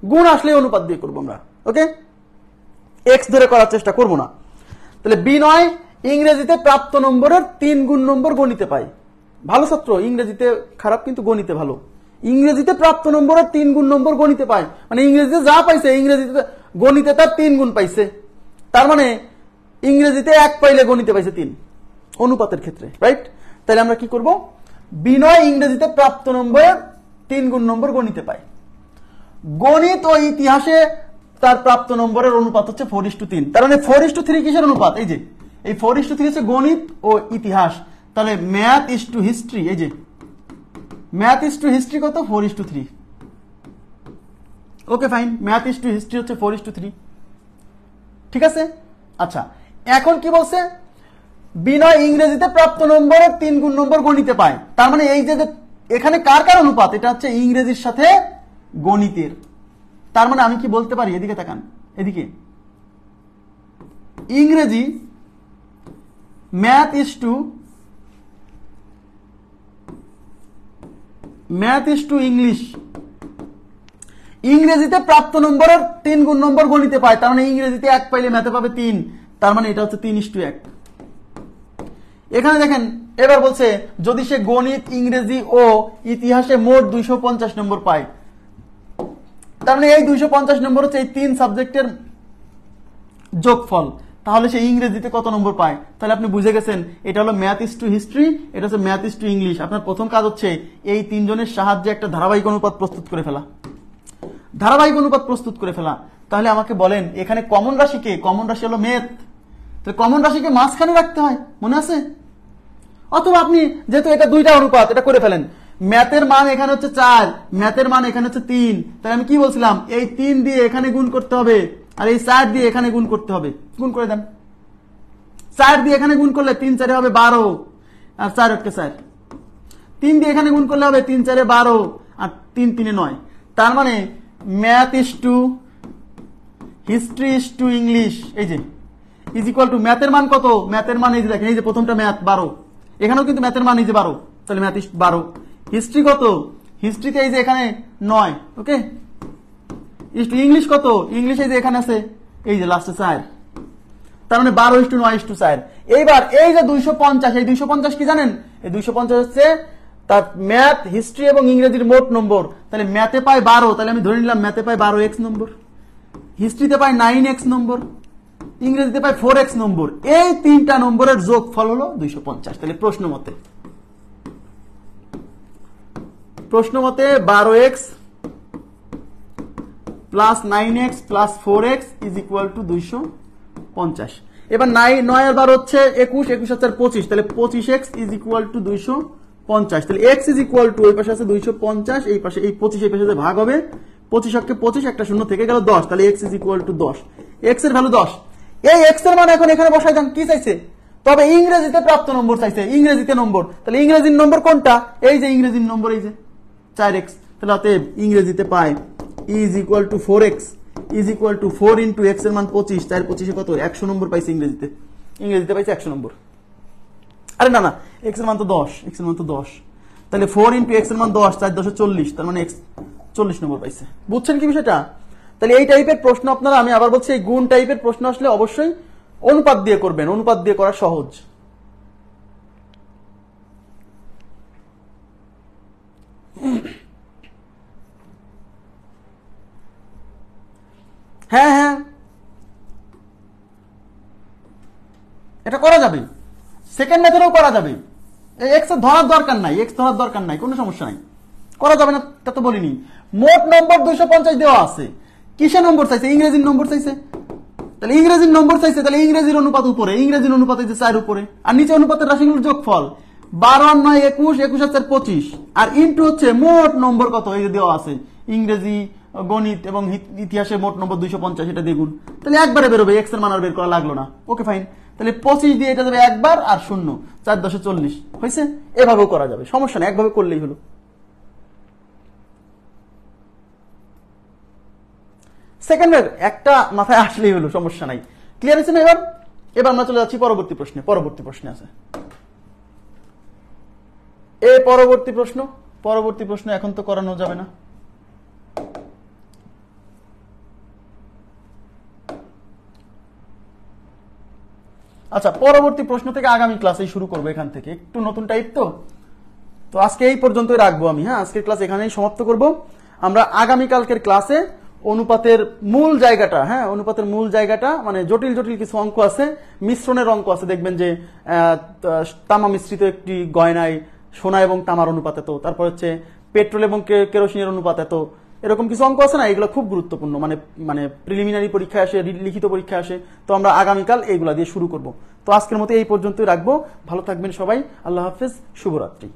গুণ আসলে অনুপাত দিয়ে করবো আমরা, ওকে? এক্স ধরে করার চেষ্টা করব না। তাহলে বিনয় ইংরেজিতে প্রাপ্ত নম্বরের 3 গুণ নম্বর গণিতে পায়। ভালো ছাত্র, ইংরেজিতে খারাপ কিন্তু গণিতে ভালো। ইংরেজিতে প্রাপ্ত নম্বরের 3 গুণ নম্বর গণিতে পায়, মানে ইংরেজিতে যা পাইছে ইংরেজিতে গণিতে তার 3 গুণ পাইছে, তার মানে ইংরেজিতে 1 পাইলে গণিতে পাইছে 3 অনুপাতের ক্ষেত্রে, রাইট? তাহলে আমরা কি করব? বিনয় ইংরেজিতে প্রাপ্ত নম্বরের 3 গুণ নম্বর গণিতে পায়। গণিত ও ইতিহাসে তার প্রাপ্ত নম্বরের অনুপাত হচ্ছে 4:3। তার মানে 4:3 কিসের অনুপাত? এই যে এই 4:3 হচ্ছে গণিত ও ইতিহাস। তাহলে ম্যাথ ইস টু হিস্ট্রি, এই যে ম্যাথ ইস টু হিস্ট্রি কত? 4:3। Okay fine, math is to history হচ্ছে 4:3, ঠিক আছে? আচ্ছা, এখন কি বলছে? বিনয় ইংরেজিতে প্রাপ্ত নম্বরের 3 গুণ নম্বর গণিতে পায়। তার মানে এই যে এখানে কার কার অনুপাত? এটা হচ্ছে ইংরেজির সাথে গণিতের। তার মানে আমি কি বলতে পারি? এদিকে তাকান, এদিকে ইংরেজি ম্যাথ ইস টু ইংলিশ। ইংরেজিতে প্রাপ্ত নম্বরের 3 গুণ নম্বর গণিতে পায়, তার মানে ইংরেজিতে 1 পাইলে ম্যাথে পাবে 3, তার মানে এটা হচ্ছে 3:1। এখানে দেখেন, এবার বলছে যদি সে গণিত, ইংরেজি ও ইতিহাসে মোট 250 নম্বর পায়, তার মানে এই 250 নম্বর হচ্ছে এই 3 সাবজেক্টের যোগফল। তাহলে সে ইংরেজিতে কত নম্বর পায়? তাহলে আপনি বুঝে গেছেন এটা হলো ম্যাথ ইস টু হিস্ট্রি, এটা হচ্ছে ম্যাথ ইস টু ইংলিশ। আপনার প্রথম কাজ হচ্ছে এই তিনজনের সাহায্যে একটা ধারাবাহিক অনুপাত প্রস্তুত করে ফেলা, ধারাবাহিক অনুপাত প্রস্তুত করে ফেলা। তাহলে আমাকে বলেন এখানে কমন রাশি কে? কমন রাশি হলো ম্যাথ, তাহলে কমন রাশিকে মাঝখানে রাখতে হয়, মনে আছে? অথবা আপনি যেহেতু এটা দুইটা অনুপাত, এটা করে ফেলেন। ম্যাথের মান এখানে হচ্ছে 4, ম্যাথের মান এখানে হচ্ছে 3, তাহলে আমি কি বলছিলাম? এই 3 দিয়ে এখানে গুণ করতে হবে, আর এই 4 দিয়ে এখানে গুণ করতে হবে। গুণ করে দেন, 4 দিয়ে এখানে গুণ করলে 3 4 হবে 12, আর 4 8 4। 3 দিয়ে এখানে গুণ করলে হবে 3 4 12, আর 3 3 9। তার মানে math is to history is to English, এই যে ইজ ইকুয়াল টু ম্যাথের মান কত? ম্যাথের মান এই যে দেখেন, এই যে প্রথমটা ম্যাথ 12, এখানেও কিন্তু ম্যাথের মান এই যে 12, তাহলে ম্যাথ ইস 12। হিস্ট্রি কত? হিস্ট্রিতে এই যে এখানে 9, ওকে। ইস টু ইংলিশ কত? ইংলিশ এই যে এখানে আছে, এই যে লাস্টে 4, তার মানে 12 ইস টু 9 ইস টু 4। এইবার এই যে 250, এই 250 কি জানেন? এই 250 হচ্ছে তার ম্যাথ, হিস্ট্রি এবং ইংরেজির মোট নম্বর। তাহলে ম্যাথে পায় 12, তাহলে আমি ধরে নিলাম ম্যাথে পায় 12x নম্বর, হিস্ট্রিতে পায় 9x নম্বর, ইংরেজিতে পায় 4x নম্বর। এই তিনটা নম্বরের যোগফল হলো 250। তাহলে প্রশ্ন মতে 12x plus 9x plus 4x is equal two 250। এবার 9 আর 12 হচ্ছে 21, 21 আর 25, তাহলে 25x ইজ ইকুয়াল টু 250। তাহলে x ইজ ইকুয়াল টু ওই পাশে আছে 250, এই পাশে এই 25 এই পাশে ভাগ হবে, 25 অক্ষে 25, একটা শূন্য থেকে গেল 10, তাহলে x is equal two 10। x এর ভ্যালু 10। এই x এর মান এখন এখানে বসাই দেন। কি চাইছে? তবে ইংরেজিতে প্রাপ্ত নম্বর চাইছে, ইংরেজিতে নম্বর। তাহলে ইংরেজির নম্বর কোনটা? এই যে ইংরেজির নম্বর, এই যে 4x। তাহলে অতএব ইংরেজিতে পায় is equal two 4x is equal two 4 into x এর মান 25, 4 25 কত? 100 নম্বর পাইছে ইংরেজিতে। ইংরেজিতে পাইছে 100 নম্বর। আরে না, x এর মান তো 10, x এর মান তো 10, তাহলে 4 ইন্টু x এর মান 10, 4 10 40, তার মানে x 40 নম্বর পাইছে। বুঝছেন কি বিষয়টা? তাহলে এই টাইপের প্রশ্ন আপনারা, আমি আবার বলছি, এই গুণ টাইপের প্রশ্ন আসলে অবশ্যই অনুপাত দিয়ে করবেন, অনুপাত দিয়ে করা সহজ। হ্যাঁ হ্যাঁ, এটা করা যাবে, সেকেন্ড মেথডেও করা যাবে। এক্স ধরার দরকার নাই, এক্স ধরার দরকার নাই, কোনো সমস্যা নাই, করা যাবে না তা তো বলিনি। মোট নম্বর 250 দেওয়া আছে। কিসের নম্বর চাইছে? ইংরেজির নম্বর চাইছে। তাহলে ইংরেজির নম্বর চাইছে, তাহলে ইংরেজির অনুপাত উপরে, ইংরেজির অনুপাত হচ্ছে 4 উপরে, আর নিচে অনুপাতের রাশিগুলোর যোগফল 12 আর 9 21, 21 আর 4 25, আর ইনটু হচ্ছে মোট নম্বর কত, এই যে দেওয়া আছে ইংরেজি, গণিত এবং ইতিহাসে মোট নম্বর 250, এটা দ্বিগুণ। তাহলে একবারে বেরোবে, এক্স এর মান আর বের করা লাগলো না। ওকে ফাইন, তাহলে 25 দিয়ে এটা যাবে একবার, আর 0, 4 10 40 হয়েছে। এভাবেও করা যাবে, সমস্যা নেই, একভাবে করলেই হলো। সেকেন্ডের একটা মাথায় আসলেই হলো, সমস্যা নাই। ক্লিয়ার হয়েছে না? এবার আমরা চলে যাচ্ছি পরবর্তী প্রশ্নে। পরবর্তী প্রশ্নে আছে পরবর্তী প্রশ্ন এখন তো করানো যাবে না। আচ্ছা, পরবর্তী প্রশ্ন থেকে আগামী ক্লাসে শুরু করবো, এখান থেকে একটু নতুন টাইপ তো আজকে এই পর্যন্তই রাখবো আমি। হ্যাঁ, আজকের ক্লাস এখানেই সমাপ্ত করব। আমরা আগামীকালকের ক্লাসে অনুপাতের মূল জায়গাটা, হ্যাঁ অনুপাতের মূল জায়গাটা, মানে জটিল জটিল কিছু অঙ্ক আছে, মিশ্রণের অঙ্ক আছে, দেখবেন যে তামা মিশ্রিত একটি গয়নায় সোনা এবং তামার অনুপাত এত, তারপর হচ্ছে পেট্রোল এবং কেরোসিনের অনুপাত এত, এরকম কিছু অঙ্ক আছে না, এগুলো খুব গুরুত্বপূর্ণ, মানে প্রিলিমিনারি পরীক্ষায় আসে, লিখিত পরীক্ষায় আসে। তো আমরা আগামীকাল এইগুলা দিয়ে শুরু করব। তো আজকের মতো এই পর্যন্তই রাখবো। ভালো থাকবেন সবাই, আল্লাহ হাফেজ, শুভরাত্রি।